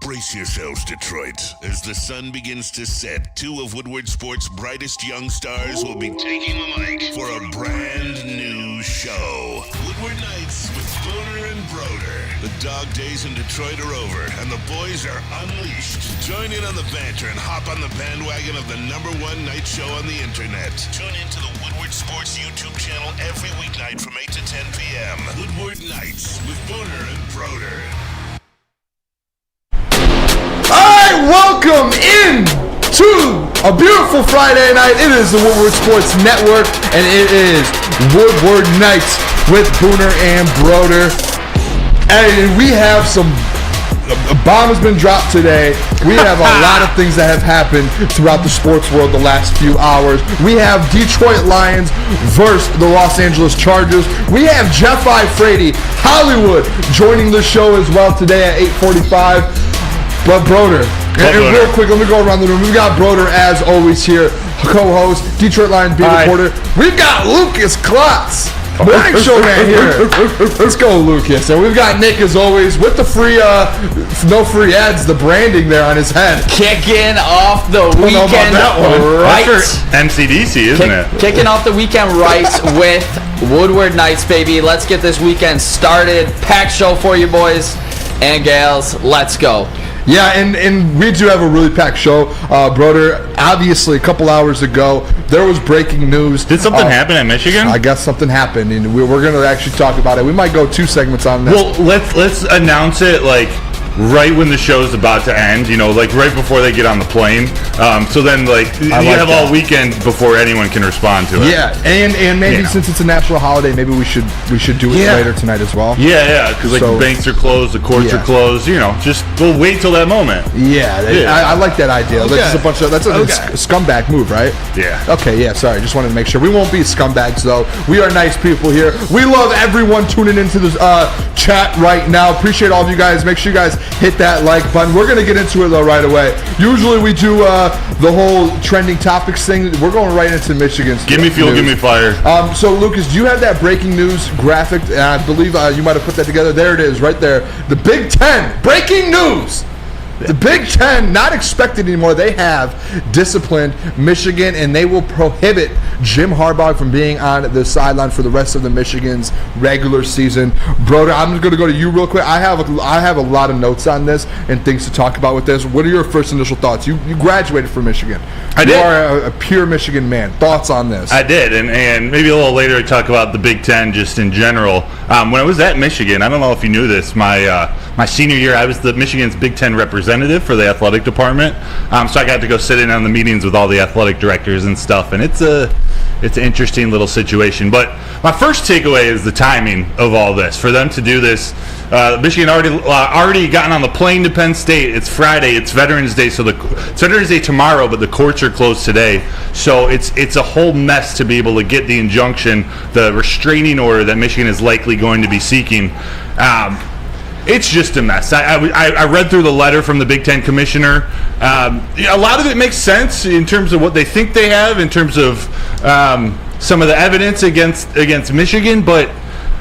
Brace yourselves, Detroit. As the sun begins to set, two of Woodward Sports' brightest young stars will be taking the mic for a brand new show. Woodward Nights with Booner and Broder. The dog days in Detroit are over, and the boys are unleashed. Join in on the banter and hop on the bandwagon of the #1 night show on the internet. Tune into the Woodward Sports YouTube channel every weeknight from 8 to 10 p.m. Woodward Nights with Booner and Broder. Alright, welcome in to a beautiful Friday night. It is the Woodward Sports Network, and it is Woodward Nights with Booner and Broder. And we have a bomb has been dropped today. We have a lot of things that have happened throughout the sports world the last few hours. We have Detroit Lions versus the Los Angeles Chargers. We have Jeff I. Frady, Hollywood, joining the show as well today at 8:45. But Broder, and real quick, let me go around the room. We've got Broder, as always, here, co-host, Detroit Lions beat reporter. We've got Lucas Klotz, morning show man here. Let's go, Lucas. And we've got Nick, as always, with the free, no free ads, the branding there on his head. Kicking off the weekend right. That's for MCDC, isn't it? Kicking off the weekend right with Woodward Nights, baby. Let's get this weekend started. Packed show for you, boys and gals. Let's go. Yeah, and we do have a really packed show. Broder, obviously, a couple hours ago, there was breaking news. Did something happen at Michigan? I guess something happened, and we're going to actually talk about it. We might go 2 segments on this. Well, let's announce it, like, right when the show's about to end, you know, like right before they get on the plane. So then, like, you have all weekend before anyone can respond to it. Yeah, and maybe since it's a national holiday, maybe we should do it later tonight as well. Yeah, because like the banks are closed, the courts are closed. You know, just we'll wait till that moment. I like that idea. Okay. That's a scumbag move, right? Yeah. Okay, yeah. Sorry, just wanted to make sure we won't be scumbags though. We are nice people here. We love everyone tuning into the chat right now. Appreciate all of you guys. Make sure you guys hit that like button. We're gonna get into it though right away. Usually we do the whole trending topics thing. We're going right into Michigan's Give me fuel, news. give me fire. So Lucas, do you have that breaking news graphic? I believe you might have put that together. There it is, right there. The Big Ten breaking news. The Big Ten, not expected anymore. They have disciplined Michigan, and they will prohibit Jim Harbaugh from being on the sideline for the rest of the Michigan's regular season. Broder, I'm just going to go to you real quick. I have a lot of notes on this and things to talk about with this. What are your first initial thoughts? You graduated from Michigan. I did. You are a pure Michigan man. Thoughts on this? I did, and maybe a little later I talk about the Big Ten just in general. When I was at Michigan, I don't know if you knew this, my senior year, I was the Michigan's Big Ten representative for the athletic department. So I got to go sit in on the meetings with all the athletic directors and stuff, and it's an interesting little situation. But my first takeaway is the timing of all this. For them to do this, Michigan already gotten on the plane to Penn State. It's Friday. It's Veterans Day, so it's Veterans Day tomorrow, but the courts are closed today. So it's a whole mess to be able to get the injunction, the restraining order that Michigan is likely going to be seeking. It's just a mess. I read through the letter from the Big Ten commissioner. A lot of it makes sense in terms of what they think they have, in terms of some of the evidence against Michigan, but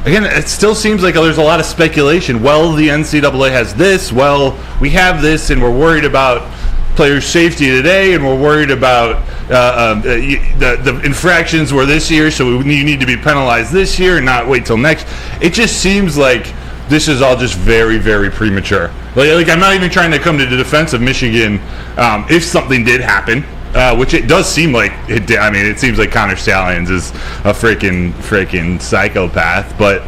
again, it still seems like there's a lot of speculation. Well, the NCAA has this. Well, we have this, and we're worried about players' safety today, and we're worried about the infractions were this year, so you need to be penalized this year and not wait till next. It just seems like this is all just very, very premature. Like I'm not even trying to come to the defense of Michigan if something did happen, which it does seem like it did. I mean, it seems like Connor Stallions is a freaking psychopath, but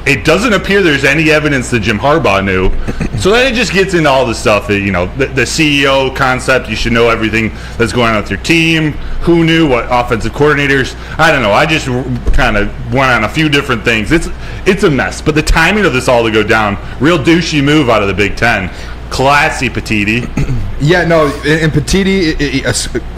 it doesn't appear there's any evidence that Jim Harbaugh knew. So then it just gets into all the stuff that, you know, the CEO concept. You should know everything that's going on with your team. Who knew? What offensive coordinators? I don't know. I just kind of went on a few different things. It's a mess. But the timing of this all to go down, real douchey move out of the Big Ten. Classy, Petiti. Yeah, no, and Petiti,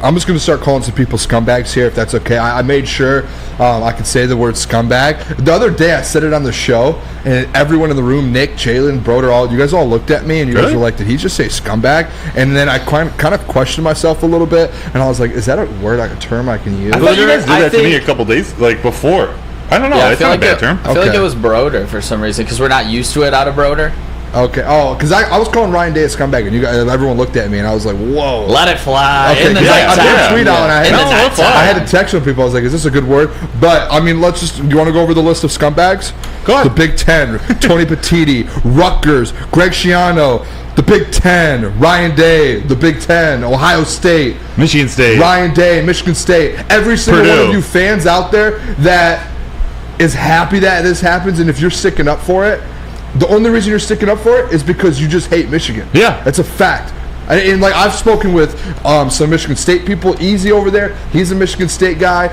I'm just going to start calling some people scumbags here, if that's okay. I made sure I could say the word scumbag. The other day, I said it on the show, and everyone in the room, Nick, Jalen, Broder, you guys all looked at me, and you guys were like, did he just say scumbag? And then I kind of questioned myself a little bit, and I was like, is that a word, like a term I can use? I thought you guys did that to me a couple days, like, before. I don't know. Yeah, it's not a bad term. I feel like it was Broder for some reason, because we're not used to it out of Broder. Okay. Oh, because I was calling Ryan Day a scumbag, and everyone looked at me, and I was like, "Whoa." Let it fly. Okay, In the I nighttime. did tweet out, and I had to text some people. I was like, "Is this a good word?" But I mean, you want to go over the list of scumbags? Go ahead. The Big Ten: Tony Petitti, Rutgers, Greg Schiano. The Big Ten: Ryan Day. The Big Ten: Ohio State, Michigan State, Ryan Day, Michigan State. Every single Purdue. one of you fans out there that is happy that this happens, and if you're sticking up for it, the only reason you're sticking up for it is because you just hate Michigan. Yeah. That's a fact. And like, I've spoken with some Michigan State people. Easy over there, he's a Michigan State guy.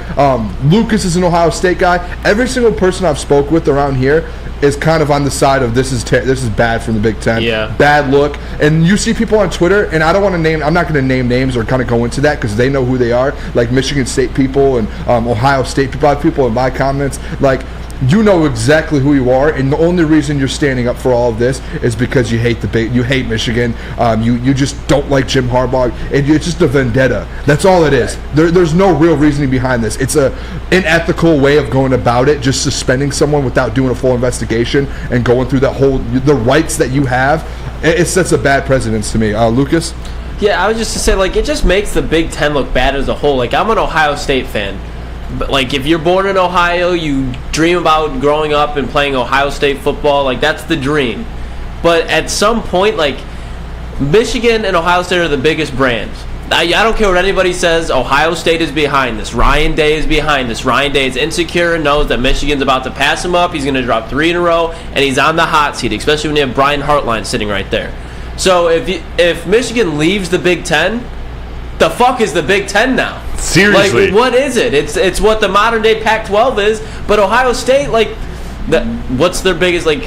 Lucas is an Ohio State guy. Every single person I've spoke with around here is kind of on the side of this is bad from the Big Ten. Yeah. Bad look. And you see people on Twitter, and I don't want to name. I'm not going to name names or kind of go into that because they know who they are. Like Michigan State people and Ohio State people. I have people in my comments like, you know exactly who you are, and the only reason you're standing up for all of this is because you hate you hate Michigan. You just don't like Jim Harbaugh, and it's just a vendetta. That's all it is. There's no real reasoning behind this. It's a unethical way of going about it, just suspending someone without doing a full investigation and going through the rights that you have. It sets a bad precedence to me. Lucas? Yeah, I was just to say, like, it just makes the Big Ten look bad as a whole. Like, I'm an Ohio State fan. But, like, if you're born in Ohio, you dream about growing up and playing Ohio State football. Like, that's the dream. But at some point, like, Michigan and Ohio State are the biggest brands. I don't care what anybody says. Ohio State is behind this. Ryan Day is behind this. Ryan Day is insecure and knows that Michigan's about to pass him up. He's going to drop 3 in a row, and he's on the hot seat, especially when you have Brian Hartline sitting right there. So if Michigan leaves the Big Ten, the fuck is the Big Ten now? Seriously. Like, what is it? It's what the modern day Pac-12 is. But Ohio State, like, what's their biggest, like,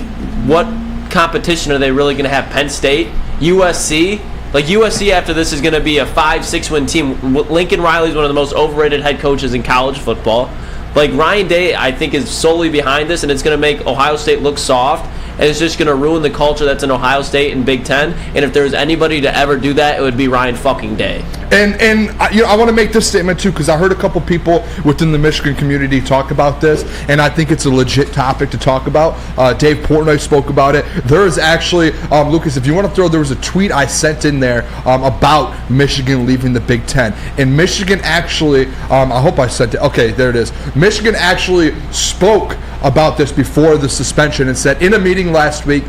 what competition are they really going to have? Penn State? USC? Like, USC after this is going to be a 5-6 win team. Lincoln Riley's one of the most overrated head coaches in college football. Like, Ryan Day, I think, is solely behind this, and it's going to make Ohio State look soft, and it's just going to ruin the culture that's in Ohio State and Big Ten. And if there's anybody to ever do that, it would be Ryan fucking Day. And I want to make this statement too, because I heard a couple people within the Michigan community talk about this, and I think it's a legit topic to talk about. Dave Portnoy spoke about it. There is actually, Lucas, if you want to throw, there was a tweet I sent in there about Michigan leaving the Big Ten. And Michigan actually, I hope I sent it. Okay, there it is. Michigan actually spoke about this before the suspension and said, in a meeting last week,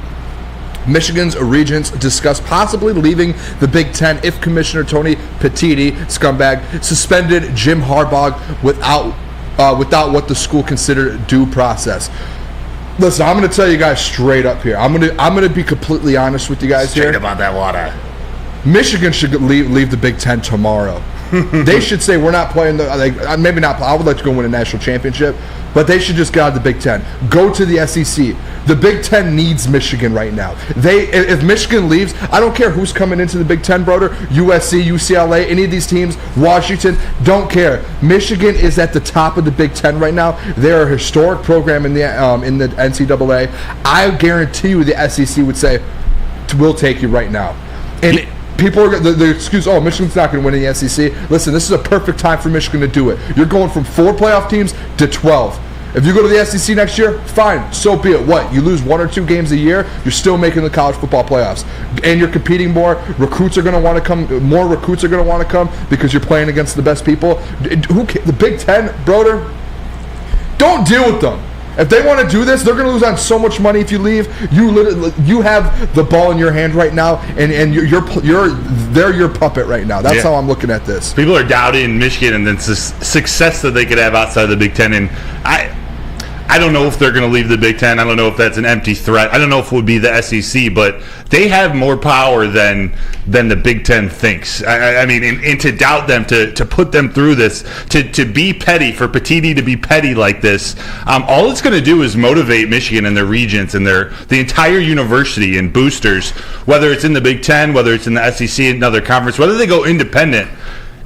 Michigan's regents discussed possibly leaving the Big Ten if Commissioner Tony Petitti, scumbag, suspended Jim Harbaugh without what the school considered due process. Listen, I'm going to tell you guys straight up here. I'm going to be completely honest with you guys here. Straight about that water. Michigan should leave the Big Ten tomorrow. They should say we're not playing maybe not. I would like to go win a national championship, but they should just get out of the Big Ten. Go to the SEC. The Big Ten needs Michigan right now. If Michigan leaves, I don't care who's coming into the Big Ten, Broder. USC, UCLA, any of these teams, Washington, don't care. Michigan is at the top of the Big Ten right now. They're a historic program in the NCAA. I guarantee you the SEC would say, we'll take you right now. And people are the excuse, Michigan's not going to win in the SEC. Listen, this is a perfect time for Michigan to do it. You're going from 4 playoff teams to 12. If you go to the SEC next year, fine, so be it. What, you lose 1 or 2 games a year, you're still making the college football playoffs. And you're competing more. Recruits are going to want to come. More recruits are going to want to come because you're playing against the best people. The Big Ten, Broder, don't deal with them. If they want to do this, they're going to lose on so much money if you leave. You have the ball in your hand right now, and they're your puppet right now. That's how I'm looking at this. People are doubting Michigan and the success that they could have outside the Big Ten, and I don't know if they're going to leave the Big Ten. I don't know if that's an empty threat. I don't know if it would be the SEC, but they have more power than the Big Ten thinks. I mean, and to doubt them, to put them through this, to be petty, for Petitti to be petty like this, all it's going to do is motivate Michigan and their regents and the entire university and boosters, whether it's in the Big Ten, whether it's in the SEC, another conference, whether they go independent.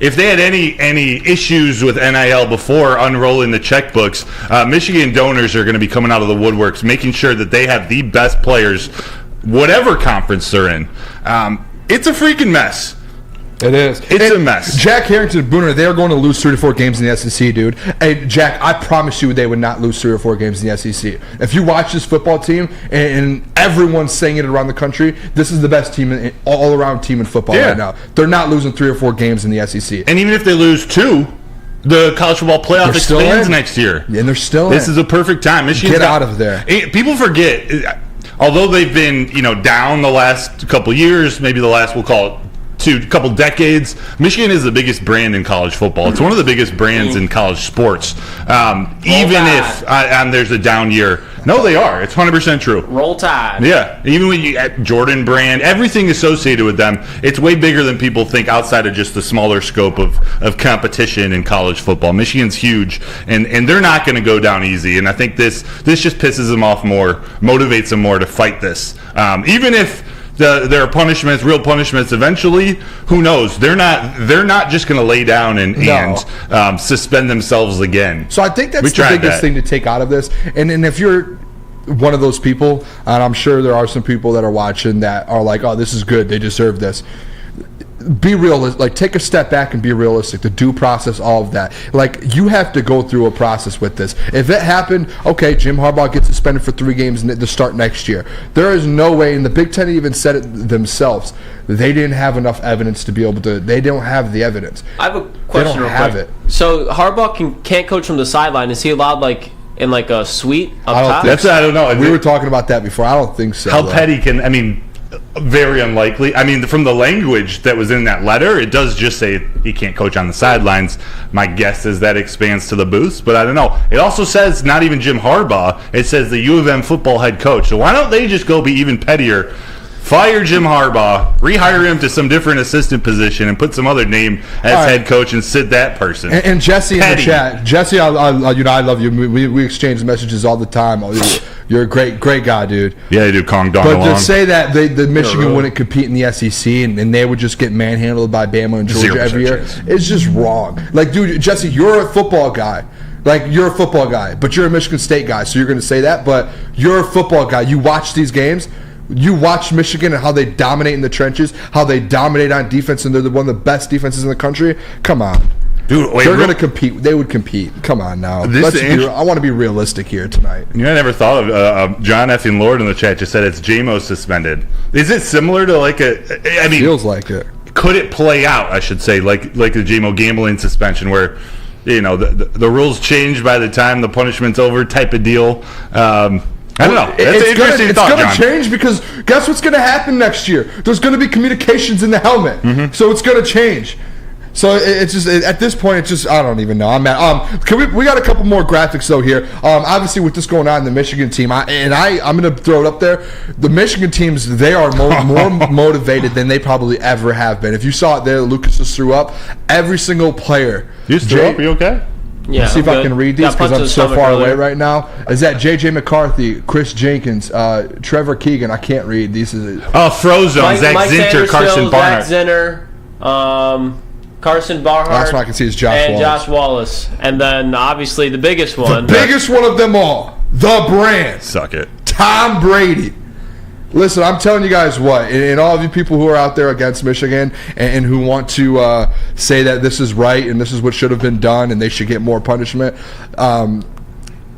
If they had any issues with NIL before unrolling the checkbooks, Michigan donors are going to be coming out of the woodworks, making sure that they have the best players, whatever conference they're in. It's a freaking mess. It is. It's a mess. Jack Harrington and Booner, they are going to lose 3 to 4 games in the SEC, dude. Hey, Jack, I promise you they would not lose 3 or 4 games in the SEC. If you watch this football team, and everyone's saying it around the country, this is the best team, all-around team in football right now. They're not losing 3 or 4 games in the SEC. And even if they lose 2, the college football playoff expands next year. And they're still This is a perfect time. Michigan's Get out of there. People forget, although they've been down the last couple years, maybe the last, we'll call it, couple decades, Michigan is the biggest brand in college football. It's one of the biggest brands in college sports. Even if there's a down year. No, they are. It's 100% true. Roll Tide. Yeah. Even when you Jordan brand, everything associated with them, it's way bigger than people think outside of just the smaller scope of competition in college football. Michigan's huge, and they're not going to go down easy. And I think this just pisses them off more, motivates them more to fight this. Even if there are punishments, real punishments eventually, who knows? They're not just going to lay down and suspend themselves again. So I think that's the biggest thing to take out of this. And if you're one of those people, and I'm sure there are some people that are watching that are like, oh, this is good, they deserve this. Be realistic. Like, take a step back and be realistic. The due process, all of that. Like, you have to go through a process with this. If it happened, okay, Jim Harbaugh gets suspended for 3 games to start next year. There is no way, and the Big Ten even said it themselves, they didn't have enough evidence to be able to. They don't have the evidence. I have a question. They don't have it. So Harbaugh can't coach from the sideline. Is he allowed in a suite up top? I don't know. We were talking about that before. I don't think so. How petty very unlikely. From the language that was in that letter, it does just say he can't coach on the sidelines. My guess is that expands to the booths, but I don't know. It also says not even Jim Harbaugh. It says the U of M football head coach. So why don't they just go be even pettier? Fire Jim Harbaugh, rehire him to some different assistant position, and put some other name as head coach and sit that person. And Jesse in the chat, Jesse, I love you. We exchange messages all the time. You're a great guy, dude. Yeah, you do. Kong Dong But along. to say that the Michigan wouldn't compete in the SEC and they would just get manhandled by Bama and Georgia every year is just wrong. Like, dude, Jesse, you're a football guy. Like, you're a football guy, but you're a Michigan State guy, so you're going to say that. But you're a football guy. You watch these games. You watch Michigan and how they dominate in the trenches, how they dominate on defense, and they're one of the best defenses in the country. Come on. Dude, they're going to compete. They would compete. Come on now. I want to be realistic here tonight. I never thought of John effing Lord in the chat just said it's JMO suspended. Is it similar to feels like it. Could it play out, I should say, like the JMO gambling suspension where the rules change by the time the punishment's over type of deal? I don't know. That's an interesting thought, John. It's going to change because guess what's going to happen next year? There's going to be communications in the helmet. Mm-hmm. So it's going to change. So it's just at this point, it's just I don't even know. I'm mad. We got a couple more graphics though here. Obviously, with this going on, the Michigan team, I'm going to throw it up there. The Michigan teams, they are more motivated than they probably ever have been. If you saw it there, Lucas just threw up. Every single player. You just threw up? Are you okay? Yeah, see if I can read these because I'm so far away right now. Is that J.J. McCarthy, Chris Jenkins, Trevor Keegan? I can't read. These is Frozone, Zach Zinter, Carson Barnhart. Zach Zinter, Carson Barnhart. Last one I can see is Josh Wallace. And then obviously the biggest one. The biggest one of them all. The brand. Suck it. Tom Brady. Listen, I'm telling you guys what, and all of you people who are out there against Michigan and who want to say that this is right and this is what should have been done and they should get more punishment,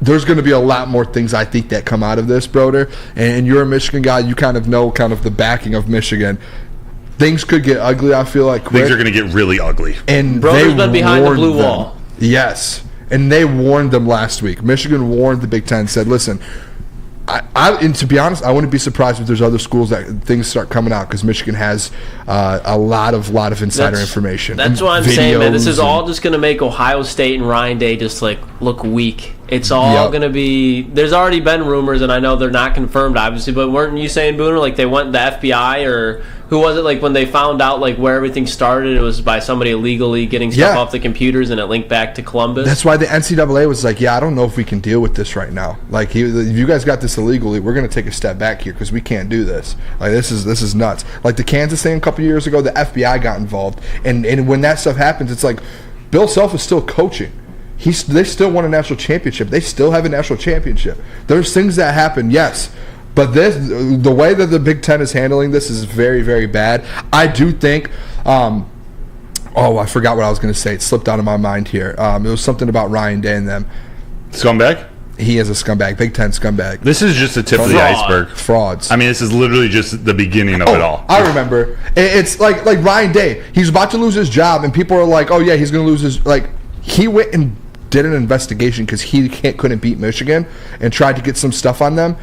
there's going to be a lot more things I think that come out of this, Broder. And you're a Michigan guy. You kind of know the backing of Michigan. Things could get ugly, I feel like, quick. Things are going to get really ugly. And Broder's been behind the blue wall. Yes. And they warned them last week. Michigan warned the Big Ten, said, listen, and to be honest, I wouldn't be surprised if there's other schools that things start coming out because Michigan has a lot of insider information. That's what I'm saying, man. This is all just going to make Ohio State and Ryan Day just look weak. It's all going to be. There's already been rumors, and I know they're not confirmed, obviously. But weren't you saying, Booner, they went the FBI or who was it? When they found out where everything started, it was by somebody illegally getting stuff off the computers, and it linked back to Columbus. That's why the NCAA was like, I don't know if we can deal with this right now. If you guys got this illegally, we're going to take a step back here because we can't do this. This is nuts. The Kansas thing a couple years ago, the FBI got involved, and when that stuff happens, it's like Bill Self is still coaching. They still won a national championship. They still have a national championship. There's things that happen, yes. But the way that the Big Ten is handling this is very, very bad. I do think Oh, I forgot what I was going to say. It slipped out of my mind here. It was something about Ryan Day and them. Scumbag? He is a scumbag. Big Ten scumbag. This is just the tip of the iceberg. Frauds. I mean, this is literally just the beginning of it all. I remember. It's like Ryan Day. He's about to lose his job, and people are like, "Oh yeah, he's going to lose his." Like, he went and did an investigation because he couldn't beat Michigan and tried to get some stuff on them.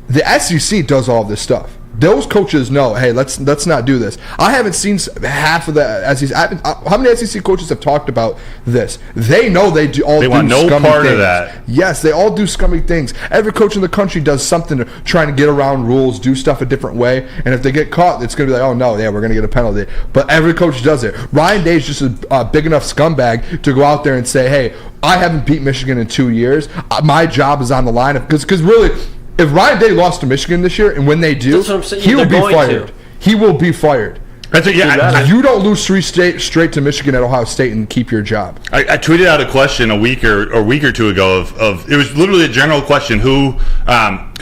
The SEC does all of this stuff. Those coaches know, hey, let's not do this. I haven't seen half of the SEC. How many SEC coaches have talked about this? They know they do all. They want no part of that. Yes, they all do scummy things. Every coach in the country does something to trying to get around rules, do stuff a different way. And if they get caught, it's going to be like, oh no, yeah, we're going to get a penalty. But every coach does it. Ryan Day's just a big enough scumbag to go out there and say, hey, I haven't beat Michigan in 2 years. My job is on the line. Because really, if Ryan Day lost to Michigan this year, and when they do, he will be fired. He will be fired. That's it, yeah. You don't lose three straight to Michigan at Ohio State and keep your job. I tweeted out a question a week or two ago of it was literally a general question: who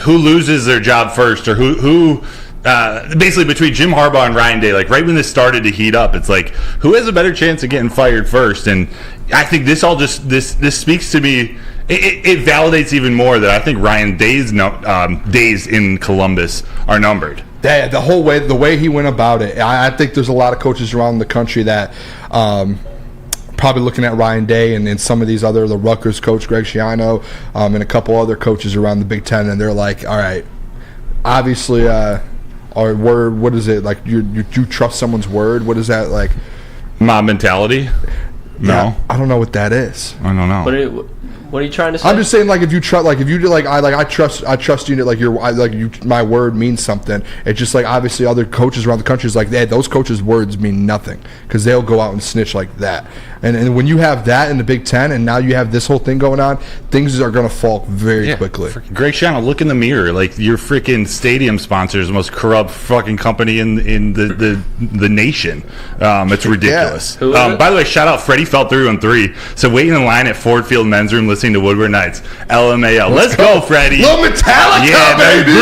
loses their job first, or who basically between Jim Harbaugh and Ryan Day. Like right when this started to heat up, it's like who has a better chance of getting fired first? And I think this all just this speaks to me. It validates even more that I think Ryan Day's days in Columbus are numbered. The way he went about it, I think there's a lot of coaches around the country that probably looking at Ryan Day and some of these the Rutgers coach Greg Schiano and a couple other coaches around the Big Ten, and they're like, all right, obviously, our word, what is it like? You trust someone's word? What is that like? Mob mentality? No, yeah, I don't know what that is. I don't know. What are you trying to say? I'm just saying, like, if you trust, like, if you do, like, I trust you, like, my word means something. It's just like obviously other coaches around the country is like, those coaches' words mean nothing because they'll go out and snitch like that. And when you have that in the Big Ten, and now you have this whole thing going on, things are going to fall very quickly. Greg Schiano, look in the mirror. Like your freaking stadium sponsor is the most corrupt fucking company in the nation. It's ridiculous. Yeah. By the way, shout out Freddie fell through on 3. So waiting in line at Ford Field Men's Room listening to Woodward Nights. LMAO. Let's go, Freddie. Little Metallica, baby.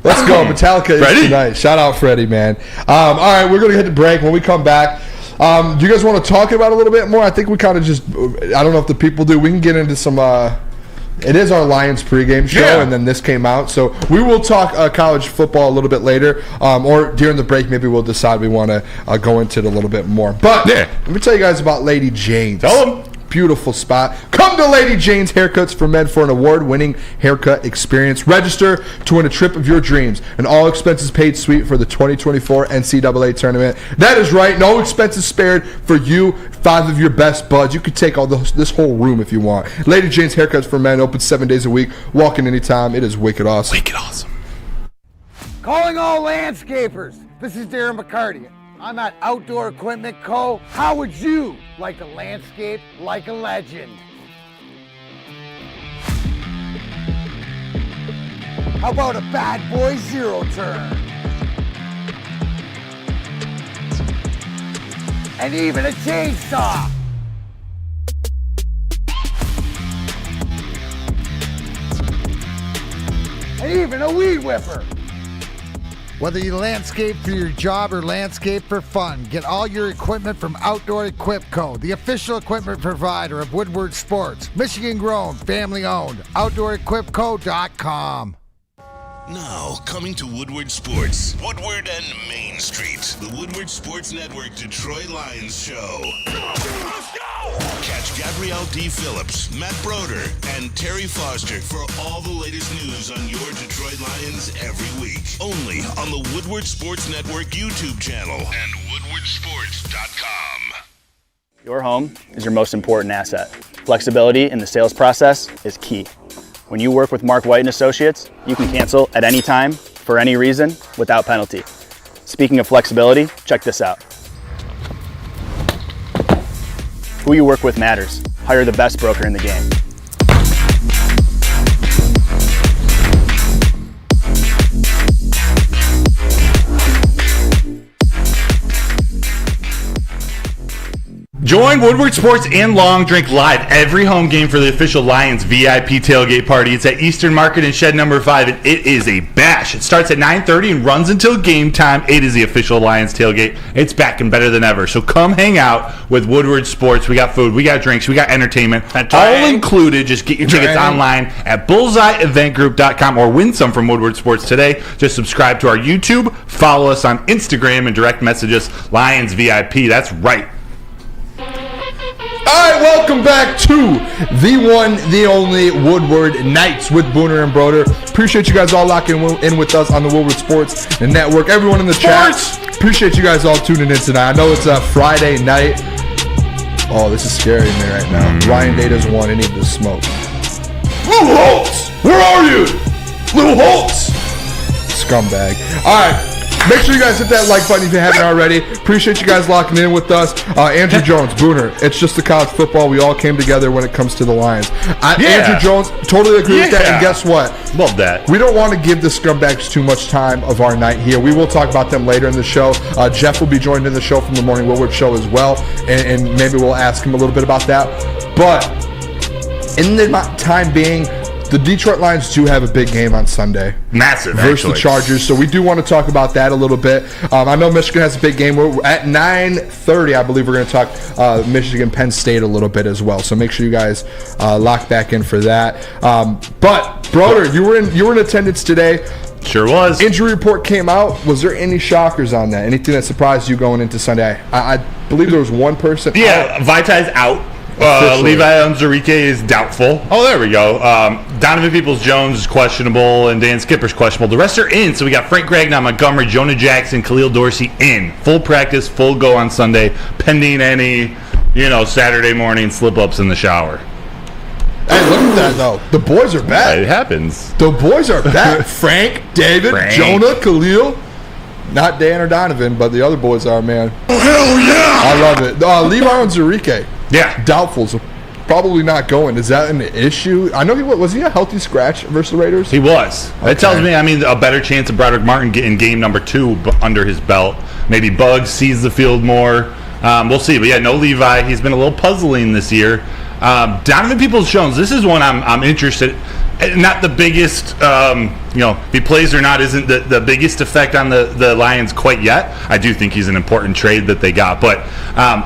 Let's go. Metallica is tonight. Shout out Freddie, man. All right, we're going to hit the break. When we come back, do you guys want to talk about it a little bit more? I think we kind of just, I don't know if the people do. We can get into some, it is our Lions pregame show, and then this came out. So we will talk college football a little bit later, or during the break, maybe we'll decide we want to go into it a little bit more. But let me tell you guys about Lady Jane's. Tell them. Beautiful spot. Come to Lady Jane's Haircuts for Men for an award-winning haircut experience. Register to win a trip of your dreams. An all-expenses paid suite for the 2024 NCAA tournament. That is right. No expenses spared for you, 5 of your best buds. You could take this whole room if you want. Lady Jane's Haircuts for Men, open 7 days a week. Walk in anytime. It is wicked awesome. Wicked awesome. Calling all landscapers. This is Darren McCarty. I'm at Outdoor Equipment Co. How would you like to landscape like a legend? How about a bad boy zero turn? And even a chainsaw. And even a weed whipper. Whether you landscape for your job or landscape for fun, get all your equipment from Outdoor Equip Co., the official equipment provider of Woodward Sports. Michigan grown, family owned. OutdoorEquipCo.com. Now, coming to Woodward Sports, Woodward and Main Street, the Woodward Sports Network Detroit Lions show. Let's go! Catch Gabrielle D. Phillips, Matt Broder, and Terry Foster for all the latest news on your Detroit Lions every week. Only on the Woodward Sports Network YouTube channel and woodwardsports.com. Your home is your most important asset. Flexibility in the sales process is key. When you work with Mark White & Associates, you can cancel at any time, for any reason, without penalty. Speaking of flexibility, check this out. Who you work with matters. Hire the best broker in the game. Join Woodward Sports and Long Drink live every home game for the official Lions VIP tailgate party. It's at Eastern Market in Shed number 5, and it is a bash. It starts at 9:30 and runs until game time. It is the official Lions tailgate. It's back and better than ever. So come hang out with Woodward Sports. We got food, we got drinks, we got entertainment. All included. Just get your tickets online at bullseyeeventgroup.com or win some from Woodward Sports today. Just subscribe to our YouTube, follow us on Instagram, and direct message us Lions VIP. That's right. All right, welcome back to the one, the only Woodward Nights with Booner and Broder. Appreciate you guys all locking in with us on the Woodward Sports Network. Everyone in the chat, appreciate you guys all tuning in tonight. I know it's a Friday night. Oh, this is scary in there right now. Ryan Day doesn't want any of this smoke. Lou Holtz, where are you? Lou Holtz, scumbag. All right. Make sure you guys hit that like button if you haven't already. Appreciate you guys locking in with us. Andrew Jones, Booner, it's just the college football. We all came together when it comes to the Lions. Andrew Jones, totally agree with that. And guess what? Love that. We don't want to give the scumbags too much time of our night here. We will talk about them later in the show. Jeff will be joined in the show from the Morning Woodward show as well. And maybe we'll ask him a little bit about that. But in the time being, the Detroit Lions do have a big game on Sunday. Massive, versus the Chargers. So we do want to talk about that a little bit. I know Michigan has a big game. We're at 9:30, I believe we're going to talk Michigan Penn State a little bit as well. So make sure you guys lock back in for that. But Broder, you were in attendance today. Sure was. Injury report came out. Was there any shockers on that? Anything that surprised you going into Sunday? I believe there was one person. Yeah, Vitai's out. Levi Onwuzurike is doubtful. Oh, there we go. Donovan Peoples-Jones is questionable, and Dan Skipper's questionable. The rest are in, so we got Frank Gragnon, Montgomery, Jonah Jackson, Khalil Dorsey in. Full practice, full go on Sunday, pending any, Saturday morning slip-ups in the shower. Hey, look at that, though. The boys are back. It happens. The boys are back. Frank, David, Jonah, Khalil. Not Dan or Donovan, but the other boys are, man. Oh, hell yeah! I love it. Levi Onwuzurike. Yeah. Doubtful, so probably not going. Is that an issue? I know was he a healthy scratch versus the Raiders? He was. Okay. That tells me, a better chance of Broderick Martin getting game number 2 under his belt. Maybe Buggs sees the field more. We'll see. But yeah, no Levi. He's been a little puzzling this year. Donovan Peoples-Jones, this is one I'm interested in. Not the biggest, if he plays or not isn't the biggest effect on the Lions quite yet. I do think he's an important trade that they got. But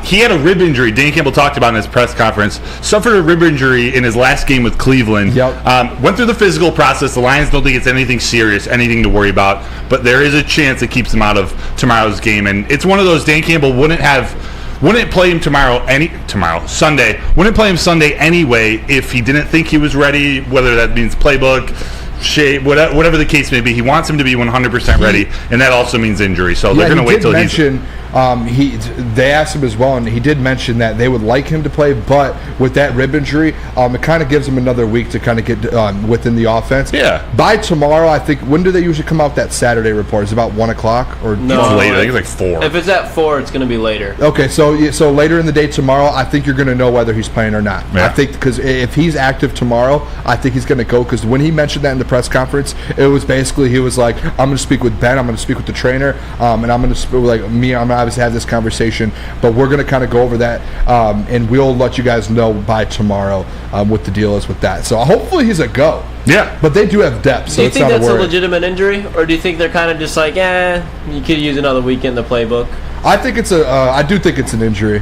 he had a rib injury. Dan Campbell talked about in his press conference. Suffered a rib injury in his last game with Cleveland. Yep. Went through the physical process. The Lions don't think it's anything serious, anything to worry about. But there is a chance it keeps him out of tomorrow's game. And it's one of those Dan Campbell wouldn't play him Sunday. Wouldn't play him Sunday anyway if he didn't think he was ready, whether that means playbook, shape, whatever the case may be. He wants him to be 100% ready, and that also means injury. So they're going to wait till he's... They asked him as well, and he did mention that they would like him to play, but with that rib injury, it kind of gives him another week to kind of get within the offense. Yeah. By tomorrow, I think, when do they usually come out with that Saturday report? Is it about 1 o'clock? Or no, it's later. I think it's like 4. If it's at 4, it's going to be later. Okay, so later in the day tomorrow, I think you're going to know whether he's playing or not. Yeah. I think because if he's active tomorrow, I think he's going to go, because when he mentioned that in the press conference, it was basically, he was like, I'm going to speak with Ben, I'm going to speak with the trainer, and I'm going to speak with, I'm going to obviously have this conversation, but we're going to kind of go over that, and we'll let you guys know by tomorrow what the deal is with that. So hopefully he's a go. Yeah. But they do have depth, so do you it's think not that's a a worry. legitimate injury, or do you think they're kind of just like, you could use another week in the playbook? I think it's I do think it's an injury.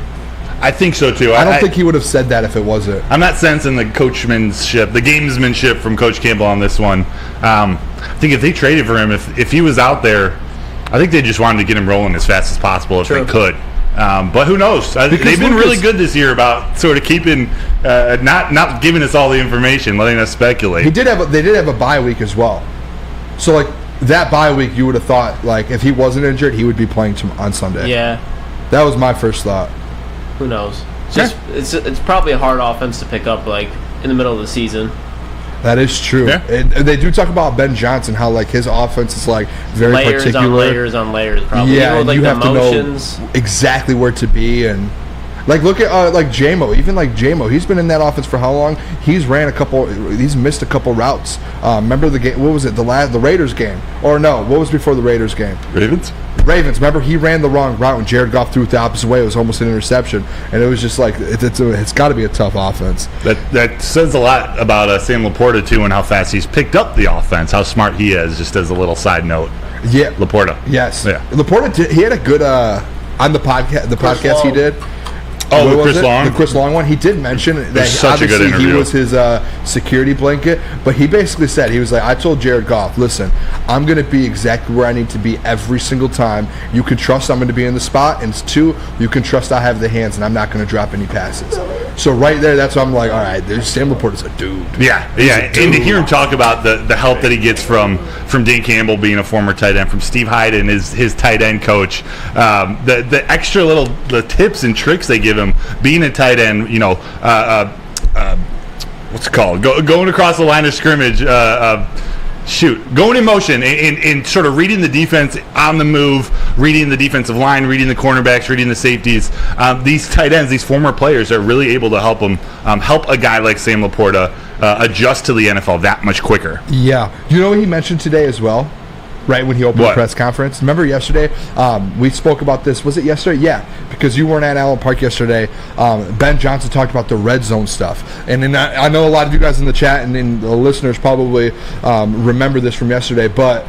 I think so too. I don't think he would have said that if it wasn't. I'm not sensing the coachmanship, the gamesmanship from Coach Campbell on this one. I think if they traded for him, if he was out there, I think they just wanted to get him rolling as fast as possible if they could. But who knows? They've been really good this year about sort of keeping, not giving us all the information, letting us speculate. They did have a bye week as well. So like that bye week, you would have thought like if he wasn't injured, he would be playing on Sunday. Yeah. That was my first thought. Who knows? It's probably a hard offense to pick up like in the middle of the season. That is true. Yeah. And they do talk about Ben Johnson, how like his offense is like very layers particular. On layers on layers, probably. Yeah, with, like, you the have motions. to know exactly where to be. And Like look at like JMO, even like JMO, he's been in that offense for how long? He's missed a couple routes. Remember the game? What was it? The Raiders game, or no? What was before the Raiders game? Ravens. Remember he ran the wrong route and Jared Goff threw it the opposite way. It was almost an interception, and it was just like it's got to be a tough offense. That says a lot about Sam Laporta too, and how fast he's picked up the offense, how smart he is. Just as a little side note. Yeah, Laporta. Yes. Yeah. Laporta he had a good on the podcast he did. Oh, with Chris Long? The Chris Long one. He did mention that such a good obviously he interview. was his security blanket, but he basically said, he was like, I told Jared Goff, listen, I'm going to be exactly where I need to be every single time. You can trust I'm going to be in the spot, and 2, you can trust I have the hands and I'm not going to drop any passes. So right there, that's why I'm like, all right, there's Sam Laporta's a dude. Yeah. And to hear him talk about the help that he gets from Dan Campbell being a former tight end, from Steve Hyden, his tight end coach, the extra little the tips and tricks they give him being a tight end, what's it called? Going across the line of scrimmage, going in motion and sort of reading the defense on the move, reading the defensive line, reading the cornerbacks, reading the safeties. These tight ends, these former players, are really able to help them, help a guy like Sam Laporta adjust to the NFL that much quicker. Yeah. You know what he mentioned today as well? Right when he opened the press conference. Remember yesterday? We spoke about this. Was it yesterday? Yeah, because you weren't at Allen Park yesterday. Ben Johnson talked about the red zone stuff. And then I know a lot of you guys in the chat and the listeners probably remember this from yesterday, but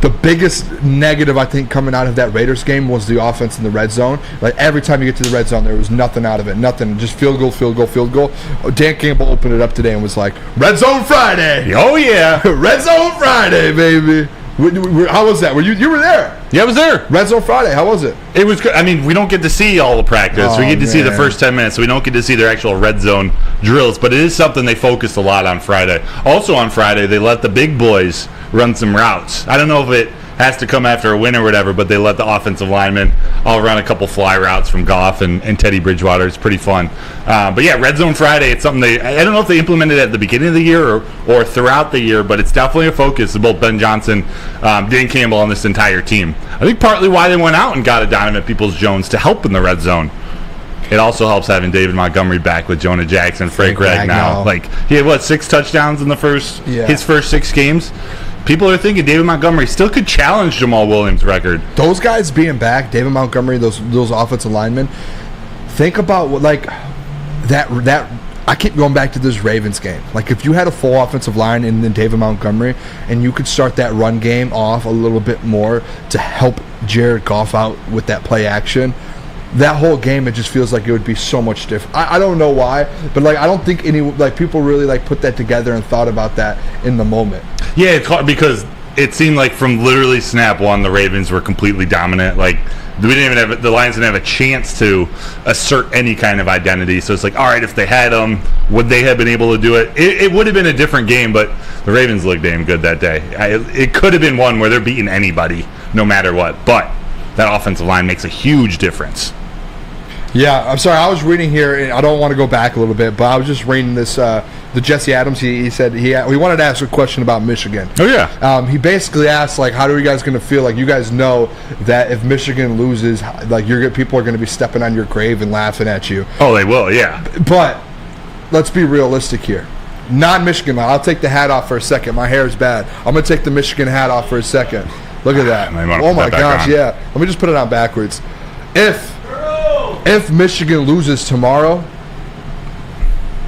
the biggest negative, I think, coming out of that Raiders game was the offense in the red zone. Like, every time you get to the red zone, there was nothing out of it. Nothing. Just field goal, field goal, field goal. Dan Campbell opened it up today and was like, Red Zone Friday! Oh, yeah. Red Zone Friday, baby! How was that? You were there? Yeah, I was there. Red Zone Friday. How was it? It was good. I mean, we don't get to see all the practice. We get to see the first 10 minutes. So we don't get to see their actual red zone drills. But it is something they focused a lot on Friday. Also on Friday, they let the big boys run some routes. I don't know if it has to come after a win or whatever, but they let the offensive linemen all run a couple fly routes from Goff and Teddy Bridgewater. It's pretty fun. But yeah, Red Zone Friday, it's something I don't know if they implemented it at the beginning of the year or throughout the year, but it's definitely a focus of both Ben Johnson, Dan Campbell, and this entire team. I think partly why they went out and got a Donovan Peoples-Jones to help in the red zone. It also helps having David Montgomery back with Jonah Jackson, Frank Ragnow. Like, he had 6 touchdowns in his first 6 games. People are thinking David Montgomery still could challenge Jamal Williams' record. Those guys being back, David Montgomery, those offensive linemen, think about what, like, that I keep going back to this Ravens game. Like, if you had a full offensive line and then David Montgomery, and you could start that run game off a little bit more to help Jared Goff out with that play action, that whole game, it just feels like it would be so much different. I don't know why, but like, I don't think people really like put that together and thought about that in the moment. Yeah, it's hard because it seemed like from literally snap one, the Ravens were completely dominant. Like, the Lions didn't have a chance to assert any kind of identity. So it's like, all right, if they had them, would they have been able to do it? It would have been a different game, but the Ravens looked damn good that day. It could have been one where they're beating anybody, no matter what. But that offensive line makes a huge difference. Yeah, I'm sorry. I was reading here, and I don't want to go back a little bit, but I was just reading this. The Jesse Adams, he said he wanted to ask a question about Michigan. Oh, yeah. He basically asked, like, how are you guys going to feel? Like, you guys know that if Michigan loses, like, people are going to be stepping on your grave and laughing at you. Oh, they will, yeah. But let's be realistic here. Non-Michigan, I'll take the hat off for a second. My hair is bad. I'm going to take the Michigan hat off for a second. Look at that. Oh, my gosh, yeah. Let me just put it on backwards. If Michigan loses tomorrow,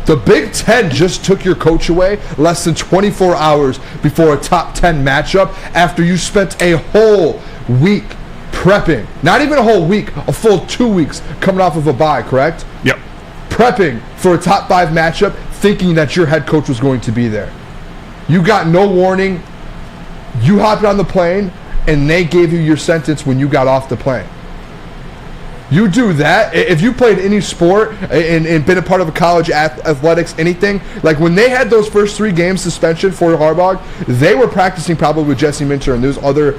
the Big Ten just took your coach away less than 24 hours before a top 10 matchup after you spent a whole week prepping. Not even a whole week, a full 2 weeks coming off of a bye, correct? Yep. Prepping for a top 5 matchup, thinking that your head coach was going to be there. You got no warning. You hopped on the plane, and they gave you your sentence when you got off the plane. You do that, if you played any sport and been a part of a college athletics, anything, like when they had those first 3 games suspension for Harbaugh, they were practicing probably with Jesse Minter and those other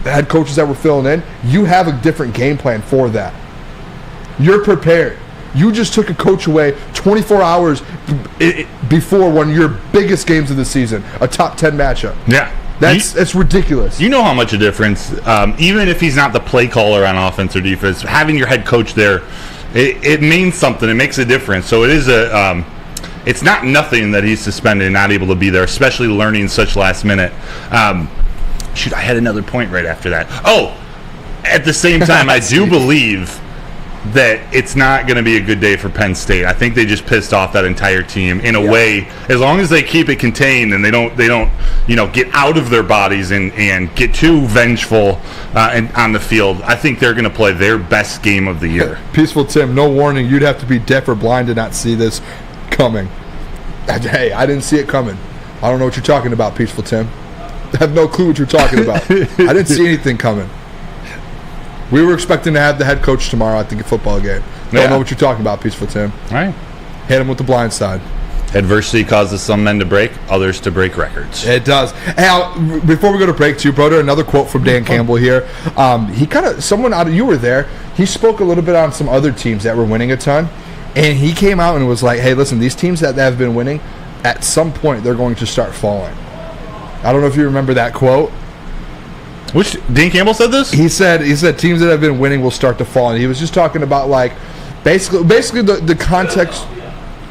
head coaches that were filling in. You have a different game plan for that. You're prepared. You just took a coach away 24 hours before one of your biggest games of the season, a top 10 matchup. Yeah. That's ridiculous. You know how much a difference, even if he's not the play caller on offense or defense, having your head coach there it means something. It makes a difference. So it is it's not nothing that he's suspended and not able to be there, especially learning such last minute. Shoot, I had another point right after that. Oh, at the same time, I do believe that it's not going to be a good day for Penn State. I think they just pissed off that entire team in a way. As long as they keep it contained and they don't get out of their bodies and get too vengeful on the field, I think they're going to play their best game of the year. Peaceful Tim, no warning. You'd have to be deaf or blind to not see this coming. Hey, I didn't see it coming. I don't know what you're talking about, Peaceful Tim. I have no clue what you're talking about. I didn't see anything coming. We were expecting to have the head coach tomorrow at the football game. Don't know what you're talking about, Peaceful Tim. All right. Hit him with the blind side. Adversity causes some men to break, others to break records. It does. Hey, before we go to break, too, Broder, another quote from Dan Campbell here. He kind of, you were there. He spoke a little bit on some other teams that were winning a ton, and he came out and was like, "Hey, listen, these teams that have been winning, at some point they're going to start falling." I don't know if you remember that quote. Which Dan Campbell said this? He said teams that have been winning will start to fall, and he was just talking about like basically the context.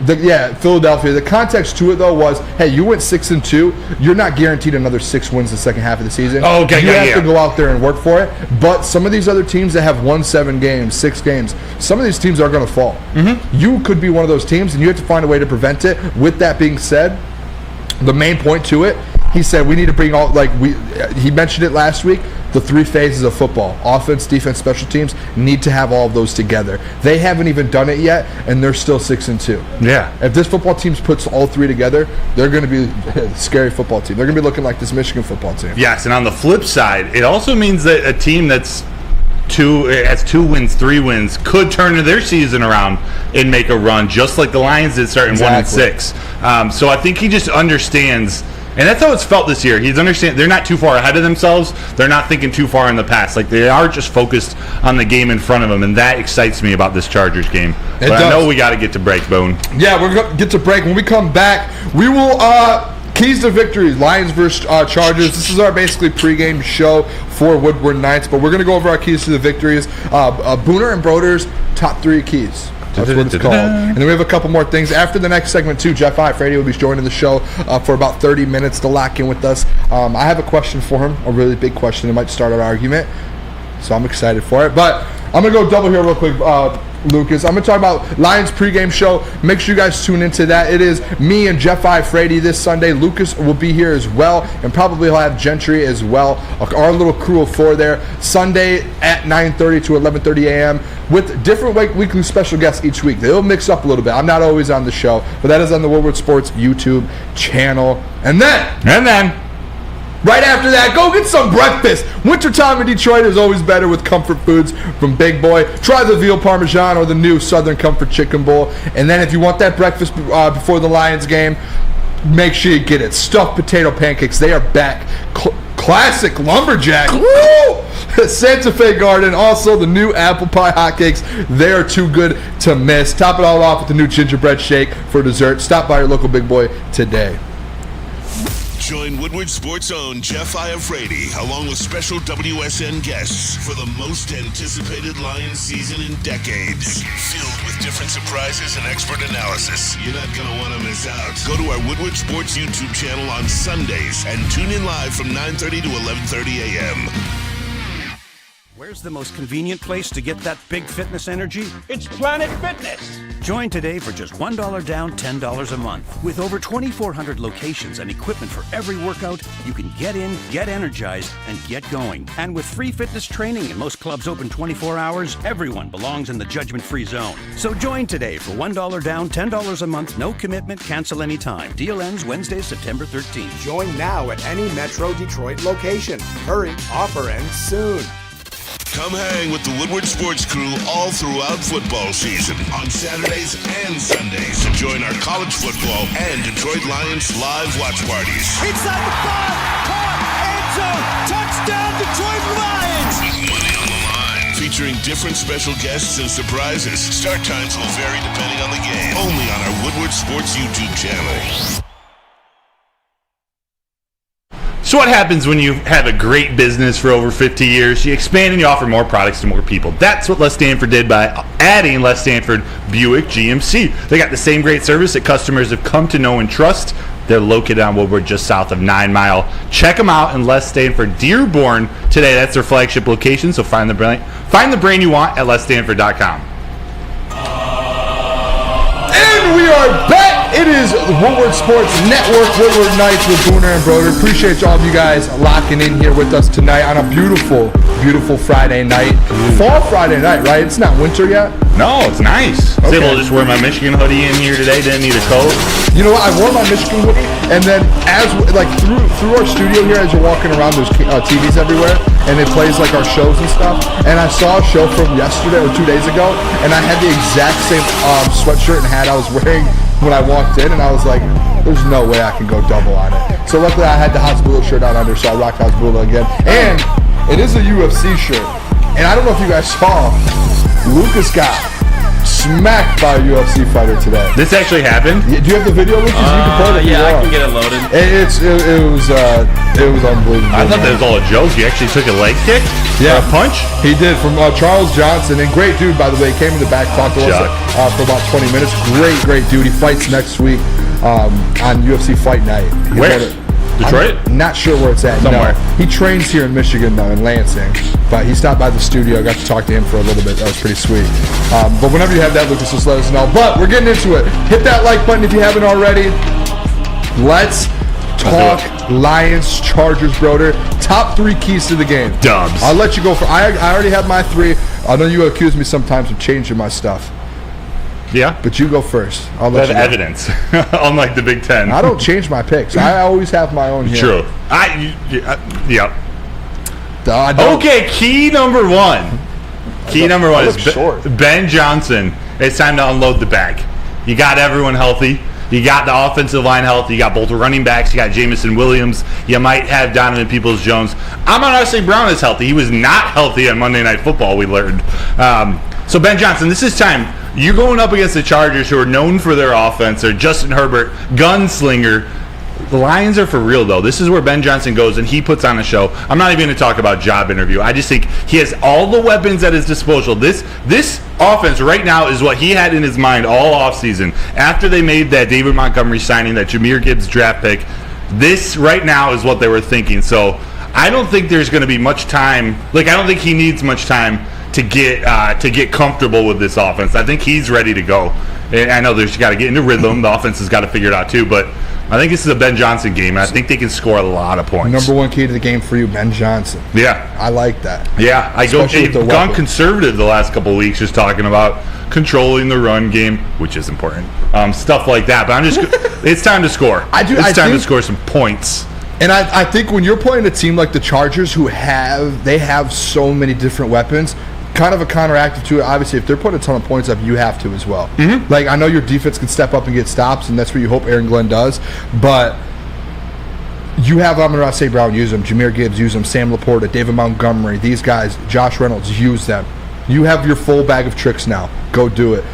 Philadelphia. The context to it though was, hey, you went 6-2. You're not guaranteed another 6 wins the second half of the season. Oh, okay, you have to go out there and work for it. But some of these other teams that have won 7 games, 6 games, some of these teams are going to fall. Mm-hmm. You could be one of those teams, and you have to find a way to prevent it. With that being said, the main point to it, he said we need to bring all he mentioned it last week. The 3 phases of football, offense, defense, special teams, need to have all of those together. They haven't even done it yet, and they're still 6-2. Yeah. If this football team puts all 3 together, they're going to be a scary football team. They're going to be looking like this Michigan football team. Yes, and on the flip side, it also means that a team that's has 2 wins, 3 wins, could turn their season around and make a run, just like the Lions did, starting 1-6. So I think he just understands. And that's how it's felt this year. He's understand they're not too far ahead of themselves. They're not thinking too far in the past. Like, they are just focused on the game in front of them, and that excites me about this Chargers game. But I know we got to get to break, Boone. Yeah, we're going to get to break. When we come back, we will keys to victory, Lions versus Chargers. This is our basically pregame show for Woodward Nights, but we're going to go over our keys to the victories. Booner and Broder's top 3 keys. That's what it's called. And then we have a couple more things. After the next segment, too, Jeff Frady will be joining the show for about 30 minutes to lock in with us. I have a question for him, a really big question. It might start our argument, so I'm excited for it. But I'm going to go double here real quick, Lucas. I'm going to talk about Lions pregame show. Make sure you guys tune into that. It is me and Jeff Frady this Sunday. Lucas will be here as well, and probably he'll have Gentry as well. Our little crew of 4 there. Sunday at 9:30 to 11:30 a.m. with different weekly special guests each week. They'll mix up a little bit. I'm not always on the show, but that is on the Woodward Sports YouTube channel. And then right after that, go get some breakfast. Wintertime in Detroit is always better with comfort foods from Big Boy. Try the veal parmesan or the new Southern Comfort Chicken Bowl. And then if you want that breakfast before the Lions game, make sure you get it. Stuffed potato pancakes, they are back. Classic lumberjack. Woo! Santa Fe Garden, also the new apple pie hotcakes. They are too good to miss. Top it all off with the new gingerbread shake for dessert. Stop by your local Big Boy today. Join Woodward Sports' own Jeff Frady, along with special WSN guests for the most anticipated Lions season in decades. Filled with different surprises and expert analysis. You're not going to want to miss out. Go to our Woodward Sports YouTube channel on Sundays and tune in live from 9:30 to 11:30 a.m. Where's the most convenient place to get that big fitness energy? It's Planet Fitness. Join today for just $1 down, $10 a month. With over 2,400 locations and equipment for every workout, you can get in, get energized, and get going. And with free fitness training and most clubs open 24 hours, everyone belongs in the judgment-free zone. So join today for $1 down, $10 a month, no commitment, cancel anytime. Deal ends Wednesday, September 13th. Join now at any Metro Detroit location. Hurry, offer ends soon. Come hang with the Woodward Sports crew all throughout football season on Saturdays and Sundays to join our college football and Detroit Lions live watch parties. Inside the 5, caught, end zone, touchdown Detroit Lions! With money on the line. Featuring different special guests and surprises. Start times will vary depending on the game. Only on our Woodward Sports YouTube channel. So what happens when you have a great business for over 50 years? You expand and you offer more products to more people. That's what Les Stanford did by adding Les Stanford Buick GMC. They got the same great service that customers have come to know and trust. They're located on Woodward, just south of 9 Mile. Check them out in Les Stanford, Dearborn today. That's their flagship location. So find the brand you want at lesstanford.com. And we are back. It is Woodward Sports Network, Woodward Nights with Booner and Broder. Appreciate all of you guys locking in here with us tonight on a beautiful, beautiful Friday night. Fall Friday night, right? It's not winter yet. No, it's nice. I was able to just wear my Michigan hoodie in here today. Didn't need a coat. You know what? I wore my Michigan hoodie, and then through our studio here, as you're walking around, there's TVs everywhere, and it plays like our shows and stuff. And I saw a show from yesterday or 2 days ago, and I had the exact same sweatshirt and hat I was wearing when I walked in, and I was like, there's no way I can go double on it. So luckily I had the Hasbulla shirt on under, so I rocked Hasbulla again. And it is a UFC shirt. And I don't know if you guys saw, Lucas got smacked by a UFC fighter today. This actually happened? Do you have the video, Lucas? You can play it. Yeah, I can get it loaded. It was unbelievable. I thought that was all a joke. You actually took a leg kick? Yeah. Or a punch? He did, from Charles Johnson. And great dude, by the way. Came in the back, talked to us for about 20 minutes. Great dude. He fights next week on UFC Fight Night. Where? Detroit? I'm not sure where it's at. Somewhere. No. He trains here in Michigan, though, in Lansing. But he stopped by the studio. I got to talk to him for a little bit. That was pretty sweet. But whenever you have that, Lucas, just let us know. But we're getting into it. Hit that like button if you haven't already. Let's talk Lions, Chargers, Broder. Top 3 keys to the game. Dubs. I'll let you go. I already have my 3. I know you accuse me sometimes of changing my stuff. Yeah. But you go first. I'll let you go. Evidence. Unlike the Big Ten. I don't change my picks. I always have my own here. True. Yep. Okay, key number 1. Key number 1 is Ben Johnson. It's time to unload the bag. You got everyone healthy. You got the offensive line healthy. You got both the running backs. You got Jamison Williams. You might have Donovan Peoples-Jones. Amon-Ra Brown is healthy. He was not healthy on Monday Night Football, we learned. So Ben Johnson, this is time. You're going up against the Chargers, who are known for their offense. They're Justin Herbert, gunslinger. The Lions are for real, though. This is where Ben Johnson goes, and he puts on a show. I'm not even going to talk about job interview. I just think he has all the weapons at his disposal. This offense right now is what he had in his mind all offseason. After they made that David Montgomery signing, that Jahmyr Gibbs draft pick, this right now is what they were thinking. So I don't think there's going to be much time. I don't think he needs much time to get comfortable with this offense. I think he's ready to go. And I know there's got to get into rhythm. The offense has got to figure it out too. But I think this is a Ben Johnson game, and I think they can score a lot of points. Number 1 key to the game for you, Ben Johnson. Yeah. I like that. Yeah. I've gone conservative the last couple of weeks, just talking about controlling the run game, which is important. Stuff like that. But it's time to score. It's time to score some points. And I think when you're playing a team like the Chargers, who have so many different weapons, kind of a counteractive to it. Obviously, if they're putting a ton of points up, you have to as well. Mm-hmm. I know your defense can step up and get stops, and that's what you hope Aaron Glenn does. But you have Amon-Ra Brown, use them. Jahmyr Gibbs, use them. Sam Laporta, David Montgomery, these guys, Josh Reynolds, use them. You have your full bag of tricks now. Go do it.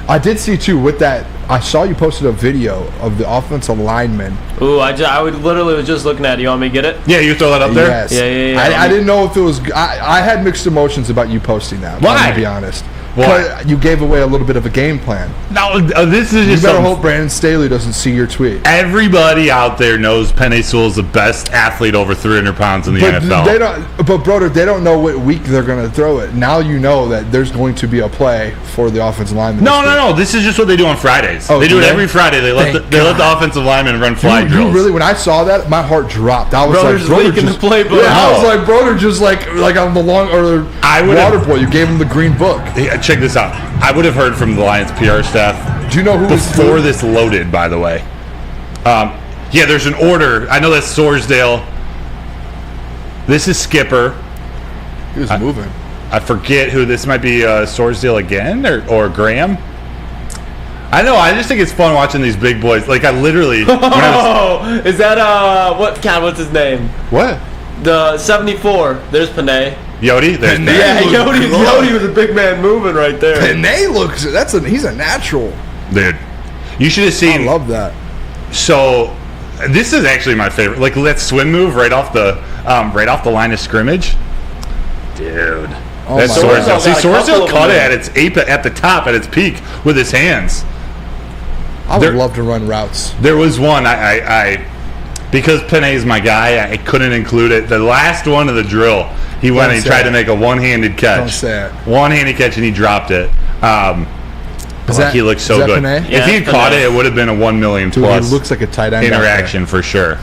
I did see, too, with that, I saw you posted a video of the offensive lineman. Ooh, I literally was just looking at it. You want me to get it? Yeah, you throw that up there? Yes. Yeah. I didn't know if it was... I had mixed emotions about you posting that. Why? To be honest. Why? You gave away a little bit of a game plan. No, this is just You better hope Brandon Staley doesn't see your tweet. Everybody out there knows Penei Sewell is the best athlete over 300 pounds in the NFL. But Broder, they don't know what week they're going to throw it. Now you know that there's going to be a play for the offensive lineman. No. This is just what they do on Fridays. They do it every Friday. They let the offensive lineman run fly drills. You really, when I saw that, my heart dropped. I was Broder's leaking the playbook. Yeah, I was like, Broder just like on the water boy. You gave him the green book. Yeah, check this out. I would have heard from the Lions PR staff. Do you know who before this loaded? By the way, yeah, there's an order. I know that's Sorsdale. This is Skipper. He was moving. I forget who this might be. Sorsdale again or Graham. I know. I just think it's fun watching these big boys. I literally. Is that what's his name? What? The 74. There's Penei. Yodi? Yeah, Yodi was a big man moving right there. Penei looks... he's a natural. Dude. You should have seen... I love that. So, This is actually my favorite. Like that swim move right off the line of scrimmage, dude. Oh That my Sorsdale. God. See, Got a couple Sorsdale of caught it them. at its at the top, at its peak with his hands. I would love to run routes. There was one I because Panay's my guy, I couldn't include it. The last one of the drill, he went and he tried to make a one-handed catch. Don't say it. One-handed catch and he dropped it. He looks so is that good. Panay? If Yeah, he had caught Panay. it would have been a 1 million Dude, plus. he looks like a tight end interaction for sure.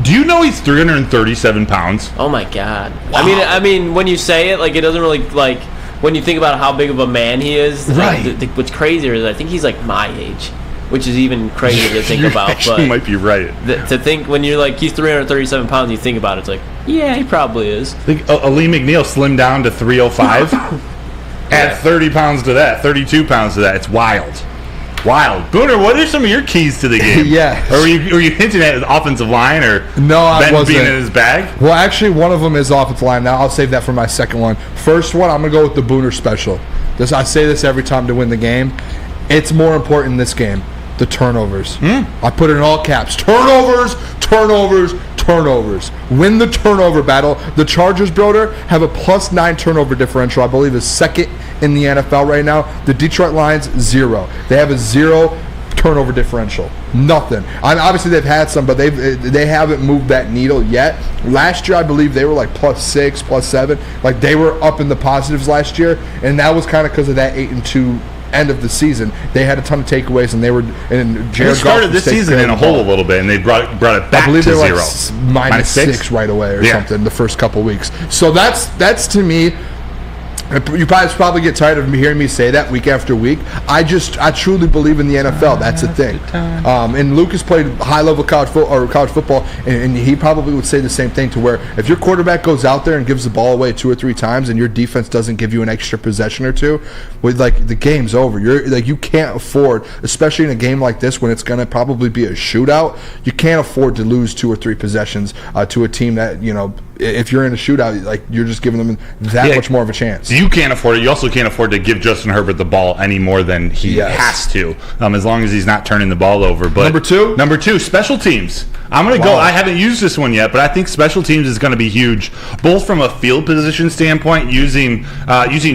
Do you know he's 337 pounds? Oh my God. I mean, when you say it, like it doesn't really like when you think about how big of a man he is. Right. What's crazier is I think he's like my age, which is even crazier to think about. Actually, But might be right. to think when you're like he's 337 pounds, you think about it, it's like yeah, he probably is. Like, Ali McNeil slimmed down to 305. Add 30 pounds to that, 32 pounds to that. It's wild. Wild. Booner, what are some of your keys to the game? Yeah. Or were you hinting at his offensive line or No, I Ben wasn't. being in his bag? Well, actually, one of them is offensive line. Now, I'll save that for my second one. First one, I'm going to go with the Booner special. I say this every time to win the game. It's more important in this game. The turnovers. I put it in all caps. Turnovers, turnovers, turnovers. Win the turnover battle. The Chargers, Broder, have a +9 turnover differential. I believe is second in the NFL right now. The Detroit Lions, 0. They have a 0 turnover differential. Nothing. Obviously, they've had some, but they haven't moved that needle yet. Last year, I believe they were like +6, +7. Like they were up in the positives last year, and that was kind of because of that 8-2 end of the season. They had a ton of takeaways, and They Jared started Goff this was season in a hole a little bit, and they brought it back I believe to they were 0. like -6 right away or something the first couple weeks. So that's to me. You guys probably get tired of hearing me say that week after week. I truly believe in the NFL. That's the thing. And Lucas played high-level college football, and he probably would say the same thing. To where if your quarterback goes out there and gives the ball away 2 or 3 times, and your defense doesn't give you an extra possession or two, with like the game's over. You can't afford, especially in a game like this when it's going to probably be a shootout. You can't afford to lose 2 or 3 possessions to a team that if you're in a shootout, like you're just giving them that much more of a chance. You can't afford it. You also can't afford to give Justin Herbert the ball any more than he has to, as long as he's not turning the ball over. But number two, special teams. I'm going to go. I haven't used this one yet, but I think special teams is going to be huge, both from a field position standpoint, using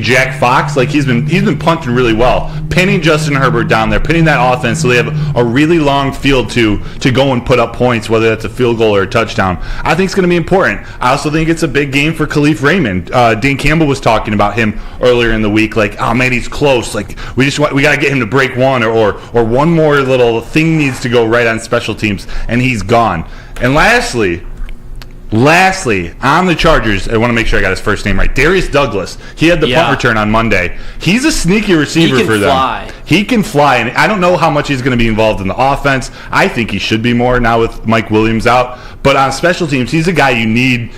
Jack Fox. Like he's been punting really well, pinning Justin Herbert down there, pinning that offense, so they have a really long field to go and put up points, whether that's a field goal or a touchdown. I think it's going to be important. I also think it's a big game for Khalif Raymond. Dan Campbell was talking about him earlier in the week, like, oh man, he's close. Like we got to get him to break one, or one more little thing needs to go right on special teams, and he's gone. And lastly, on the Chargers, I want to make sure I got his first name right. Darius Douglas. He had the punt return on Monday. He's a sneaky receiver for them. He can fly, and I don't know how much he's going to be involved in the offense. I think he should be more now with Mike Williams out. But on special teams, he's a guy you need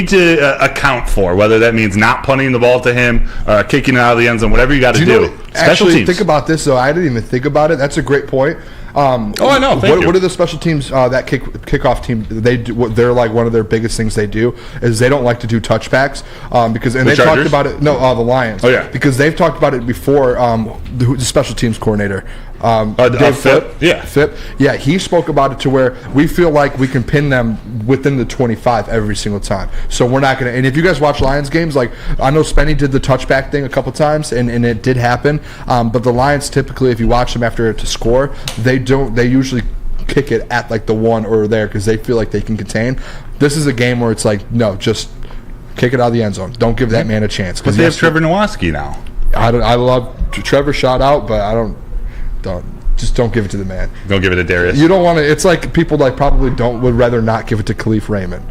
to account for, whether that means not punting the ball to him, kicking it out of the end zone, whatever you got to do. Special teams. Think about this, though. I didn't even think about it. That's a great point. I know. What are the special teams? That kickoff team. They're like one of their biggest things they do is they don't like to do touchbacks because they talked about it. No, the Lions. Oh yeah, because they've talked about it before. The special teams coordinator. Dave Phipp. Phipp. Yeah, he spoke about it to where we feel like we can pin them within the 25 every single time. So we're not going to – and if you guys watch Lions games, like I know Spenny did the touchback thing a couple times, and it did happen. But the Lions typically, if you watch them after to score, they usually kick it at like the 1 or there because they feel like they can contain. This is a game where it's like, no, just kick it out of the end zone. Don't give that man a chance. But they have Trevor Nowatzki now. I love Trevor shot out, but I don't give it to the man. Don't give it to Darius. You don't want to. It's like people like probably would rather not give it to Khalif Raymond.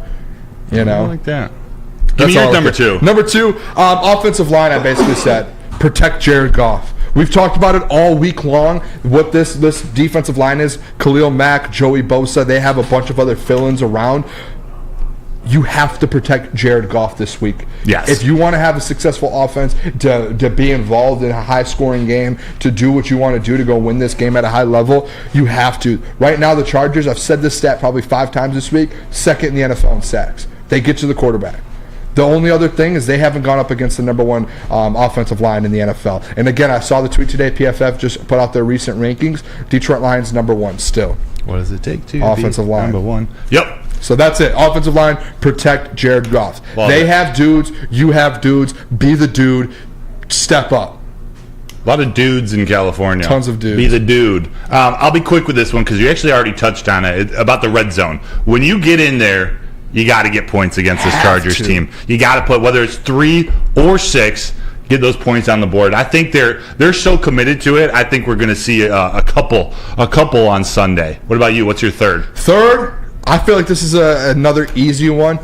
You know, like that. Give me your number 2. Number 2, offensive line. I basically said protect Jared Goff. We've talked about it all week long. What this defensive line is: Khalil Mack, Joey Bosa. They have a bunch of other fill-ins around. You have to protect Jared Goff this week. Yes. If you want to have a successful offense, to be involved in a high-scoring game, to do what you want to do to go win this game at a high level, you have to. Right now, the Chargers, I've said this stat probably 5 times this week, second in the NFL in sacks. They get to the quarterback. The only other thing is they haven't gone up against the number one offensive line in the NFL. And again, I saw the tweet today. PFF just put out their recent rankings. Detroit Lions number one still. What does it take to offensive be line number one? Yep. So that's it. Offensive line, protect Jared Goff. They have dudes. You have dudes. Be the dude. Step up. A lot of dudes in California. Tons of dudes. Be the dude. I'll be quick with this one because you actually already touched on it about the red zone. When you get in there, you got to get points against this Chargers team. You got to put, whether it's 3 or 6, get those points on the board. I think they're so committed to it. I think we're going to see a couple on Sunday. What about you? What's your third? Third, I feel like this is another easy one.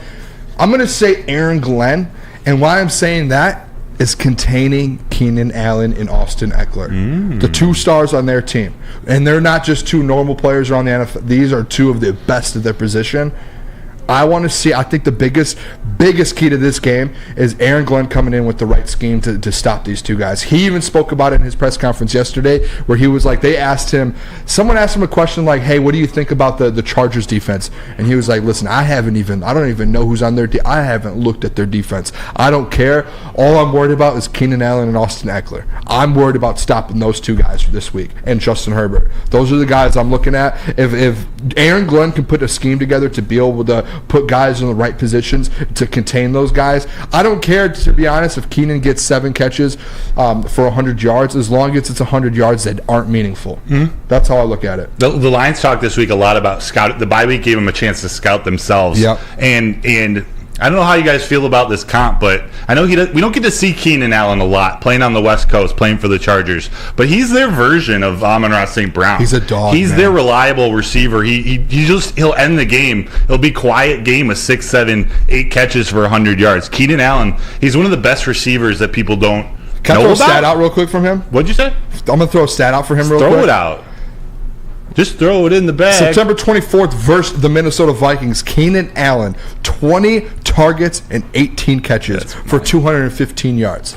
I'm going to say Aaron Glenn, and why I'm saying that is containing Keenan Allen and Austin Eckler, the 2 stars on their team. And they're not just 2 normal players around the NFL. These are 2 of the best at their position. I want to see, I think the biggest key to this game is Aaron Glenn coming in with the right scheme to stop these 2 guys. He even spoke about it in his press conference yesterday where he was like, someone asked him a question like, hey, what do you think about the Chargers defense? And he was like, listen, I don't even know who's on their I haven't looked at their defense. I don't care. All I'm worried about is Keenan Allen and Austin Eckler. I'm worried about stopping those 2 guys for this week and Justin Herbert. Those are the guys I'm looking at. If Aaron Glenn can put a scheme together to be able to put guys in the right positions to contain those guys. I don't care, to be honest, if Keenan gets 7 catches for 100 yards, as long as it's 100 yards that aren't meaningful. That's how I look at it. The Lions talked this week a lot about scout. The bye week gave them a chance to scout themselves. Yep. And I don't know how you guys feel about this comp, but I know we don't get to see Keenan Allen a lot playing on the West Coast, playing for the Chargers. But he's their version of Amon-Ra St. Brown. He's a dog. He's their reliable receiver. He'll end the game. It'll be quiet game with 6, 7, 8 catches for 100 yards. Keenan Allen, he's one of the best receivers that people don't know about. Can I throw a stat out real quick from him? What'd you say? I'm going to throw a stat out for him real quick. Throw it out. Just throw it in the bag. September 24th versus the Minnesota Vikings. Keenan Allen, 20 targets and 18 catches for 215 yards.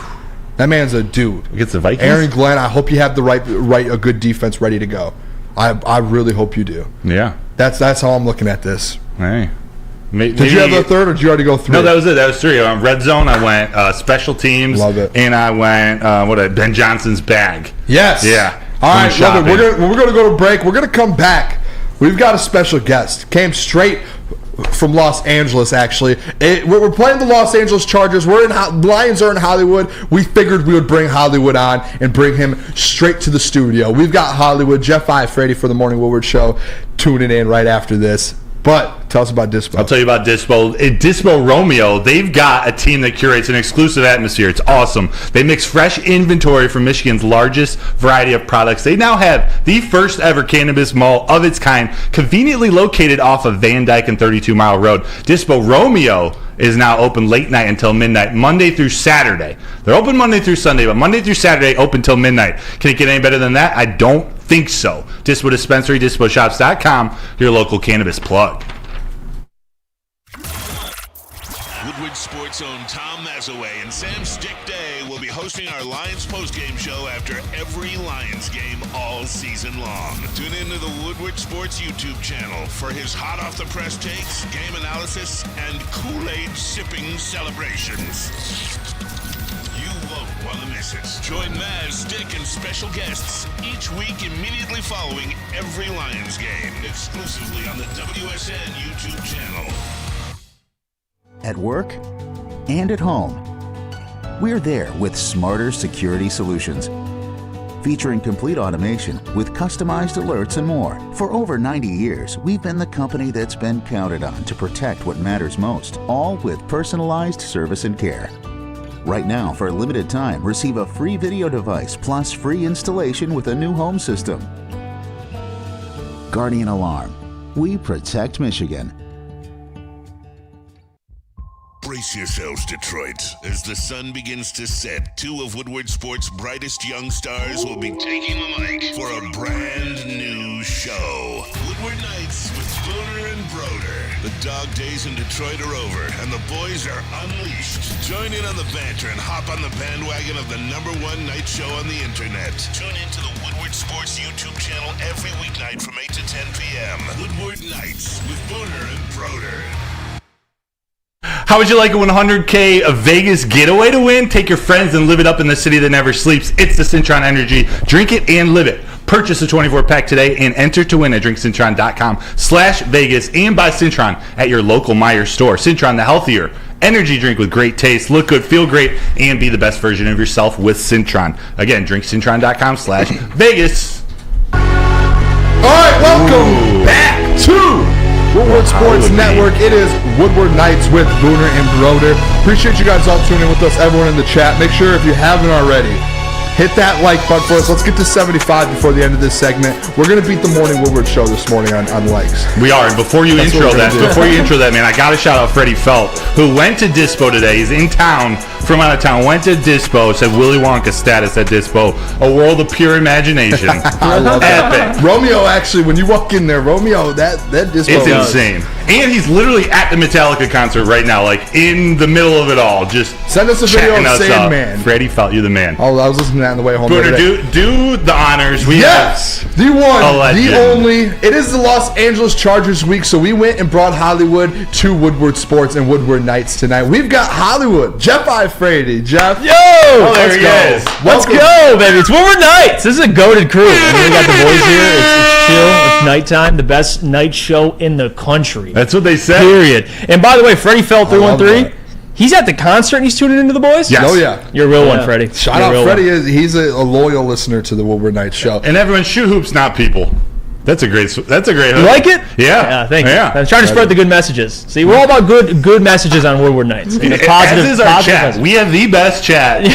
That man's a dude. Against the Vikings? Aaron Glenn, I hope you have a good defense ready to go. I really hope you do. Yeah. That's how I'm looking at this. Hey. Did you have a third, or did you already go 3? No, that was it. That was 3. On red zone, I went special teams. Love it. And I went Ben Johnson's bag. Yes. Yeah. All right, love it. We're going to go to break. We're going to come back. We've got a special guest. Came straight from Los Angeles, actually. We're playing the Los Angeles Chargers. Lions are in Hollywood. We figured we would bring Hollywood on and bring him straight to the studio. We've got Hollywood. Jeff Iafredi for the Morning Woodward Show tuning in right after this. But tell us about Dispo. I'll tell you about Dispo. At Dispo Romeo, they've got a team that curates an exclusive atmosphere. It's awesome. They mix fresh inventory from Michigan's largest variety of products. They now have the first ever cannabis mall of its kind, conveniently located off of Van Dyke and 32 Mile Road. Dispo Romeo is now open late night until midnight, Monday through Saturday. They're open Monday through Sunday, but Monday through Saturday open till midnight. Can it get any better than that? I don't think so. Dispo Dispensary, DispoShops.com, your local cannabis plug. Woodward Sports own Tom Mazaway and Sam Stick Day will be hosting our Lions postgame show after every Lions game all season long. Tune into the Woodward Sports YouTube channel for his hot off the press takes, game analysis, and Kool-Aid sipping celebrations. You won't want to miss it. Join Maz, Stick, and special guests each week immediately following every Lions game, exclusively on the WSN YouTube channel. At work and at home, we're there with smarter security solutions. Featuring complete automation with customized alerts and more. For over 90 years, we've been the company that's been counted on to protect what matters most, all with personalized service and care. Right now, for a limited time, receive a free video device plus free installation with a new home system. Guardian Alarm. We protect Michigan. Brace yourselves, Detroit. As the sun begins to set, 2 of Woodward Sports' brightest young stars will be taking the mic for a brand new show. Woodward Nights with Booner and Broder. The dog days in Detroit are over, and the boys are unleashed. Join in on the banter and hop on the bandwagon of the #1 night show on the internet. Tune into the Woodward Sports YouTube channel every weeknight from 8 to 10 p.m. Woodward Nights with Booner and Broder. How would you like a $100K of Vegas getaway to win? Take your friends and live it up in the city that never sleeps. It's the Cintron Energy. Drink it and live it. Purchase a 24-pack today and enter to win at drinkcintron.com/Vegas and buy Cintron at your local Meijer store. Cintron, the healthier energy drink with great taste. Look good, feel great, and be the best version of yourself with Cintron. Again, drinkcintron.com/Vegas. All right, welcome back to Woodward Sports Network. It is Woodward Nights with Booner and Broder. Appreciate you guys all tuning in with us, everyone in the chat. Make sure if you haven't already, hit that like button for us. Let's get to 75 before the end of this segment. We're going to beat the Morning Woodward show this morning on likes. We are. And before you intro that, man, I got to shout out Freddie Felt, who went to Dispo today. He's in town from out of town. Went to Dispo, said Willy Wonka status at Dispo. A world of pure imagination. I love that. Romeo, actually, when you walk in there, Romeo, that Dispo. It's insane. And he's literally at the Metallica concert right now, like in the middle of it all. Just send us a video of Sandman. Freddie Felt, you're the man. Oh, I was listening to that on the way home. Booner, do the honors. Yes, the one, the only. It is the Los Angeles Chargers week, so we went and brought Hollywood to Woodward Sports and Woodward Nights tonight. We've got Hollywood, Jeff Ifrady. Jeff, yo, there he is. Let's go, baby. It's Woodward Nights. This is a goated crew. We got the boys here. It's chill. It's nighttime. The best night show in the country. That's what they said. Period. And by the way, Freddie Felt 313. He's at the concert and he's tuning into the boys? Yes. Oh, yeah. You're a real one, Freddie. Shout out Freddie. He's a loyal listener to the Woodward Nights show. And everyone, shoot hoops, not people. That's a great You like it? Yeah. Thank you. I'm trying to spread the good messages. See, we're all about good messages on Woodward Nights. Positive, as is our chat. Messages. We have the best chat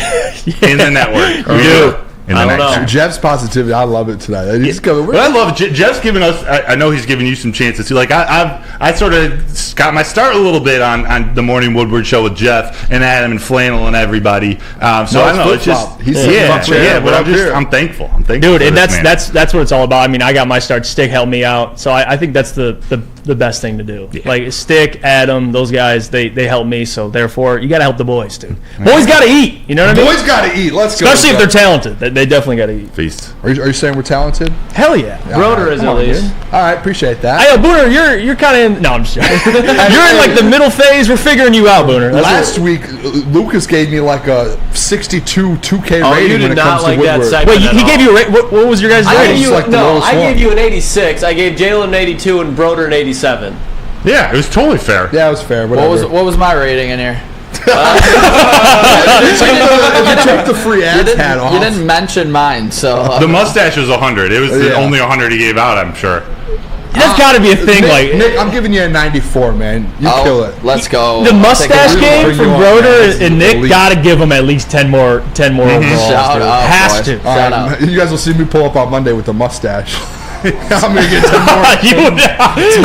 in the network. We do. I don't know. Jeff's positivity, I love it tonight. He's coming. But I love it. Jeff's giving us. I know he's giving you some chances too. Like I sort of got my start a little bit on the Morning Woodward show with Jeff and Adam and Flannel and everybody. So I don't know. It's just But I'm thankful. Dude, and that's what it's all about. I mean, I got my start. Stick helped me out, so I think that's the best thing to do. Yeah. Like Stick, Adam, those guys, they help me. So therefore, you got to help the boys, dude. Boys got to eat. You know what I mean? Boys got to eat. Let's go. Especially if they're talented. They definitely got to eat. Feast. Are you saying we're talented? Hell yeah. Broder is at least. All right, appreciate that. I know, Booner, you're kind of in. No, I'm just joking. You're in like the middle phase. We're figuring you out, Booner. Last week, Lucas gave me like a 62 2K rating when it comes to Woodward. Wait, he gave you a rate? What was your guys' rating? I gave you an 86. I gave Jalen an 82 and Broder an 87. Yeah, it was totally fair. Yeah, it was fair. What was my rating in here? If you took the free ads hat off. You didn't mention mine, so the mustache was 100. It was the only 100 he gave out, I'm sure. That's got to be a thing. Nick, I'm giving you a 94, man. You kill it. Let's go. The mustache game from Broder and Nick got to give him at least 10 more overalls. Shout out, has to. Shout out. You guys will see me pull up on Monday with the mustache. I'm gonna get 10 more.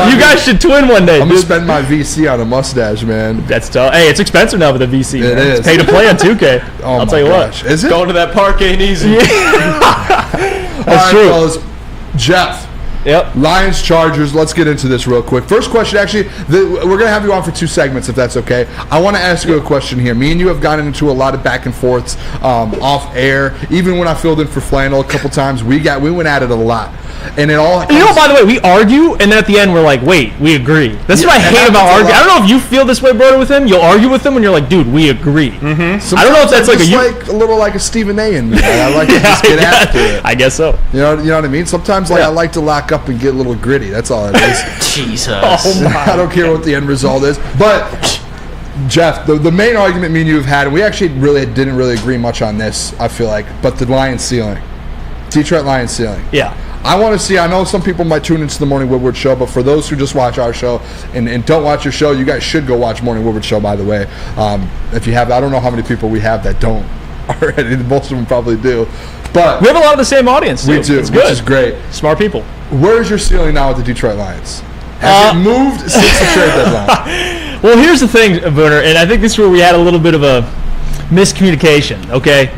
You guys should twin one day. I'm gonna spend my VC on a mustache, man. That's tough. Hey, it's expensive now with a VC. It is. It's pay to play on 2K. I'll tell you what. Is it? Going to that park ain't easy. That's true. Fellas. Jeff. Yep. Lions, Chargers. Let's get into this real quick. First question, actually, we're going to have you on for 2 segments, if that's okay. I want to ask you a question here. Me and you have gotten into a lot of back and forths off air. Even when I filled in for Flannel a couple times, we went at it a lot. And it all. You know, by the way, we argue, and then at the end we're like, "Wait, we agree." That's what I hate about arguing. I don't know if you feel this way, Broder, with him. You'll argue with him, and you're like, "Dude, we agree." Mm-hmm. I don't know if that's like a little like a Stephen A. in me. I like to just get after it. I guess so. You know what I mean? Sometimes I like to lock up and get a little gritty. That's all it is. Jesus. I don't care what the end result is, but. Jeff, the main argument me and you have had, and we actually didn't really agree much on this, I feel like, but the Lions ceiling. Detroit Lions ceiling. Yeah. I want to see, I know some people might tune into the Morning Woodward show, but for those who just watch our show and don't watch your show, you guys should go watch Morning Woodward show, by the way. If you have, I don't know how many people we have that don't already. Most of them probably do. But we have a lot of the same audience, too. We do, it's good. Which is great. Smart people. Where is your ceiling now with the Detroit Lions? Has it moved since the trade deadline? Well, here's the thing, Booner, and I think this is where we had a little bit of a miscommunication, okay?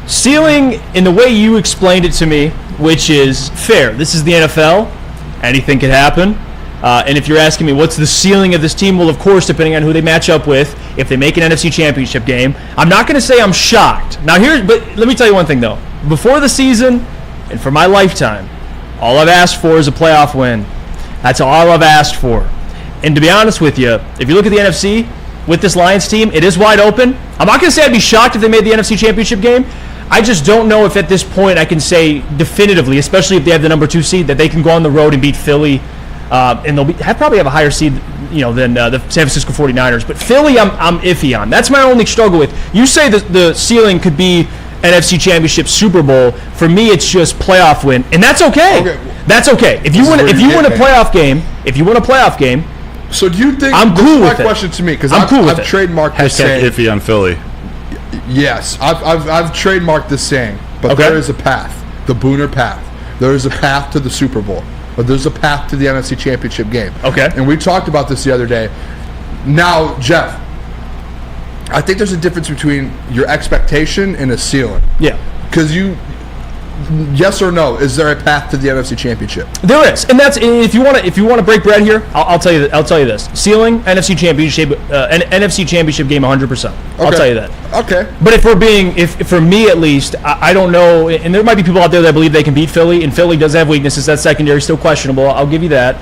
Ceiling, in the way you explained it to me, which is fair. This is the NFL. Anything could happen. And if you're asking me what's the ceiling of this team, well, of course, depending on who they match up with, if they make an NFC Championship game, I'm not going to say I'm shocked. Now, but let me tell you one thing, though. Before the season, and for my lifetime, all I've asked for is a playoff win. That's all I've asked for. And to be honest with you, if you look at the NFC, with this Lions team. It is wide open. I'm not going to say I'd be shocked if they made the NFC Championship game. I just don't know if at this point I can say definitively, especially if they have the number 2 seed, that they can go on the road and beat Philly, and they'll probably have a higher seed, than the San Francisco 49ers. But Philly, I'm iffy on. That's my only struggle with. You say the ceiling could be NFC Championship, Super Bowl. For me, it's just playoff win, and that's okay. That's okay. If you win a playoff game, so do you think? I'm cool with it. My question to me, because I've trademarked this saying. Iffy on Philly. Yes, I've trademarked this saying, but there is a path, the Booner path. There is a path to the Super Bowl, but there's a path to the NFC Championship game. Okay. And we talked about this the other day. Now, Jeff, I think there's a difference between your expectation and a ceiling. Yeah. Because yes or no, is there a path to the NFC Championship? There is, and that's if you want to break bread here. I'll tell you this: ceiling NFC Championship, NFC Championship game, 100%. I'll tell you that. Okay. But if for me at least, I don't know, and there might be people out there that believe they can beat Philly, and Philly does have weaknesses. That secondary is still questionable. I'll give you that.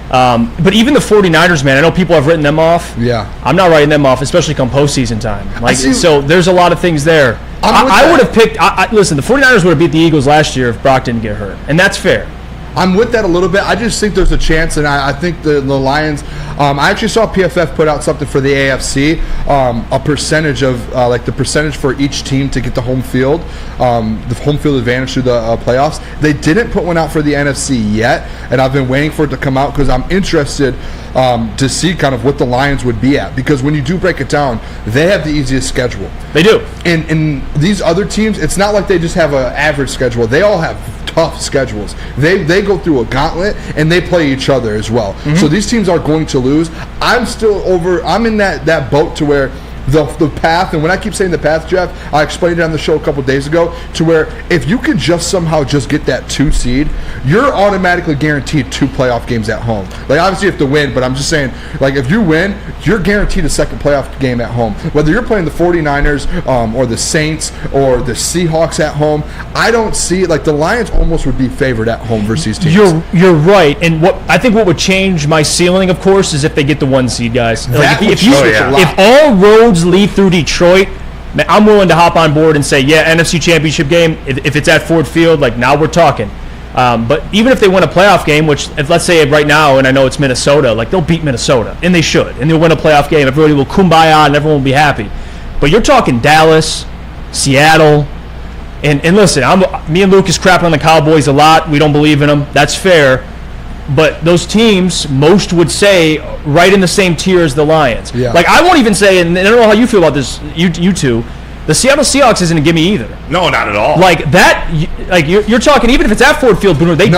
But even the 49ers, man, I know people have written them off. Yeah. I'm not writing them off, especially come postseason time. So there's a lot of things there. I would have picked. Listen, the 49ers would have beat the Eagles last year if Brock didn't get hurt, and that's fair. I'm with that a little bit. I just think there's a chance, and I think the Lions. I actually saw PFF put out something for the AFC, a percentage of the percentage for each team to get the home field advantage through the playoffs. They didn't put one out for the NFC yet, and I've been waiting for it to come out because I'm interested to see kind of what the Lions would be at, because when you do break it down, they have the easiest schedule. They do. And these other teams, it's not like they just have an average schedule. They all have tough schedules. They go through a gauntlet, and they play each other as well. Mm-hmm. So these teams are going to lose. I'm in that boat to where the path, and when I keep saying the path, Jeff, I explained it on the show a couple days ago, to where if you could just somehow just get that 2 seed, you're automatically guaranteed 2 playoff games at home. Like, obviously you have to win, but I'm just saying, like, if you win, you're guaranteed a second playoff game at home. Whether you're playing the 49ers or the Saints or the Seahawks at home, I don't see, like, the Lions almost would be favored at home versus these teams. You're right, and what would change my ceiling, of course, is if they get the 1 seed, guys. Like, if all roads lead through Detroit, I'm willing to hop on board and say, yeah, NFC Championship game, if it's at Ford Field, like, now we're talking. But even if they win a playoff game, which, if let's say right now, and I know it's Minnesota, like, they'll beat Minnesota, and they should, and they'll win a playoff game. Everybody will kumbaya, and everyone will be happy. But you're talking Dallas, Seattle, and listen, me and Lucas crapping on the Cowboys a lot. We don't believe in them. That's fair. But those teams, most would say, right in the same tier as the Lions. Yeah. Like, I won't even say, and I don't know how you feel about this, you two, the Seattle Seahawks isn't a gimme either. No, not at all. Like, that, like, you're talking, even if it's at Ford Field, Booner, they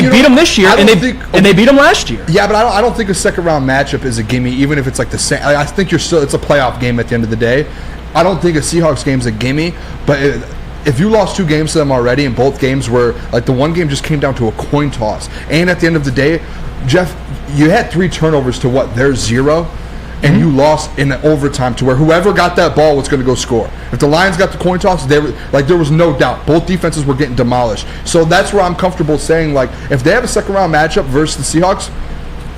beat them this year, and they beat them last year. Yeah, but I don't think a second-round matchup is a gimme, even if it's like the same. I think it's a playoff game at the end of the day. I don't think a Seahawks game is a gimme, but if you lost 2 games to them already, and both games were, like, the one game just came down to a coin toss, and at the end of the day, Jeff, you had 3 turnovers to their 0, and you lost in overtime to where whoever got that ball was going to go score. If the Lions got the coin toss, there was no doubt. Both defenses were getting demolished. So that's where I'm comfortable saying, like, if they have a second-round matchup versus the Seahawks,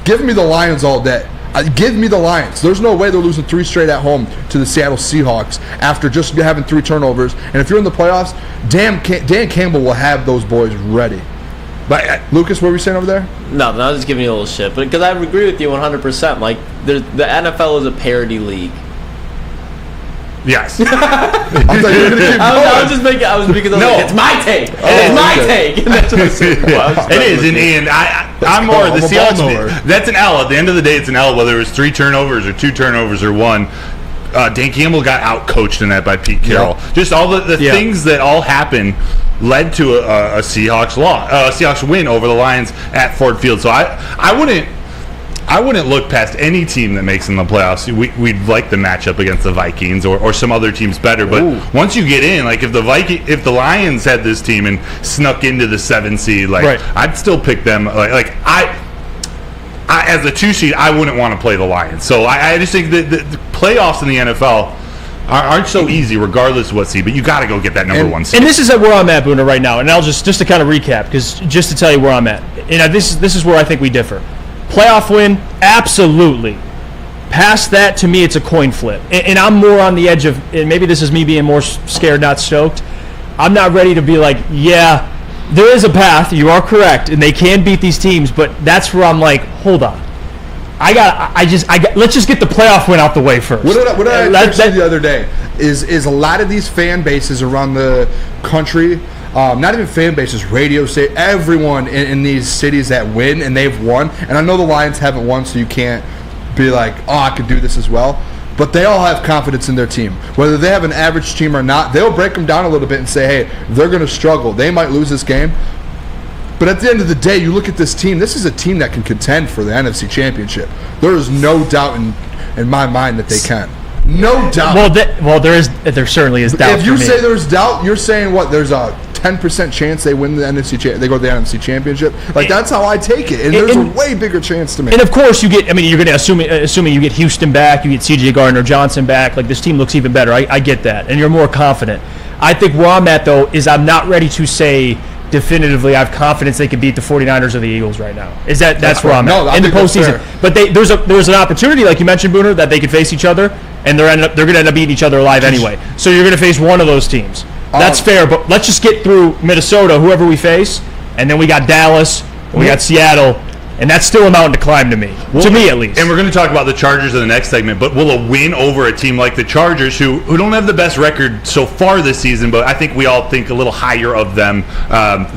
give me the Lions all day. Give me the Lions. There's no way they're losing 3 straight at home to the Seattle Seahawks after just having 3 turnovers. And if you're in the playoffs, Dan Campbell will have those boys ready. But Lucas, what were you saying over there? No, I was just giving you a little shit, but because I agree with you 100%. Like, the NFL is a parody league. Yes. I was just making. I was because it's my take. It's my take. And that's what I said. It is, and I'm more the Seahawks. That's an L. At the end of the day, it's an L. Whether it was 3 turnovers or 2 turnovers or 1. Dan Campbell got out-coached in that by Pete Carroll. Yep. Just all the things that all happened led to a Seahawks win over the Lions at Ford Field. So I wouldn't look past any team that makes in the playoffs. We'd like the matchup against the Vikings or some other teams better. But once you get in, like, if the Lions had this team and snuck into the 7 seed, like, I'd still pick them. Like I as a 2 seed, I wouldn't want to play the Lions. So I just think that the playoffs in the NFL aren't so easy, regardless of what seed. But you got to go get that number 1 seed. And this is where I'm at, Booner, right now. And I'll just to kind of recap, because just to tell you where I'm at. And this is where I think we differ. Playoff win, absolutely. Past that, to me, it's a coin flip. And I'm more on the edge of, and maybe this is me being more scared, not stoked. I'm not ready to be like, yeah, there is a path. You are correct, and they can beat these teams. But that's where I'm like, hold on. Let's just get the playoff win out the way first. What did I text you the other day is a lot of these fan bases around the country, not even fan bases, radio state, everyone in these cities that win, and they've won. And I know the Lions haven't won, so you can't be like, oh, I could do this as well. But they all have confidence in their team. Whether they have an average team or not, they'll break them down a little bit and say, hey, they're going to struggle. They might lose this game. But at the end of the day, you look at this team. This is a team that can contend for the NFC Championship. There is no doubt in my mind that they can. No doubt. There certainly is doubt. If you say there's doubt, you're saying what? There's a 10% chance they win the NFC. They go to the NFC Championship. Like that's how I take it. And there's a way bigger chance to me. And of course, you get. I mean, you're going to assuming you get Houston back, you get C.J. Gardner-Johnson back. Like this team looks even better. I get that, and you're more confident. I think where I'm at though is I'm not ready to say definitively I have confidence they can beat the 49ers or the Eagles right now. That's where I'm at in the postseason. But there's an opportunity, like you mentioned, Booner, that they could face each other, and they're going to end up beating each other alive anyway. So you're going to face one of those teams. That's fair, but let's just get through Minnesota, whoever we face, and then we got Dallas, and we got Seattle, and that's still a mountain to climb to me. To me, at least. And we're going to talk about the Chargers in the next segment, but will a win over a team like the Chargers, who don't have the best record so far this season, but I think we all think a little higher of them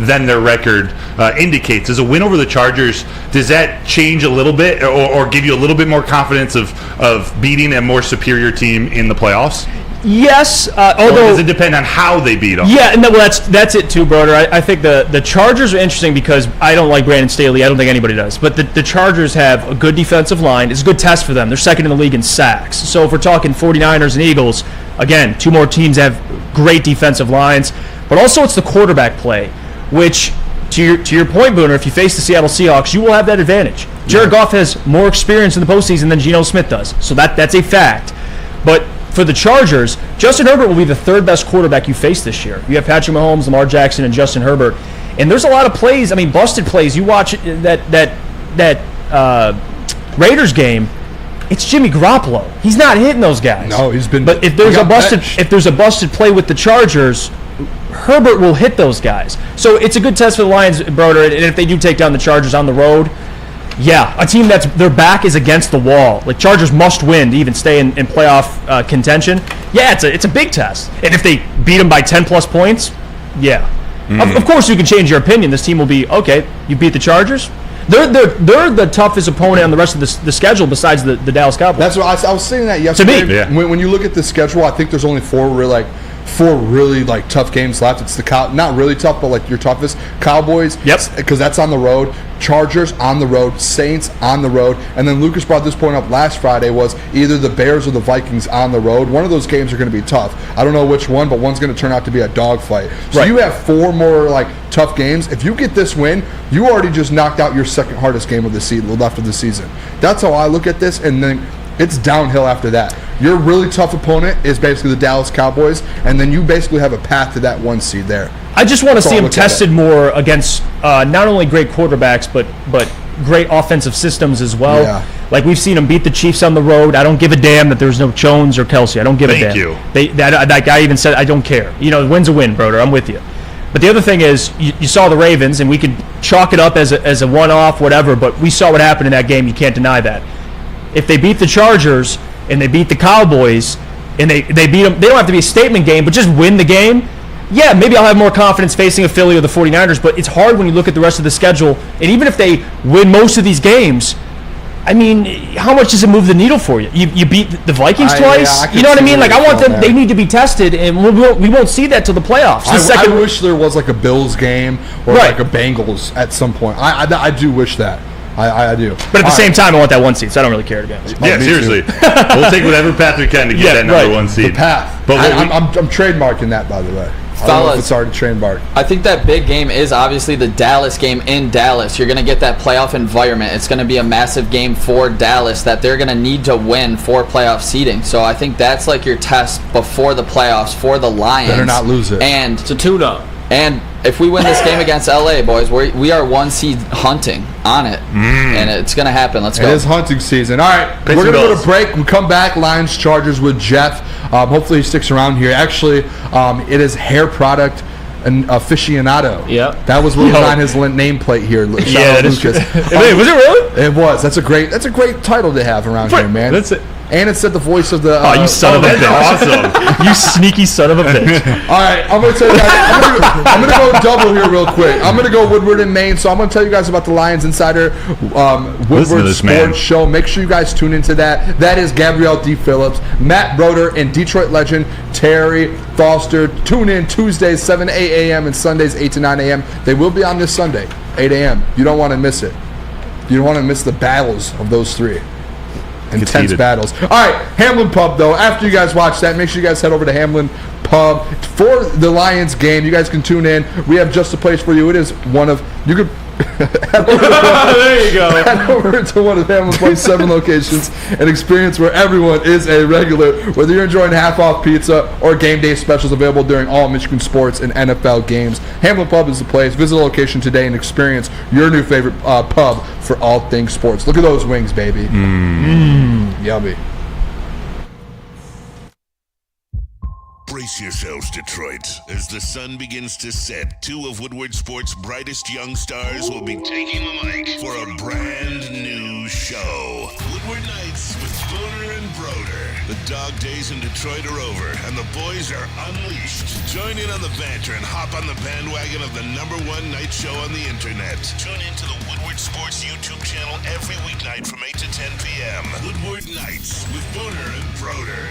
than their record indicates. Is a win over the Chargers, does that change a little bit or give you a little bit more confidence of beating a more superior team in the playoffs? Yes, although does it depend on how they beat them? Yeah, no, well, that's it too, Broder. I think the Chargers are interesting because I don't like Brandon Staley. I don't think anybody does. But the Chargers have a good defensive line. It's a good test for them. They're second in the league in sacks. So if we're talking 49ers and Eagles, again, two more teams have great defensive lines. But also it's the quarterback play, which to your point, Booner, if you face the Seattle Seahawks, you will have that advantage. Jared Goff has more experience in the postseason than Geno Smith does. So that's a fact. But for the Chargers, Justin Herbert will be the third best quarterback you face this year. You have Patrick Mahomes, Lamar Jackson, and Justin Herbert. And there's a lot of plays, busted plays. You watch that Raiders game, it's Jimmy Garoppolo. He's not hitting those guys. No, he's been. But if there's a busted play with the Chargers, Herbert will hit those guys. So it's a good test for the Lions, Broder. And if they do take down the Chargers on the road, yeah, a team that's their back is against the wall. Like Chargers must win to even stay in playoff contention. Yeah, it's a big test. And if they beat them by 10+ points, yeah. Of course, you can change your opinion. This team will be okay. You beat the Chargers. They're the toughest opponent on the rest of the schedule besides the Dallas Cowboys. That's what I was saying that yesterday. To me, yeah. When you look at the schedule, I think there's only four really tough games left. It's not really tough, but your toughest. Cowboys, yep, because that's on the road. Chargers on the road. Saints on the road. And then Lucas brought this point up last Friday was either the Bears or the Vikings on the road. One of those games are going to be tough. I don't know which one, but one's going to turn out to be a dogfight. So you have four more tough games. If you get this win, you already just knocked out your second hardest game of the season left of the season. That's how I look at this, and then it's downhill after that. Your really tough opponent is basically the Dallas Cowboys, and then you basically have a path to that 1 seed there. I just want to see him tested more against not only great quarterbacks, but great offensive systems as well. Yeah. Like we've seen him beat the Chiefs on the road. I don't give a damn that there's no Jones or Kelsey. I don't give a damn. Thank you. That guy even said, I don't care. The win's a win, Broder. I'm with you. But the other thing is, you saw the Ravens, and we could chalk it up as a one-off, whatever, but we saw what happened in that game. You can't deny that. If they beat the Chargers and they beat the Cowboys and they beat them, they don't have to be a statement game, but just win the game. Yeah, maybe I'll have more confidence facing a Philly or the 49ers, but it's hard when you look at the rest of the schedule. And even if they win most of these games, how much does it move the needle for you? You beat the Vikings twice? Yeah, you know what I mean? I want them. They need to be tested, and we won't see that till the playoffs. I wish there was a Bills game or a Bengals at some point. I do wish that. I do. But at the same time, I want that 1 seed, so I don't really care, to be honest. Yeah, seriously. We'll take whatever path we can to get that number 1 seed. The path. But I'm trademarking that, by the way. I don't know if it's already trademarked. I think that big game is obviously the Dallas game in Dallas. You're going to get that playoff environment. It's going to be a massive game for Dallas that they're going to need to win for playoff seeding. So I think that's your test before the playoffs for the Lions. Better not lose it. And it's a tune-up. And if we win this game against LA, boys, we are 1 seed hunting on it. And it's going to happen. Let's go. It is hunting season. All right, we're going to go to break. We come back, Lions Chargers with Jeff. Hopefully he sticks around here. Actually, it is hair product an aficionado. Yep. That was what was on his nameplate here. Yeah, that is true. Wait, was it really? It was. That's a great title to have around here, man. That's it. And it said the voice of the. You son of a bitch! Awesome. You sneaky son of a bitch! All right, I'm gonna tell you guys. I'm gonna go double here real quick. I'm gonna go Woodward in Maine. So I'm gonna tell you guys about the Lions Insider Woodward Sports Show. Make sure you guys tune into that. That is Gabrielle D. Phillips, Matt Broder, and Detroit legend Terry Foster. Tune in Tuesdays 7 to 8 a.m. and Sundays 8 to 9 a.m. They will be on this Sunday 8 a.m. You don't want to miss it. You don't want to miss the battles of those three. Intense battles. All right, Hamlin Pub, though. After you guys watch that, make sure you guys head over to Hamlin Pub for the Lions game. You guys can tune in. We have just a place for you. It is one of... You could... There you go. Head over to one of Hamlin Pub's 7 locations and experience where everyone is a regular. Whether you're enjoying half-off pizza or game day specials available during all Michigan sports and NFL games, Hamlin Pub is the place. Visit the location today and experience your new favorite pub for all things sports. Look at those wings, baby. Yummy. Brace yourselves, Detroit. As the sun begins to set, 2 of Woodward Sports' brightest young stars will be taking the mic for a brand new show. Woodward Nights with Booner and Broder. The dog days in Detroit are over, and the boys are unleashed. Join in on the banter and hop on the bandwagon of the #1 night show on the internet. Tune into the Woodward Sports YouTube channel every weeknight from 8 to 10 p.m. Woodward Nights with Booner and Broder.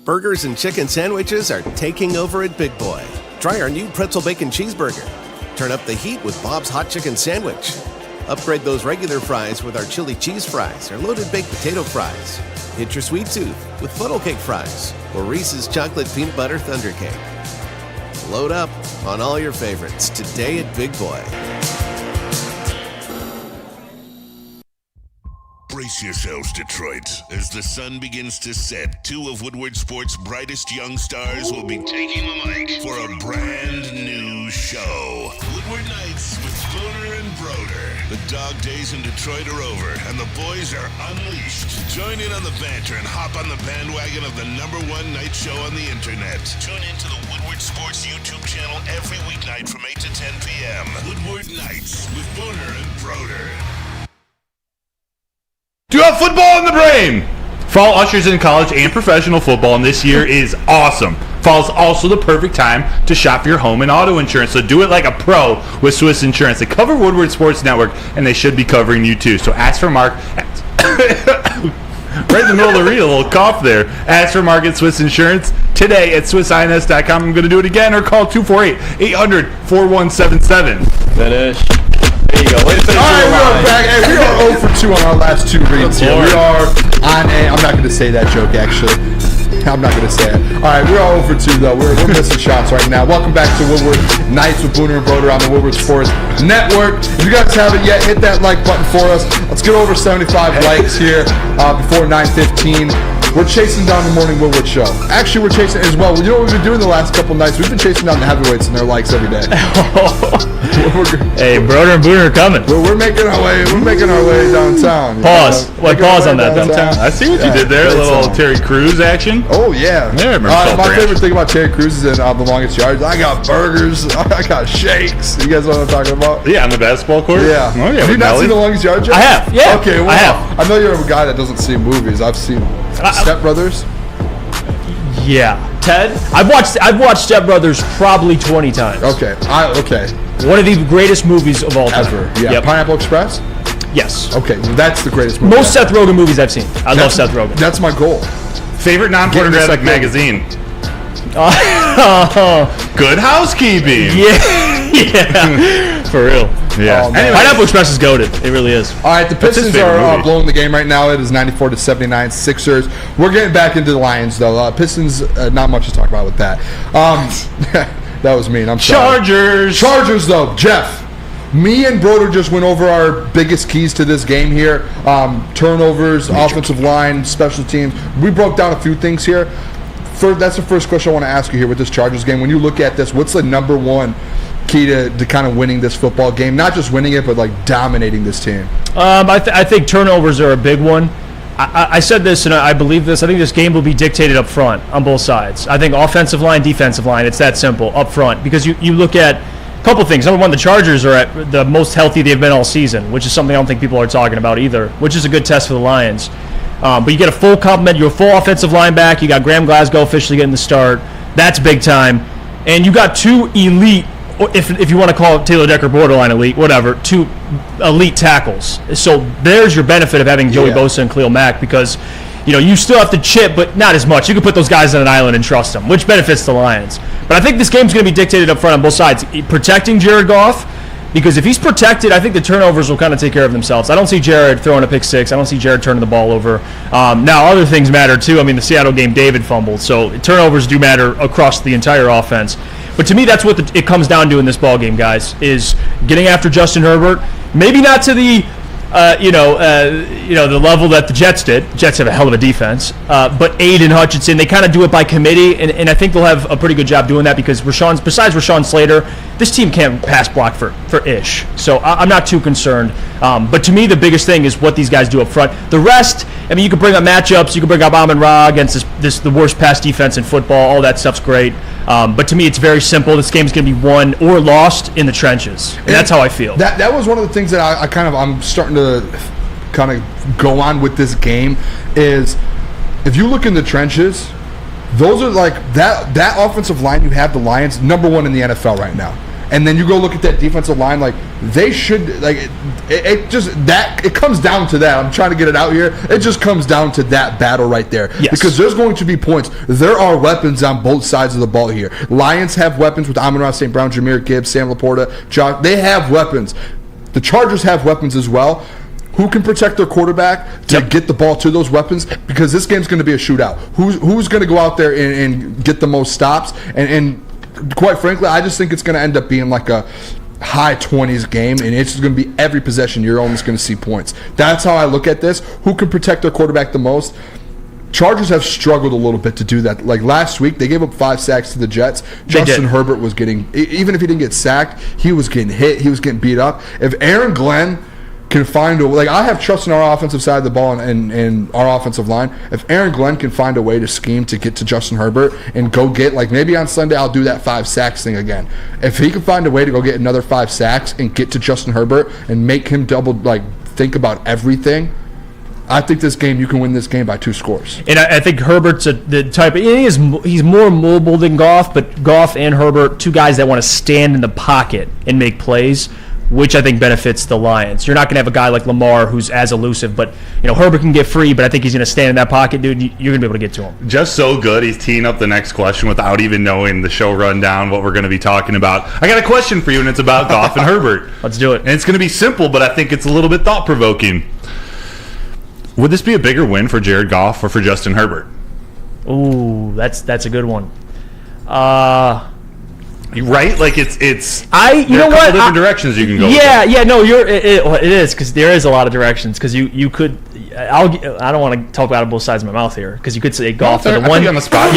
Burgers and chicken sandwiches are taking over at Big Boy. Try our new pretzel bacon cheeseburger. Turn up the heat with Bob's Hot Chicken Sandwich. Upgrade those regular fries with our chili cheese fries or loaded baked potato fries. Hit your sweet tooth with funnel cake fries or Reese's chocolate peanut butter thunder cake. Load up on all your favorites today at Big Boy. Brace yourselves, Detroit. As the sun begins to set, 2 of Woodward Sports' brightest young stars will be taking the mic for a brand new show. Woodward Nights with Booner and Broder. The dog days in Detroit are over, and the boys are unleashed. Join in on the banter and hop on the bandwagon of the #1 night show on the internet. Tune into the Woodward Sports YouTube channel every weeknight from 8 to 10 p.m. Woodward Nights with Booner and Broder. Do you have football in the brain? Fall ushers in college and professional football, and this year is awesome. Fall is also the perfect time to shop for your home and auto insurance, so do it like a pro with Swiss Insurance. They cover Woodward Sports Network, and they should be covering you too. So ask for Mark. Right in the middle of the read, a little cough there. Ask for Mark at Swiss Insurance today at SwissINS.com. I'm going to do it again, or call 248-800-4177. Finish. There you go. Way to finish. All right, we are back. Hey, we are 0 for 2 on our last 2 reads here. We are on a... I'm not going to say that joke, actually. I'm not going to say it. All right, we're all 0 for 2, though. We're missing shots right now. Welcome back to Woodward Nights with Booner and Broder on the Woodward Sports Network. If you guys haven't yet, hit that like button for us. Let's get over 75 likes here before 9:15. We're chasing down the Morning Woodward Show. Actually, we're chasing as well. You know what we've been doing the last couple nights? We've been chasing down the heavyweights and their likes every day. Hey, Broder and Booner are coming. We're making our way. We're making our way downtown. Pause. What? Pause on that. Downtown. I see what you did there. A little Terry Crews action. Oh yeah. Yeah, my favorite thing about Terry Crews is in The Longest Yard. I got burgers. I got shakes. You guys know what I'm talking about? Yeah, on the basketball court. Yeah. Oh, yeah. Have you not seen The Longest Yard, Jeff? I have. Yeah. Okay. Well, I have. I know you're a guy that doesn't see movies. I've seen Step Brothers. Yeah. Ted? I've watched Step Brothers probably 20 times. Okay. Okay. One of the greatest movies of all time. Ever. Yeah. Yep. Pineapple Express? Yes. Okay. Well, that's the greatest movie. Most Seth Rogen movies I've seen. I love Seth Rogen. That's my goal. Favorite non-pornographic magazine? Good Housekeeping. Yeah. For real. Yeah. Anyway, Pineapple Express is goated. It really is. All right, the Pistons are blowing the game right now. It is 94-79 Sixers. We're getting back into the Lions, though. Pistons, not much to talk about with that. That was mean. I'm sorry. Chargers, though. Jeff, Me and Broder just went over our biggest keys to this game here. Turnovers, offensive line, special teams. We broke down a few things here. That's the first question I want to ask you here with this Chargers game. When you look at this, what's the number one key to kind of winning this football game? Not just winning it, but like dominating this team. I think turnovers are a big one. I said this, and I believe this. I think this game will be dictated up front on both sides. I think offensive line, defensive line, it's that simple up front. Because you look at a couple things. Number one, the Chargers are at the most healthy they've been all season, which is something I don't think people are talking about either, which is a good test for the Lions. But you get a full complement. You're a full offensive line back. You got Graham Glasgow officially getting the start. That's big time. And you got two elite, if you want to call it Taylor Decker borderline elite, whatever, two elite tackles. So there's your benefit of having Joey Bosa and Khalil Mack, because you still have to chip, but not as much. You can put those guys on an island and trust them, which benefits the Lions. But I think this game's going to be dictated up front on both sides. Protecting Jared Goff, because if he's protected, I think the turnovers will kind of take care of themselves. I don't see Jared throwing a pick six. I don't see Jared turning the ball over. Now, other things matter too. I mean, the Seattle game, David fumbled. So turnovers do matter across the entire offense. But to me, that's what it comes down to in this ball game, guys, is getting after Justin Herbert. Maybe not to the the level that the Jets did. The Jets have a hell of a defense. But Aiden Hutchinson, they kind of do it by committee, and I think they'll have a pretty good job doing that, because besides Rashawn Slater, this team can't pass block for Ish. So I'm not too concerned. But to me, the biggest thing is what these guys do up front. The rest, I mean, you can bring up matchups. You can bring up Amon-Ra against the worst pass defense in football. All that stuff's great. But to me, it's very simple. This game's going to be won or lost in the trenches. And that's how I feel. That was one of the things that I'm starting to kind of go on with this game is, if you look in the trenches, those are like that offensive line you have, the Lions, number one in the NFL right now. And then you go look at that defensive line, like they should, like it comes down to that. I'm trying to get it out here. It just comes down to that battle right there. Yes. Because there's going to be points. There are weapons on both sides of the ball here. Lions have weapons with Amon-Ra St. Brown, Jahmyr Gibbs, Sam Laporta, Josh. They have weapons. The Chargers have weapons as well. Who can protect their quarterback to get the ball to those weapons? Because this game's going to be a shootout. Who's going to go out there and get the most stops? And quite frankly, I just think it's going to end up being like a high 20s game, and it's going to be every possession you're almost going to see points. That's how I look at this. Who can protect their quarterback the most? Chargers have struggled a little bit to do that. Like last week, they gave up 5 sacks to the Jets. Justin Herbert was getting, even if he didn't get sacked, he was getting hit. He was getting beat up. If Aaron Glenn can find I have trust in our offensive side of the ball and our offensive line. If Aaron Glenn can find a way to scheme to get to Justin Herbert and go get, like maybe on Sunday I'll do that 5 sacks thing again. If he can find a way to go get another 5 sacks and get to Justin Herbert and make him think about everything, I think this game, you can win this game by 2 scores. And I think Herbert's the type of, he's more mobile than Goff, but Goff and Herbert, 2 guys that want to stand in the pocket and make plays, which I think benefits the Lions. You're not going to have a guy like Lamar who's as elusive, but Herbert can get free, but I think he's going to stand in that pocket, dude. You're going to be able to get to him. Just so good, he's teeing up the next question without even knowing the show rundown, what we're going to be talking about. I got a question for you, and it's about Goff and Herbert. Let's do it. And it's going to be simple, but I think it's a little bit thought-provoking. Would this be a bigger win for Jared Goff or for Justin Herbert? Ooh, that's a good one. Right? Like it's. You know what? Different directions you can go. Yeah. No, it is, because there is a lot of directions. Because you could. I don't want to talk out of both sides of my mouth here, because you could say Goff for the one. On the spot,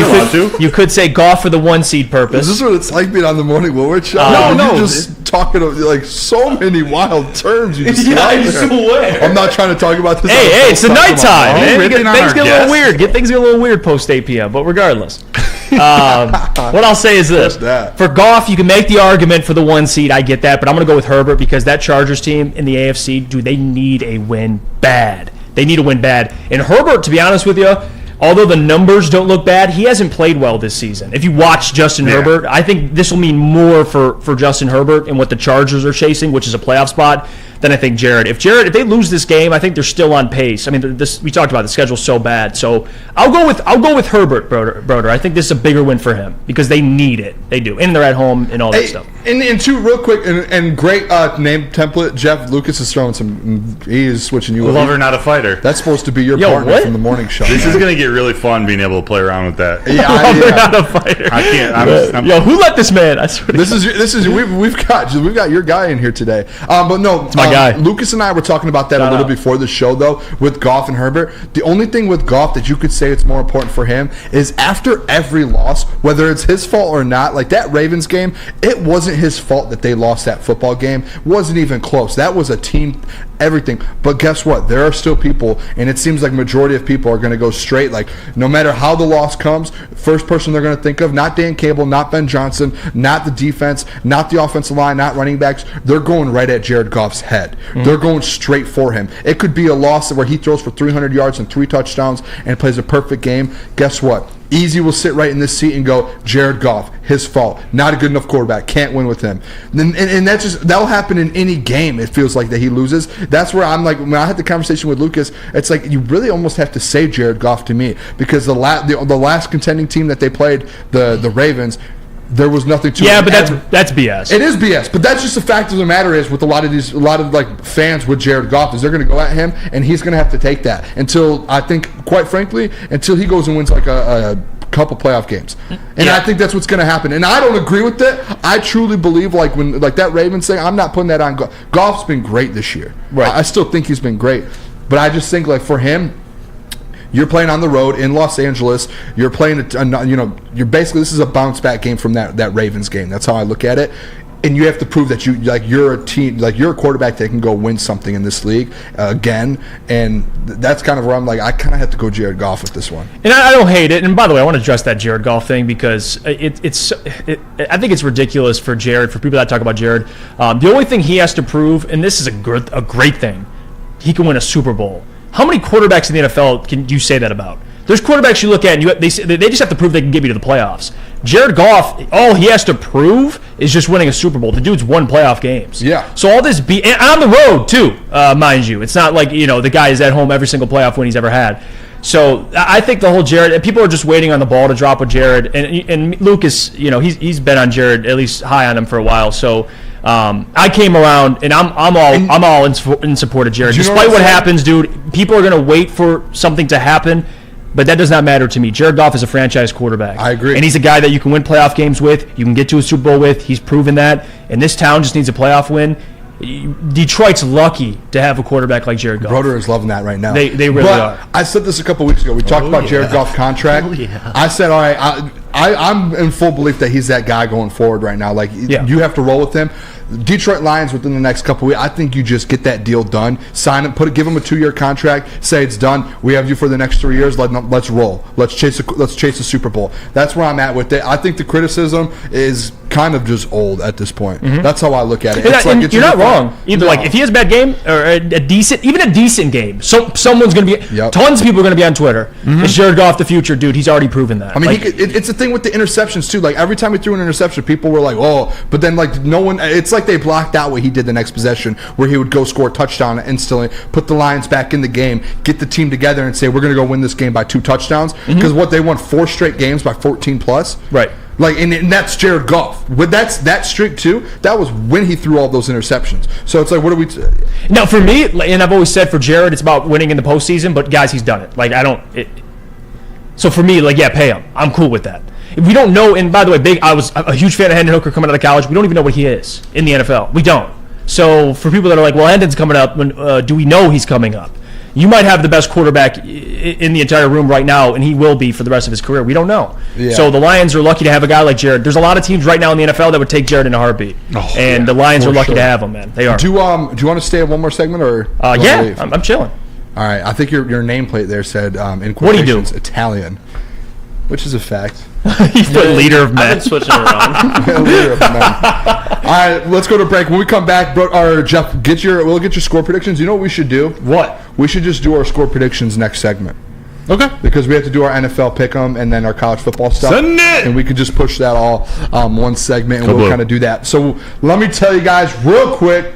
you could say Goff for the 1 seed purpose. Is this what it's like being on the Morning Woodward show? No. You're just talking of like so many wild terms. You just I'm so aware. I'm not trying to talk about this. Hey, it's the nighttime, man. Things get a little weird. Things get a little weird post 8 p.m. But regardless. What I'll say is this. For Goff, you can make the argument for the 1 seed. I get that. But I'm going to go with Herbert, because that Chargers team in the AFC, dude, they need a win bad. They need to win bad. And Herbert, to be honest with you, although the numbers don't look bad, he hasn't played well this season. If you watch Justin Herbert, I think this will mean more for Justin Herbert and what the Chargers are chasing, which is a playoff spot, than I think Jared. If they lose this game, I think they're still on pace. I mean, we talked about the schedule's so bad. So I'll go with Herbert, Broder. I think this is a bigger win for him, because they need it. They do. And they're at home and all that stuff. And 2 real quick and great name template. Jeff Lucas is throwing some. He is switching you. A lover, not a fighter. That's supposed to be your partner from the morning show. This is going to get really fun being able to play around with that. Yeah, I'm not a fighter. I can't. Yo, who let this man? I swear. We've got your guy in here today. But no, it's my guy. Lucas and I were talking about that a little before the show, though, with Goff and Herbert. The only thing with Goff that you could say it's more important for him is after every loss, whether it's his fault or not, like that Ravens game, it wasn't his fault that they lost that football game. It wasn't even close. That was a team, everything. But guess what? There are still people, and it seems like majority of people are going to go straight. Like, no matter how the loss comes, first person they're going to think of, not Dan Cable, not Ben Johnson, not the defense, not the offensive line, not running backs. They're going right at Jared Goff's head. They're going straight for him. It could be a loss where he throws for 300 yards and 3 touchdowns and plays a perfect game. Guess what? Easy will sit right in this seat and go, Jared Goff, his fault. Not a good enough quarterback. Can't win with him. And that'll happen in any game, it feels like, that he loses. That's where I'm like, when I had the conversation with Lucas, it's like you really almost have to say Jared Goff to me, because the last contending team that they played, the Ravens, there was nothing to it. Yeah, but that's BS. It is BS, but that's just the fact of the matter is with a lot of like fans with Jared Goff is they're going to go at him, and he's going to have to take that until, I think, quite frankly, until he goes and wins like a couple playoff games. And I think that's what's going to happen. And I don't agree with it. I truly believe, like, when like that Ravens thing, I'm not putting that on Goff. Goff's been great this year. Right. I still think he's been great. But I just think, like, for him, you're playing on the road in Los Angeles. You're playing, you're basically, this is a bounce back game from that Ravens game. That's how I look at it. And you have to prove that you're a team, like you're a quarterback that can go win something in this league again. And that's kind of where I'm like, I kind of have to go Jared Goff with this one. And I don't hate it. And by the way, I want to address that Jared Goff thing, because I think it's ridiculous for Jared, for people that talk about Jared. The only thing he has to prove, and this is a great thing, he can win a Super Bowl. How many quarterbacks in the NFL can you say that about? There's quarterbacks you look at, and they just have to prove they can get you to the playoffs. Jared Goff, all he has to prove is just winning a Super Bowl. The dude's won playoff games. Yeah. So all this and on the road too, mind you. It's not like the guy is at home every single playoff win he's ever had. So I think the whole Jared, people are just waiting on the ball to drop with Jared, and Lucas, he's been on Jared, at least high on him for a while. So I came around, and I'm all in support of Jared. Despite what happens, dude, people are gonna wait for something to happen. But that does not matter to me. Jared Goff is a franchise quarterback. I agree. And he's a guy that you can win playoff games with. You can get to a Super Bowl with. He's proven that. And this town just needs a playoff win. Detroit's lucky to have a quarterback like Jared Goff. Broder is loving that right now. They really are. I said this a couple weeks ago. We talked about Jared Goff's contract. I said, all right, I'm in full belief that he's that guy going forward right now. Like, you have to roll with him. Detroit Lions within the next couple of weeks, I think you just get that deal done. Sign him, give him a 2-year contract. Say it's done. We have you for the next 3 years. Let's roll. Let's chase a Super Bowl. That's where I'm at with it. I think the criticism is kind of just old at this point. Mm-hmm. That's how I look at it. You're not wrong. Either like if he has a bad game or a decent game, someone's going to be. Tons of people are going to be on Twitter. Mm-hmm. Is Jared Goff the future, dude? He's already proven that. I mean, it's the thing with the interceptions too. Like every time he threw an interception, people were like, "Oh," but then like no one. It's like they blocked out what he did the next possession, where he would go score a touchdown instantly, put the Lions back in the game, get the team together, and say we're going to go win this game by 2 touchdowns because what they won 4 straight games by 14 plus. Right. Like and that's Jared Goff. But that streak too. That was when he threw all those interceptions. So it's like, what do we? Now for me, and I've always said for Jared, it's about winning in the postseason. But guys, he's done it. Like so for me, pay him. I'm cool with that. We don't know, and by the way, I was a huge fan of Hendon Hooker coming out of college. We don't even know what he is in the NFL. We don't. So for people that are like, well, Hendon's coming up, do we know he's coming up? You might have the best quarterback in the entire room right now, and he will be for the rest of his career. We don't know. Yeah. So the Lions are lucky to have a guy like Jared. There's a lot of teams right now in the NFL that would take Jared in a heartbeat, and the Lions are lucky to have him, man. They are. Do you want to stay at one more segment, or yeah, I'm chilling. All right, I think your nameplace there said in quotations, what do you do? Italian, which is a fact. He's the leader of men. I've been switching around. Leader of men. All right, let's go to break. When we come back, Jeff, we'll get your score predictions. You know what we should do? What? We should just do our score predictions next segment. Okay. Because we have to do our NFL pick'em and then our college football stuff. And we could just push that all one segment, and we'll kind of do that. So let me tell you guys real quick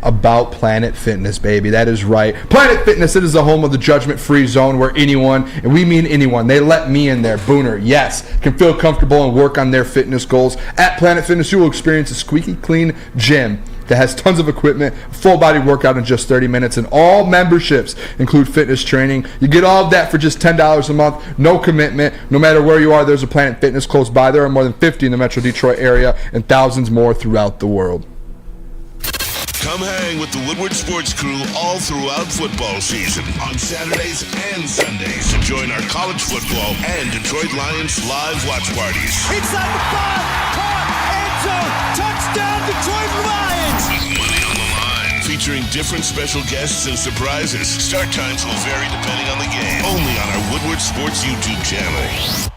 about Planet Fitness, baby. That is right. Planet Fitness, it is the home of the judgment-free zone where anyone, and we mean anyone, they let me in there, Booner, yes, can feel comfortable and work on their fitness goals. At Planet Fitness, you will experience a squeaky clean gym that has tons of equipment, full body workout in just 30 minutes, and all memberships include fitness training. You get all of that for just $10 a month, no commitment. No matter where you are, there's a Planet Fitness close by. There are more than 50 in the Metro Detroit area and thousands more throughout the world. Come hang with the Woodward Sports crew all throughout football season on Saturdays and Sundays. Join our college football and Detroit Lions live watch parties. Inside the 5, caught, end zone, touchdown, Detroit Lions! With money on the line. Featuring different special guests and surprises. Start times will vary depending on the game. Only on our Woodward Sports YouTube channel.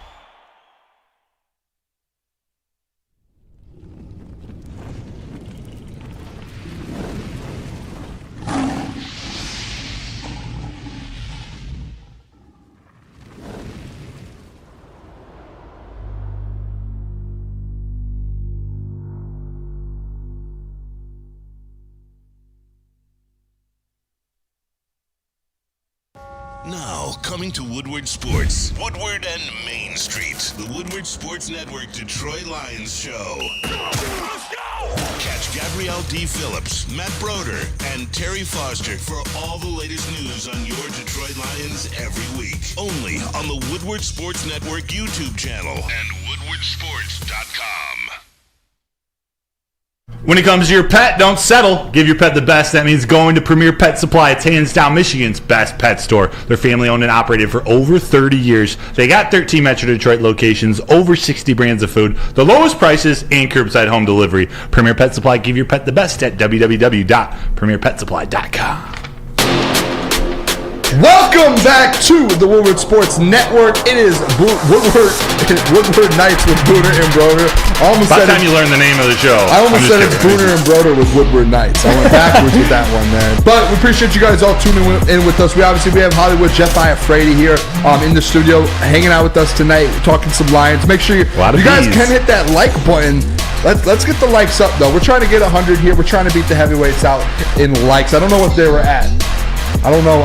Now, coming to Woodward Sports, Woodward and Main Street, the Woodward Sports Network Detroit Lions show. Let's go! Catch Gabrielle D. Phillips, Matt Broder, and Terry Foster for all the latest news on your Detroit Lions every week. Only on the Woodward Sports Network YouTube channel and woodwardsports.com. When it comes to your pet, don't settle. Give your pet the best. That means going to Premier Pet Supply. It's hands down Michigan's best pet store. They're family owned and operated for over 30 years. They got 13 Metro Detroit locations, over 60 brands of food, the lowest prices, and curbside home delivery. Premier Pet Supply. Give your pet the best at www.premierpetsupply.com. Welcome back to the Woodward Sports Network. It is Woodward Nights with Booner and Broder. By the time you learn the name of the show. I almost said it's Booner and Broder with Woodward Nights. I went backwards with that one, man. But we appreciate you guys all tuning in with us. We have Hollywood Jeff Iafredi here in the studio, hanging out with us tonight, talking some Lions. Make sure you guys can hit that like button. Let's get the likes up, though. We're trying to get 100 here. We're trying to beat the heavyweights out in likes. I don't know what they were at. I don't know.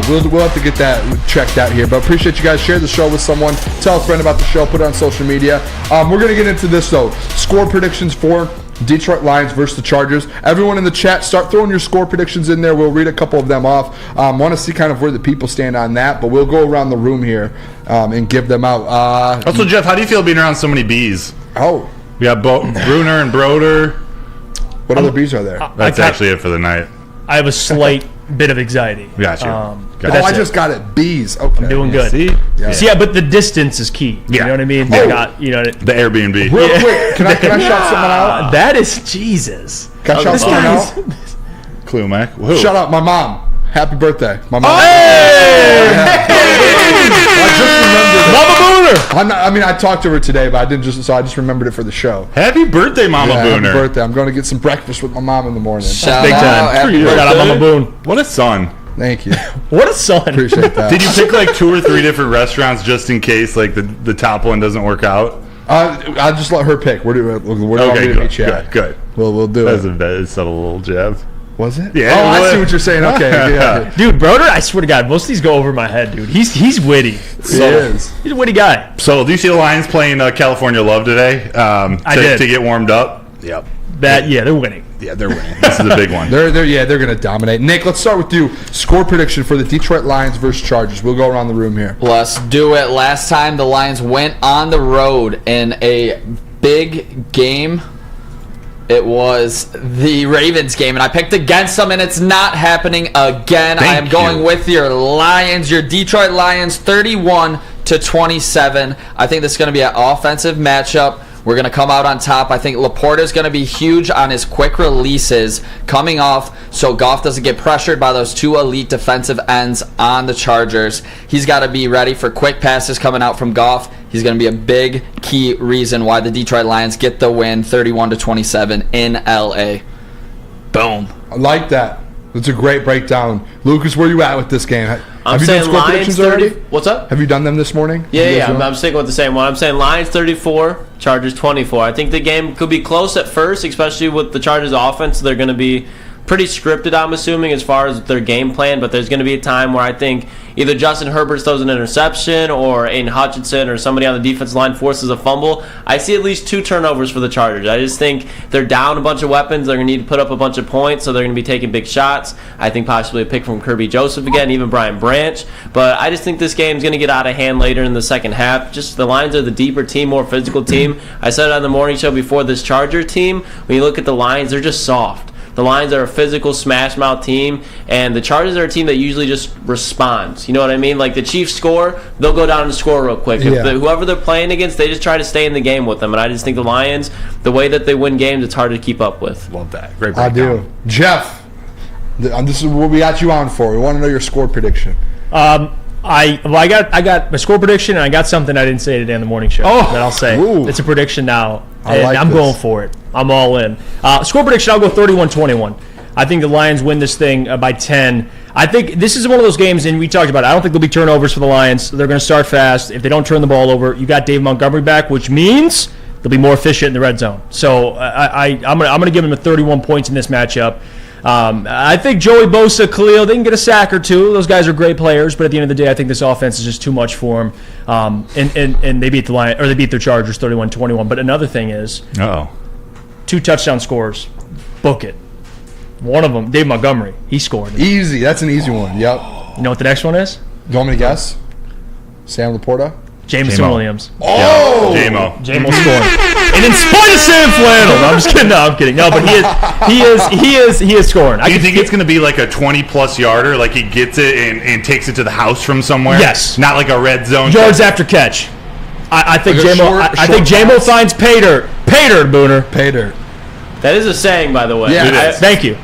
We'll have to get that checked out here. But appreciate you guys. Share the show with someone. Tell a friend about the show. Put it on social media. We're going to get into this, though. Score predictions for Detroit Lions versus the Chargers. Everyone in the chat, start throwing your score predictions in there. We'll read a couple of them off. Want to see kind of where the people stand on that. But we'll go around the room here and give them out. Also, Jeff, how do you feel being around so many bees? Oh. We got Booner and Broder. What other bees are there? That's actually it for the night. I have a slight bit of anxiety. Gotcha. I just got it. Bees. Okay. I'm doing good. See? Yeah, but the distance is key. You know what I mean? They got, the Airbnb. Real quick, can I shout someone out? That is Jesus. Can I shout someone out? Clue, Mac. Who? Shout out my mom. Happy birthday, my mom. Hey! I just remembered it. Mama Booner. I talked to her today, but I just remembered it for the show. Happy birthday, Mama Booner. Happy birthday. I'm going to get some breakfast with my mom in the morning. Big time. Shout out Mama Boone. What a son. Thank you. What a son. Appreciate that. Did you pick like 2 or 3 different restaurants just in case like the top one doesn't work out? I'll just let her pick. Where do we want me to meet you at? Good. We'll do That's it. a subtle little jab. Was it? Yeah. Oh, I see what you're saying. Okay. Yeah. Dude, Broder, I swear to God, most of these go over my head, dude. He's witty. He is. He's a witty guy. So, do you see the Lions playing California Love today? I did. To get warmed up. Yep. They're winning. Yeah, they're winning. This is a big one. They're going to dominate. Nick, let's start with you. Score prediction for the Detroit Lions versus Chargers. We'll go around the room here. Let's do it. Last time the Lions went on the road in a big game, it was the Ravens game, and I picked against them, and it's not happening again. I am going with your Lions, your Detroit Lions, 31-27. I think this is going to be an offensive matchup. We're going to come out on top. I think Laporta is going to be huge on his quick releases coming off so Goff doesn't get pressured by those 2 elite defensive ends on the Chargers. He's got to be ready for quick passes coming out from Goff. He's going to be a big key reason why the Detroit Lions get the win 31-27 in LA. Boom. I like that. That's a great breakdown. Lucas, where you at with this game? I'm Have you saying done score Lions predictions 30. already? What's up? Have you done them this morning? Yeah. I'm sticking with the same one. I'm saying Lions 34, Chargers 24. I think the game could be close at first, especially with the Chargers' offense. They're going to be pretty scripted, I'm assuming, as far as their game plan, but there's going to be a time where I think either Justin Herbert throws an interception or Aiden Hutchinson or somebody on the defensive line forces a fumble. I see at least 2 turnovers for the Chargers. I just think they're down a bunch of weapons. They're going to need to put up a bunch of points, so they're going to be taking big shots. I think possibly a pick from Kirby Joseph again, even Brian Branch. But I just think this game's going to get out of hand later in the second half. Just the Lions are the deeper team, more physical team. I said it on the morning show before, this Charger team, when you look at the Lions, they're just soft. The Lions are a physical smash mouth team, and the Chargers are a team that usually just responds. You know what I mean? Like the Chiefs score, they'll go down and score real quick. Yeah. Whoever they're playing against, they just try to stay in the game with them. And I just think the Lions, the way that they win games, it's hard to keep up with. Love that. Great I breakdown. do. Jeff, this is what we got you on for. We want to know your score prediction. I got my score prediction, and I got something I didn't say today on the morning show that I'll say. Ooh. It's a prediction now, I and like I'm this. going for it. I'm all in. Score prediction, I'll go 31-21. I think the Lions win this thing by 10. I think this is one of those games, and we talked about it. I don't think there'll be turnovers for the Lions. They're going to start fast. If they don't turn the ball over, you got Dave Montgomery back, which means they'll be more efficient in the red zone. So I'm going to give them a 31 points in this matchup. I think Joey Bosa, Khalil, they can get a sack or two. Those guys are great players, but at the end of the day, I think this offense is just too much for them. And they beat the Lions, or they beat their Chargers 31-21. But another thing is, 2 touchdown scores. Book it. One of them, Dave Montgomery, he scored. Easy. That's an easy one. Yep. You know what the next one is? You want me to guess? Sam Laporta? Jameson Williams. Oh! J-Mo scored. And in spite of Sam Flannel, no, I'm just kidding. No, I'm kidding. No, but he is scoring. Do you think it's going to be like a 20-plus yarder, like he gets it and takes it to the house from somewhere? Yes. Not like a red zone. Yards after catch. I think Like a J-Mo. short I think J-Mo pass. finds Pater, Booner. Pater. That is a saying, by the way. Yeah, it is. Thank you.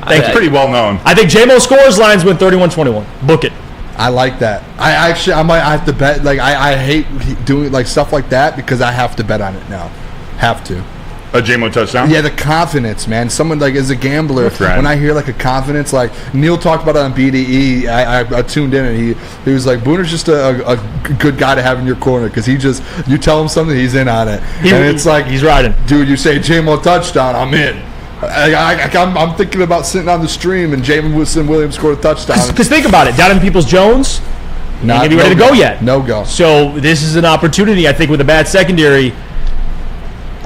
It's pretty well known. I think J-Mo scores, Lions win 31-21. Book it. I like that. I might have to bet. Like I hate doing like stuff like that because I have to bet on it now. Have to. A J-Mo touchdown? Yeah, the confidence, man. Someone like as a gambler, That's right. when I hear like a confidence, like Neil talked about it on BDE, I tuned in and he was like, Booner's just a good guy to have in your corner because you tell him something, he's in on it. And it's like he's riding. Dude, you say J-Mo touchdown, I'm in. I'm thinking about sitting on the stream and Jameson Williams scored a touchdown. Because think about it, Donovan Peoples-Jones, not going to be ready to go yet. No go. So this is an opportunity, I think, with a bad secondary.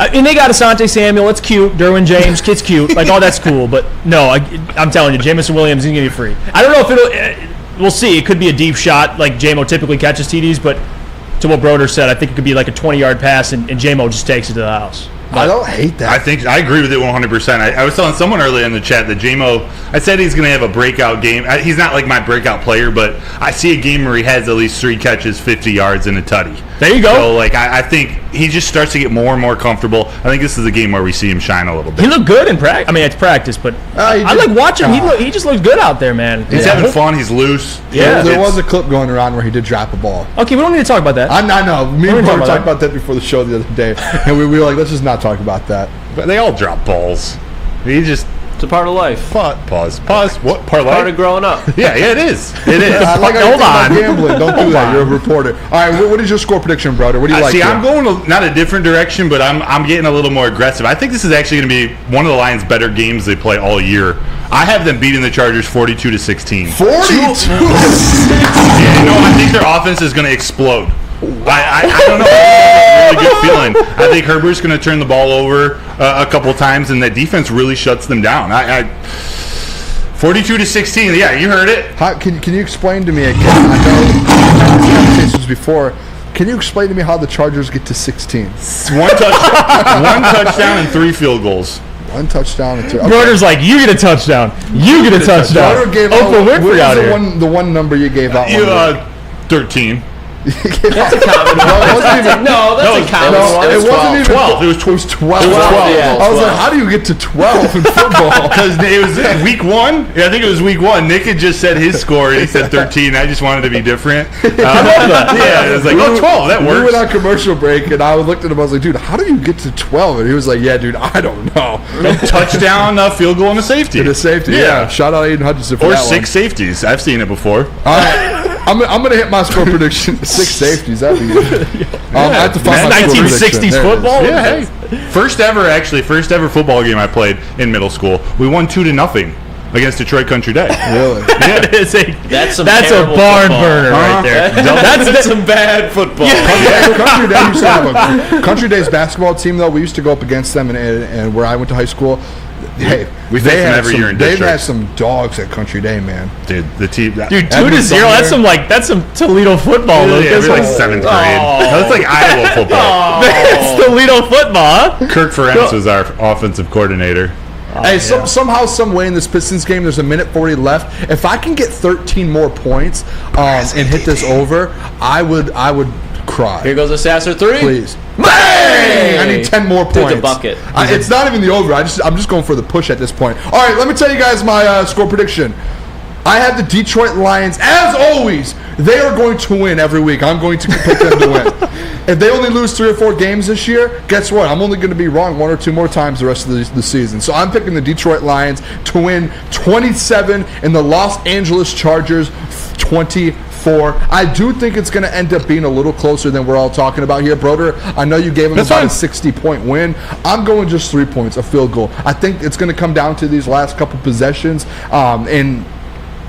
And they got Asante Samuel. It's cute. Derwin James, kid's cute. Like, all that's cool. But no, I'm telling you, Jameson Williams is going to be free. I don't know if it'll. We'll see. It could be a deep shot, like J-Mo typically catches TDs. But to what Broder said, I think it could be like a 20-yard pass, and J-Mo just takes it to the house. I don't hate that. I think I agree with it 100%. I was telling someone earlier in the chat that J-Mo, I said he's going to have a breakout game. He's not like my breakout player, but I see a game where he has at least 3 catches, 50 yards, and a tutty. There you go. So, like, I think he just starts to get more and more comfortable. I think this is a game where we see him shine a little bit. He looked good in practice. I mean, it's practice, but I like watching him. He just looks good out there, man. He's having fun. He's loose. Yeah. There was a clip going around where he did drop a ball. Okay, we don't need to talk about that. I know. Me and Broder talked about that before the show the other day, and we were like, let's just not talk about that. But they all drop balls. He just... It's a part of life. Pause. What? Part of Part life? of growing up. Yeah, it is. It is. I like how you Hold think about on. gambling. Don't do that. You're a reporter. All right, what is your score prediction, Broder? What do you like? See, here? I'm going not a different direction, but I'm getting a little more aggressive. I think this is actually going to be one of the Lions' better games they play all year. I have them beating the Chargers 42-16. 42. Yeah, I think their offense is going to explode. I don't know. I have a really good feeling. I think Herbert's going to turn the ball over a couple times, and that defense really shuts them down. 42-16. Yeah, you heard it. Can you explain to me again? I know conversations before. Can you explain to me how the Chargers get to 16? One touchdown and 3 field goals. 1 touchdown and 2. Okay. Broder's like, you get a touchdown. You get a touchdown. Broder gave Oprah out, Winfrey out here. the one number you gave out? 13. That's a common one. That's a common one. It wasn't even 12. It was 12. Yeah, I was like, how do you get to 12 in football? Because it was week 1. Yeah, I think it was week 1. Nick had just said his score, and he said 13. I just wanted to be different. Yeah, it was like, 12. That works. We went on commercial break, and I looked at him. I was like, dude, how do you get to 12? And he was like, yeah, dude, I don't know. Touchdown, field goal, and a safety. And a safety, yeah. Shout out Aiden Hutchinson for or that 6 safeties. I've seen it before. All right. I'm gonna hit my score prediction. 6 safeties. That'd be good. I have to find my score 1960s prediction. football. Yeah, hey. First ever football game I played in middle school. We won 2-0 against Detroit Country Day. Really? That's a barn burner right there. That's some bad football. Country Day used to have a Country Day's basketball team though. We used to go up against them, and where I went to high school. Hey, we face them every year in They've districts. had some dogs at Country Day, man. Dude, the team. 2-0. That's some Toledo football. Yeah, we're like 7th grade. That's like Iowa football. That's Toledo football. Huh? Kirk Ferenc was our offensive coordinator. Somehow, some way in this Pistons game, there's a minute 40 left. If I can get 13 more points and hit this over, I would cry. Here goes a Sasser 3. Please. Bang! I need 10 more points. Dude, the bucket. It's not even the over. I'm just going for the push at this point. All right, let me tell you guys my score prediction. I have the Detroit Lions, as always. They are going to win every week. I'm going to pick them to win. If they only lose 3 or 4 games this year, guess what? I'm only going to be wrong 1 or 2 more times the rest of the season. So I'm picking the Detroit Lions to win 27 and the Los Angeles Chargers 24. I do think it's going to end up being a little closer than we're all talking about here. Broder, I know you gave them about a 60-point win. I'm going just 3 points, a field goal. I think it's going to come down to these last couple possessions. And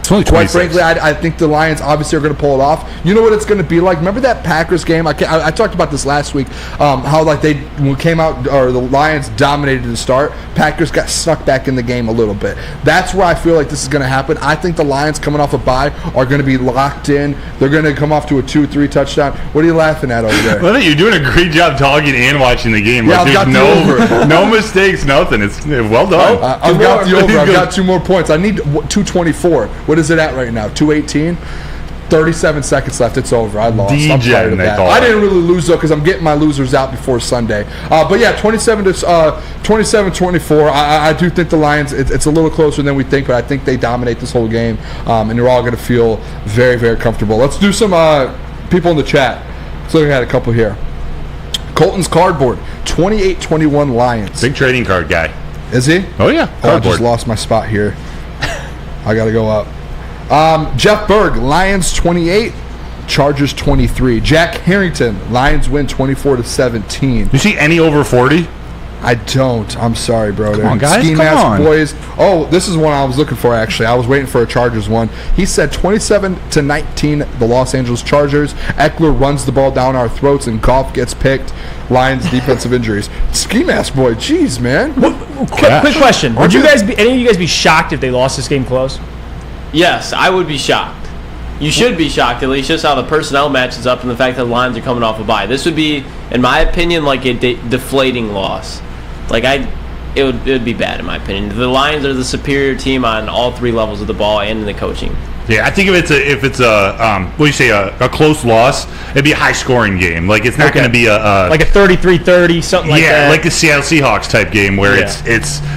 quite frankly, I think the Lions obviously are going to pull it off. You know what it's going to be like? Remember that Packers game? I talked about this last week. How like they came out, or the Lions dominated to start. Packers got snuck back in the game a little bit. That's where I feel like this is going to happen. I think the Lions coming off a bye are going to be locked in. They're going to come off to a 2-3 touchdown. What are you laughing at over there? Well, you're doing a great job talking and watching the game. Yeah, like, I've there's no mistakes, nothing. It's well done. I've got the over. I've got 2 more points. I need 224. What is it at right now? 218. 37 seconds left. It's over. I lost. I'm tired of that. I didn't really lose though because I'm getting my losers out before Sunday. But yeah, 27-24. I do think the Lions. It's a little closer than we think, but I think they dominate this whole game, and they're all going to feel very, very comfortable. Let's do some people in the chat. Let's look at a couple here. Colton's Cardboard, 28-21 Lions. Big trading card guy. Is he? Oh yeah. Oh, I just lost my spot here. I got to go up. Jeff Berg, Lions 28, Chargers 23. Jack Harrington, Lions win 24-17. You see any over 40? I don't. I'm sorry, bro. Come on, guys. Ski Come Mask on. Boys. Oh, this is one I was looking for, actually. I was waiting for a Chargers one. He said 27-19, the Los Angeles Chargers. Eckler runs the ball down our throats, and Goff gets picked. Lions defensive injuries. Ski Mask Boy, jeez, man. Quick question. Would you guys any of you guys be shocked if they lost this game close? Yes, I would be shocked. You should be shocked, at least just how the personnel matches up and the fact that the Lions are coming off a bye. This would be, in my opinion, like a deflating loss. Like it would be bad in my opinion. The Lions are the superior team on all 3 levels of the ball and in the coaching. Yeah, I think if it's a close loss, it'd be a high scoring game. Like it's not going to be like a 33-30, something like that. Yeah, like the Seattle Seahawks type game where it's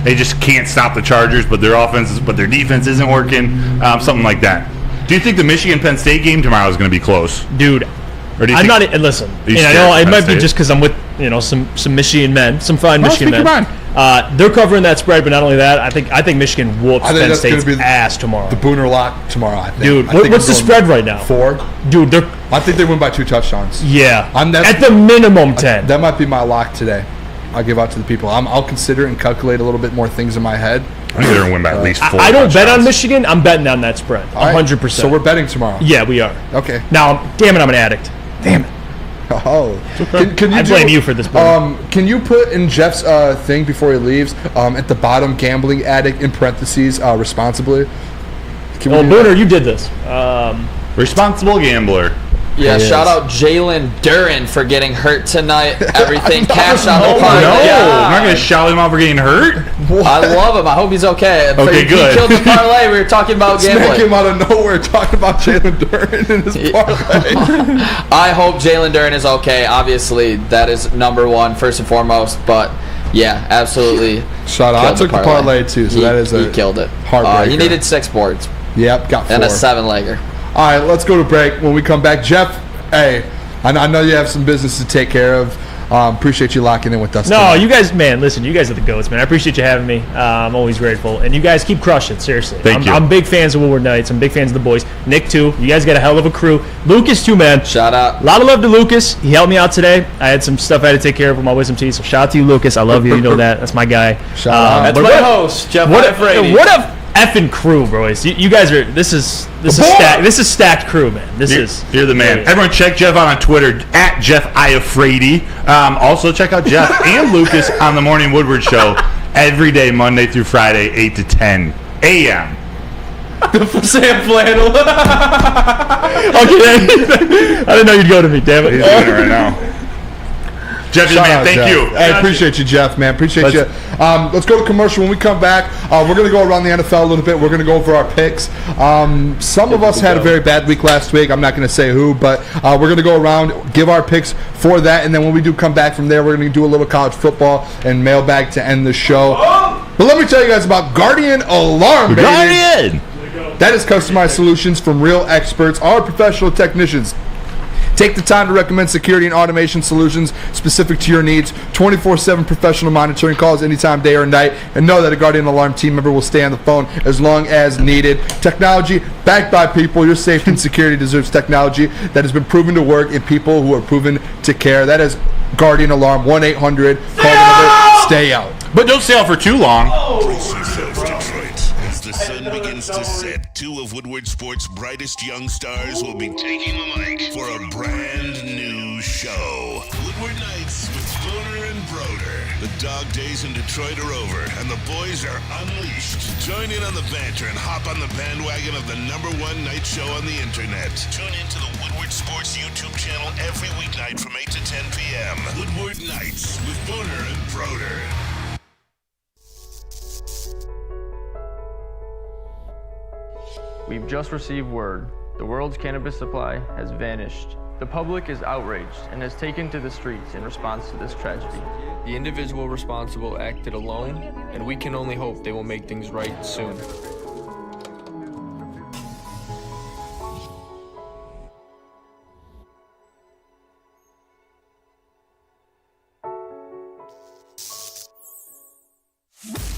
they just can't stop the Chargers, but their defense isn't working. Something like that. Do you think the Michigan-Penn State game tomorrow is going to be close? Dude, or do you I'm think, not. Listen, I know it might be just because I'm with some Michigan men, some fine Michigan men. They're covering that spread, but not only that, I think Michigan whoops Penn State's ass tomorrow. The Booner lock tomorrow, I think. Dude, what's the spread right now? 4. Dude, I think they win by 2 touchdowns. Yeah, at the minimum 10. That might be my lock today. I'll give out to the people. I'll consider and calculate a little bit more things in my head. I think they're going to win by at least 4 I don't bet on Michigan. I'm betting on that spread. 100%. So we're betting tomorrow. Yeah, we are. Okay. Now, damn it, I'm an addict. Damn it. Oh, I blame you for this. Can you put in Jeff's thing before he leaves at the bottom, gambling addict in parentheses responsibly? Booner, you did this. Responsible gambler. Yeah, shout out Jalen Duren for getting hurt tonight. Everything cashed out the parlay. No, yeah. I'm not going to shout him out for getting hurt. What? I love him. I hope he's okay. Okay, good. He killed the parlay. We were talking about gambling. Smack him out of nowhere talking about Jalen Duren in his parlay. I hope Jalen Duren is okay. Obviously, that is number one, first and foremost. But yeah, absolutely. Shout out. I took the parlay too, so that is he killed it. Heartbreaker. He needed 6 boards. Yep, got 4. And a 7-legger. All right, let's go to break. When we come back, Jeff, hey, I know you have some business to take care of. Appreciate you locking in with us. No, tonight. you guys, man, listen, you guys are the goats, man. I appreciate you having me. I'm always grateful. And you guys keep crushing, seriously. Thank you. I'm big fans of Woodward Nights. I'm big fans of the boys. Nick, too. You guys got a hell of a crew. Lucas, too, man. Shout out. A lot of love to Lucas. He helped me out today. I had some stuff I had to take care of with my wisdom teeth. So shout out to you, Lucas. I love you. You know that. That's my guy. Shout out. That's my host, Jeff. What a effing crew, boys. You guys are. This is stacked crew, man. You're the man. Everyone, check Jeff out on Twitter at Jeff Iafrady. Also, check out Jeff and Lucas on the Morning Woodward Show every day, Monday through Friday, 8 to 10 a.m. Sam Flannel. Okay, I didn't know you'd go to me. Damn it. He's doing it right now. Jeff, man, thank you. I appreciate you, Jeff, man. Appreciate you. Let's go to commercial. When we come back, we're going to go around the NFL a little bit. We're going to go over our picks. Some of us had a very bad week last week. I'm not going to say who, but we're going to go around, give our picks for that, and then when we do come back from there, we're going to do a little college football and mailbag to end the show. But let me tell you guys about Guardian Alarm, baby. Guardian! That is customized solutions from real experts, our professional technicians. Take the time to recommend security and automation solutions specific to your needs. 24/7 professional monitoring calls anytime, day or night. And know that a Guardian Alarm team member will stay on the phone as long as needed. Technology backed by people. Your safety and security deserves technology that has been proven to work and people who are proven to care. That is Guardian Alarm. 1-800. Call the number. Stay out. But don't stay out for too long. Brace yourselves, Detroit. As the sun begins to set, two of Woodward Sports' brightest young stars will be taking the mic for a brand new show. Woodward Nights with Booner and Broder. The dog days in Detroit are over, and the boys are unleashed. Join in on the banter and hop on the bandwagon of the #1 night show on the internet. Tune into the Woodward Sports YouTube channel every weeknight from 8 to 10 p.m. Woodward Nights with Booner and Broder. We've just received word. The world's cannabis supply has vanished. The public is outraged and has taken to the streets in response to this tragedy. The individual responsible acted alone, and we can only hope they will make things right soon.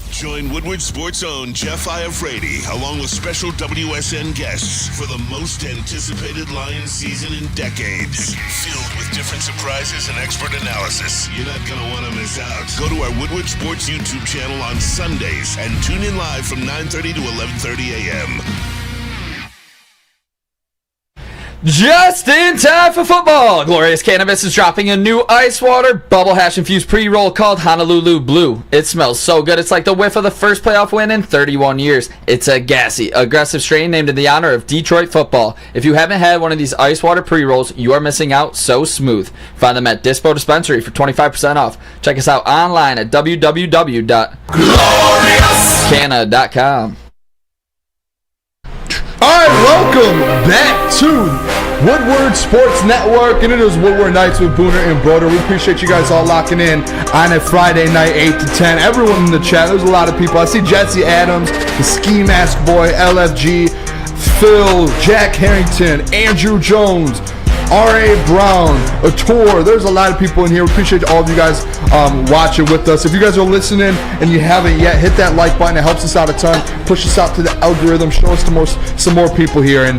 Join Woodward Sports' own Jeff Iafrady, along with special WSN guests for the most anticipated Lions season in decades. Filled with different surprises and expert analysis. You're not going to want to miss out. Go to our Woodward Sports YouTube channel on Sundays and tune in live from 9:30 to 11:30 a.m. Just in time for football! Glorious Cannabis is dropping a new ice water bubble hash infused pre-roll called Honolulu Blue. It smells so good, it's like the whiff of the first playoff win in 31 years. It's a gassy, aggressive strain named in the honor of Detroit football. If you haven't had one of these ice water pre-rolls, you are missing out so smooth. Find them at Dispo Dispensary for 25% off. Check us out online at www.gloriouscanna.com. All right, welcome back to Woodward Sports Network, and it is Woodward Nights with Booner and Broder. We appreciate you guys all locking in on a Friday night, 8 to 10. Everyone in the chat, there's a lot of people. I see Jesse Adams, the Ski Mask Boy, LFG, Phil, Jack Harrington, Andrew Jones, R.A. Brown, a tour. There's a lot of people in here. We appreciate all of you guys watching with us. If you guys are listening and you haven't yet, hit that like button. It helps us out a ton. Push us out to the algorithm. Show us some more people here, and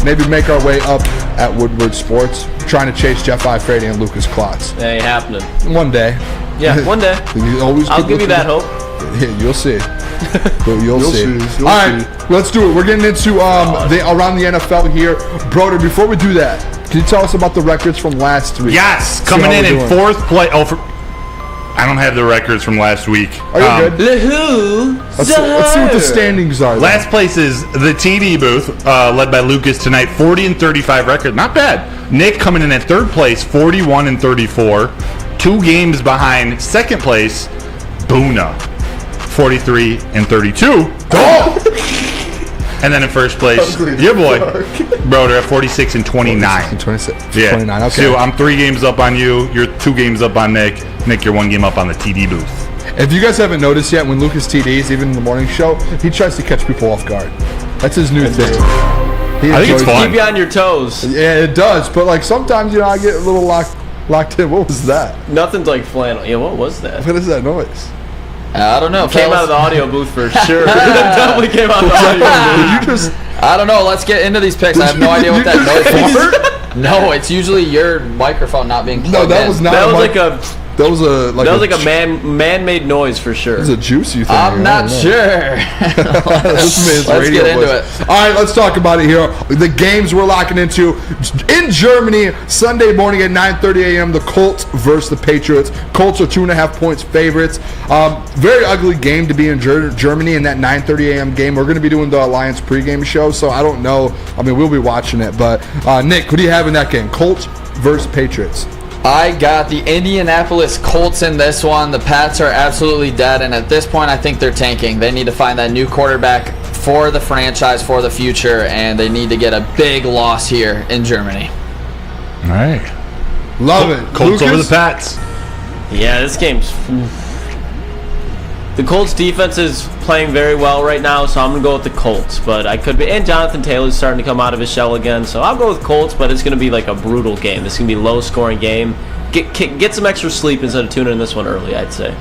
maybe make our way up at Woodward Sports, trying to chase Jeff Iafrady and Lucas Klotz. That ain't happening. One day. Yeah, one day. I'll give you that hope. Yeah, you'll see. You'll see. All right, let's do it. We're getting into around the NFL here. Broder, before we do that, can you tell us about the records from last week? Yes, coming in fourth place. I don't have the records from last week. Are you good? Let's see what the standings are. Last place is the TD booth, led by Lucas tonight, 40-35 record. Not bad. Nick coming in at third place, 41-34. 2 games behind second place, Booner, 43-32. Oh! And then in first place, your boy, Broder, at 46-29. 26. Yeah. 29, okay. So I'm 3 games up on you. You're 2 games up on Nick. Nick, you're 1 game up on the TD booth. If you guys haven't noticed yet, when Lucas TDs, even in the morning show, he tries to catch people off guard. That's his new thing. I think it's fun. Keep you on your toes. Yeah, it does. But like sometimes, I get a little locked locked in. What was that? Nothing's like flannel. Yeah, what was that? What is that noise? I don't know. It came out of the audio booth for sure. It definitely came out of the audio booth. Did you just... I don't know. Let's get into these picks. I have no idea what that noise is. No, it's usually your microphone not being plugged in. No, that was not. That was like a... That was a man-made noise for sure. It was a juicy thing. I'm not sure. Let's get into it. All right, let's talk about it here. The games we're locking into in Germany Sunday morning at 9:30 a.m. The Colts versus the Patriots. Colts are 2.5 points favorites. Very ugly game to be in Germany in that 9:30 a.m. game. We're going to be doing the Alliance pregame show, so I don't know. I mean, we'll be watching it. But Nick, what do you have in that game? Colts versus Patriots. I got the Indianapolis Colts in this one. The Pats are absolutely dead, and at this point, I think they're tanking. They need to find that new quarterback for the franchise, for the future, and they need to get a big loss here in Germany. All right. Love it. Colts Lucas? over the Pats. Yeah, this game's... The Colts defense is playing very well right now, so I'm going to go with the Colts. But I could be... And Jonathan Taylor's starting to come out of his shell again, so I'll go with Colts, but it's going to be like a brutal game. This is going to be a low-scoring game. Get some extra sleep instead of tuning in this one early, I'd say.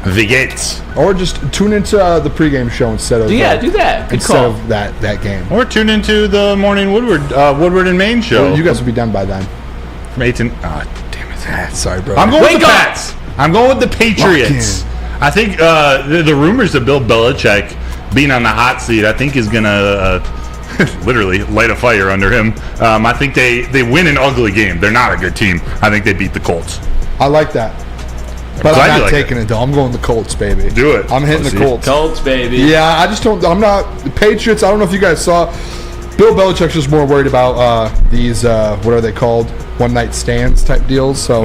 The Gates. Or just tune into the pregame show instead of... do that. Good instead call. of that game. Or tune into the morning Woodward and Maine show. Well, you guys will be done by then. From 8 to... damn it. Sorry, bro. I'm going with the Pats. I'm going with the Patriots. I think the rumors of Bill Belichick being on the hot seat, I think is going to literally light a fire under him. I think they win an ugly game. They're not a good team. I think they beat the Colts. I like that. But I'm not taking it, though. I'm going the Colts, baby. Do it. I'm hitting the Colts. Colts, baby. Yeah, I just don't... I'm not... The Patriots, I don't know if you guys saw... Bill Belichick's just more worried about these, what are they called? One-night stands type deals. So,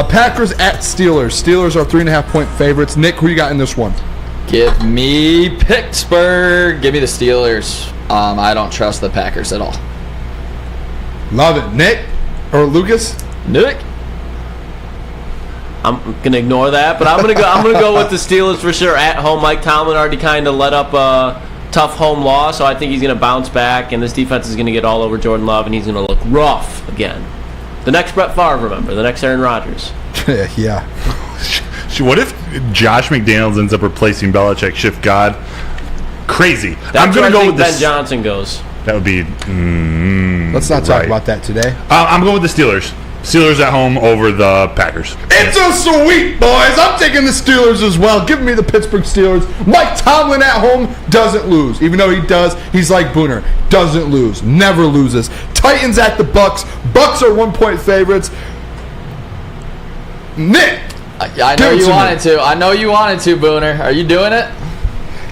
Packers at Steelers. Steelers are 3.5-point favorites. Nick, who you got in this one? Give me Pittsburgh. Give me the Steelers. I don't trust the Packers at all. Love it. Nick? Or Lucas? Nick? I'm gonna ignore that, but I'm gonna go with the Steelers for sure at home. Mike Tomlin already kind of let up a tough home loss, so I think he's gonna bounce back, and this defense is gonna get all over Jordan Love, and he's gonna look rough again. The next Brett Favre, remember? The next Aaron Rodgers. Yeah. What if Josh McDaniels ends up replacing Belichick, shift God? Crazy. I'm gonna go with Ben Johnson goes. That would be. Let's not talk about that today. I'm going with the Steelers. Steelers at home over the Packers. It's a sweep, boys. I'm taking the Steelers as well. Give me the Pittsburgh Steelers. Mike Tomlin at home doesn't lose. Even though he does, he's like Booner. Doesn't lose. Never loses. Titans at the Bucks. Bucks are 1-point favorites. Nick. I know you wanted to. I know you wanted to, Booner. Are you doing it?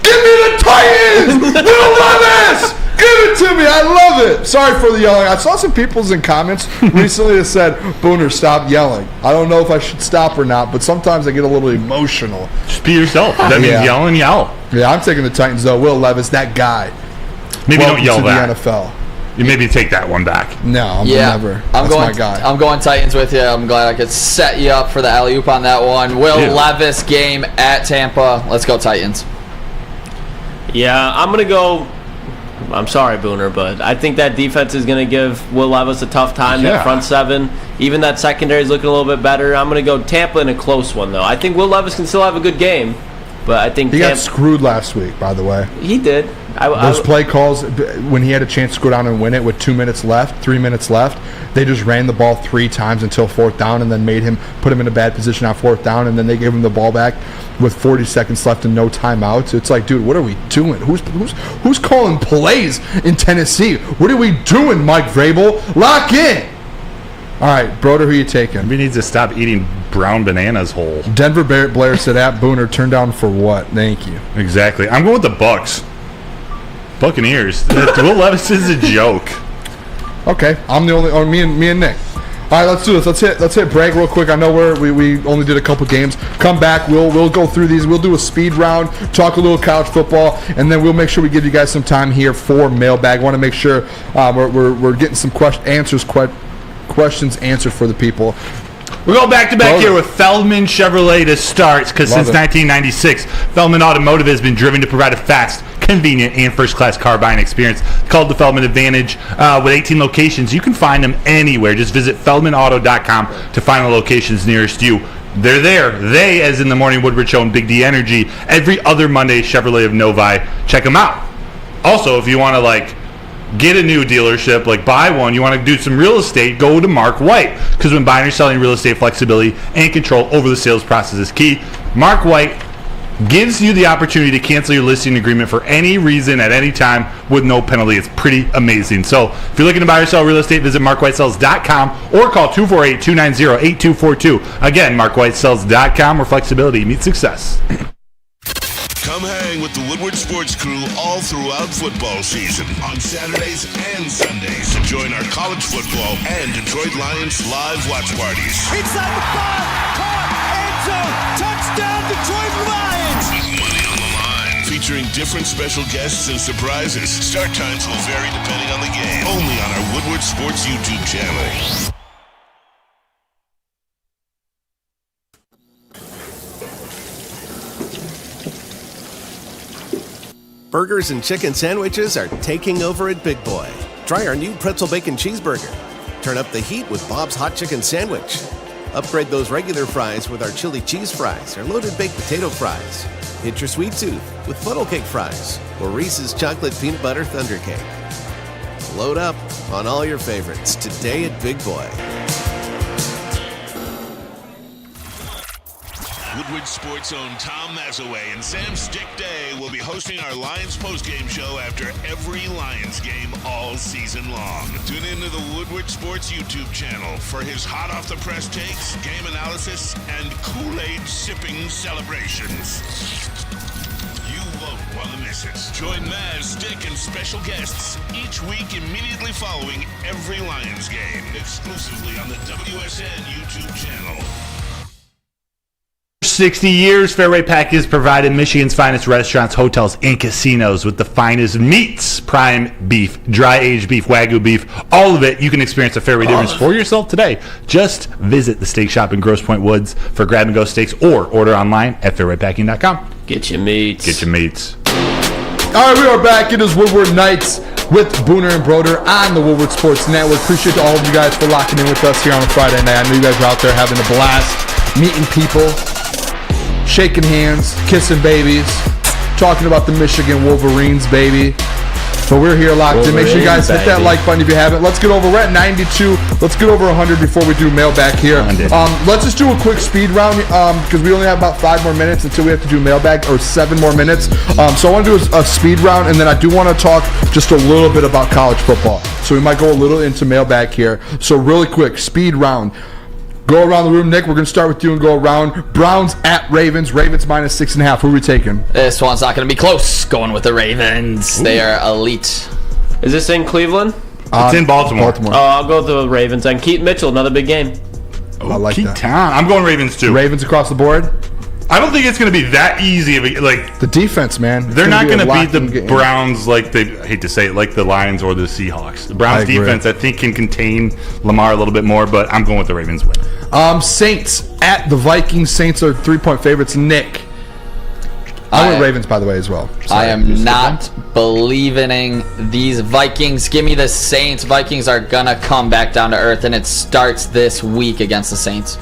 Give me the Titans! Will Levis! Give it to me! I love it! Sorry for the yelling. I saw some people's in comments recently that said, Booner, stop yelling. I don't know if I should stop or not, but sometimes I get a little emotional. Just be yourself. That means yell and yell. Yeah, I'm taking the Titans, though. Will Levis, that guy. Maybe don't yell back. The NFL. You maybe take that one back. No, never. That's my guy. I'm going Titans with you. I'm glad I could set you up for the alley-oop on that one. Will Levis game at Tampa. Let's go Titans. Yeah, I'm going to go... I'm sorry, Booner, but I think that defense is going to give Will Levis a tough time. That front seven, even that secondary is looking a little bit better. I'm going to go Tampa in a close one, though. I think Will Levis can still have a good game, but I think he got screwed last week, by the way. He did. Those play calls, when he had a chance to go down and win it with 3 minutes left, they just ran the ball 3 times until 4th down and then put him in a bad position on 4th down, and then they gave him the ball back with 40 seconds left and no timeouts. It's like, dude, what are we doing? Who's calling plays in Tennessee? What are we doing, Mike Vrabel? Lock in! All right, Broder, who you taking? We need to stop eating brown bananas whole. Denver Blair said, at Booner, turn down for what? Thank you. Exactly. I'm going with the Bucks. Buccaneers. Will Levis is a joke. Okay, I'm the only. Or me and Nick. All right, let's do this. Let's hit break real quick. I know we only did a couple games. Come back. We'll go through these. We'll do a speed round. Talk a little college football, and then we'll make sure we give you guys some time here for mailbag. I want to make sure we're getting some questions answered for the people. We're going back-to-back here with Feldman Chevrolet to start, because since 1996, Feldman Automotive has been driven to provide a fast, convenient, and first-class car buying experience called the Feldman Advantage. With 18 locations, you can find them anywhere. Just visit feldmanauto.com to find the locations nearest you. They're there. They, as in the Morning Woodward Show and Big D Energy, every other Monday, Chevrolet of Novi. Check them out. Also, if you want to, get a new dealership, buy one, you want to do some real estate, go to Mark White. Because when buying or selling real estate, flexibility and control over the sales process is key. Mark White gives you the opportunity to cancel your listing agreement for any reason at any time with no penalty. It's pretty amazing. So if you're looking to buy or sell real estate, visit markwhitesells.com or call 248-290-8242. Again, markwhitesells.com, where flexibility meets success. Come hang with the Woodward Sports crew all throughout football season on Saturdays and Sundays. Join our college football and Detroit Lions live watch parties. Inside the 5, caught, end zone, touchdown, Detroit Lions! With money on the line. Featuring different special guests and surprises. Start times will vary depending on the game. Only on our Woodward Sports YouTube channel. Burgers and chicken sandwiches are taking over at Big Boy. Try our new pretzel bacon cheeseburger. Turn up the heat with Bob's Hot Chicken Sandwich. Upgrade those regular fries with our chili cheese fries or loaded baked potato fries. Hit your sweet tooth with funnel cake fries or Reese's chocolate peanut butter thunder cake. Load up on all your favorites today at Big Boy. Woodward Sports' own Tom Mazaway and Sam Stick Day will be hosting our Lions postgame show after every Lions game all season long. Tune into the Woodward Sports YouTube channel for his hot-off-the-press takes, game analysis, and Kool-Aid sipping celebrations. You won't want to miss it. Join Maz, Stick, and special guests each week immediately following every Lions game, exclusively on the WSN YouTube channel. 60 years, Fairway Pack has provided Michigan's finest restaurants, hotels, and casinos with the finest meats, prime beef, dry-aged beef, Wagyu beef, all of it. You can experience a Fairway difference for yourself today. Just visit the steak shop in Grosse Pointe Woods for grab-and-go steaks or order online at fairwaypacking.com. Get your meats. Get your meats. All right, we are back. It is Woodward Nights with Booner and Broder on the Woodward Sports Network. Appreciate all of you guys for locking in with us here on a Friday night. I know you guys are out there having a blast, meeting people, shaking hands, kissing babies, talking about the Michigan Wolverines, baby. But we're here locked in. Make sure you guys hit that like button if you haven't. Let's get over. We're at 92. Let's get over 100 before we do mailbag here. Let's just do a quick speed round because we only have about 5 more minutes until we have to do mailbag, or 7 more minutes. So I want to do a speed round, and then I do want to talk just a little bit about college football. So we might go a little into mailbag here. So really quick, speed round. Go around the room, Nick. We're going to start with you and go around. Browns at Ravens. Ravens minus 6.5. Who are we taking? This one's not going to be close. Going with the Ravens. Ooh. They are elite. Is this in Cleveland? It's in Baltimore. Oh, I'll go with the Ravens. And Keaton Mitchell, another big game. Oh, I like that. I'm going Ravens too. Ravens across the board? I don't think it's going to be that easy. The defense, man. They're not going to beat the Browns like I hate to say it, like the Lions or the Seahawks. The Browns defense, I think, can contain Lamar a little bit more, but I'm going with the Ravens win. Saints at the Vikings. Saints are 3-point favorites. Nick. I went Ravens, by the way, as well. Sorry, I am not believing these Vikings. Give me the Saints. Vikings are going to come back down to earth, and it starts this week against the Saints.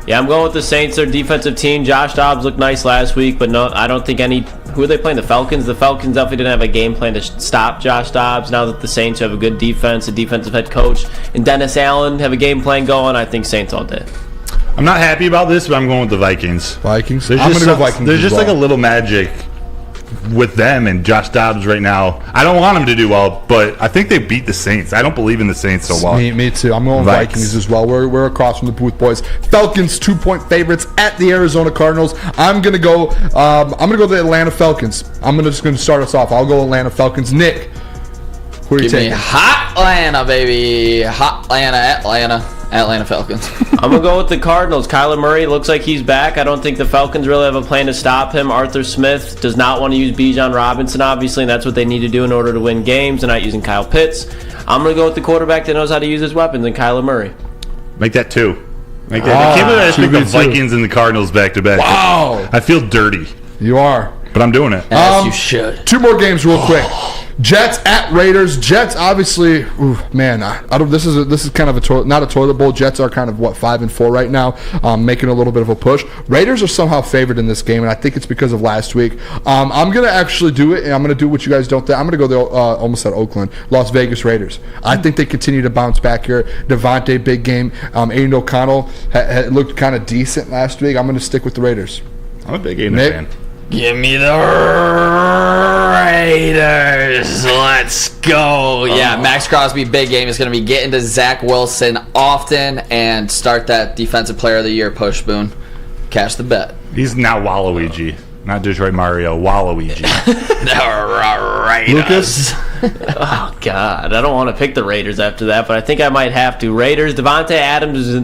Yeah, I'm going with the Saints. Their defensive team. Josh Dobbs looked nice last week, but no, I don't think any. Who are they playing? The Falcons. The Falcons definitely didn't have a game plan to stop Josh Dobbs. Now that the Saints have a good defense, a defensive head coach, and Dennis Allen have a game plan going, I think Saints all day. I'm not happy about this, but I'm going with the Vikings. I'm going to go Vikings. There's just like a little magic with them and Josh Dobbs right now. I don't want him to do well, but I think they beat the Saints. I don't believe in the Saints so well. Me too. I'm going Vikings as well. We're across from the booth, boys. Falcons 2-point favorites at the Arizona Cardinals. I'm gonna go the Atlanta Falcons. I'm just gonna start us off. I'll go Atlanta Falcons. Nick, who are you taking? Me hot Atlanta, baby. Hot Atlanta Falcons. I'm going to go with the Cardinals. Kyler Murray looks like he's back. I don't think the Falcons really have a plan to stop him. Arthur Smith does not want to use Bijan Robinson, obviously, and that's what they need to do in order to win games. They're not using Kyle Pitts. I'm going to go with the quarterback that knows how to use his weapons, and Kyler Murray. Make that 2. I can't believe I picked the Vikings and the Cardinals back-to-back. Wow. I feel dirty. You are. But I'm doing it. As you should. 2 more games real quick. Jets at Raiders. Jets obviously, man, I don't. This is kind of not a toilet bowl. Jets are kind of 5-4 right now, making a little bit of a push. Raiders are somehow favored in this game, and I think it's because of last week. I'm gonna actually do it, and I'm gonna do what you guys don't think. I'm gonna go almost at Oakland, Las Vegas Raiders. I think they continue to bounce back here. Devontae, big game. Aiden O'Connell looked kind of decent last week. I'm gonna stick with the Raiders. I'm a big Aiden fan. Give me the Raiders. Let's go. Yeah, Max Crosby, big game, is going to be getting to Zach Wilson often and start that Defensive Player of the Year push, Boone. Cash the bet. He's now Waluigi. Not Detroit Mario, Waluigi. Raiders. Lucas? Oh, God. I don't want to pick the Raiders after that, but I think I might have to. Raiders, Devontae Adams is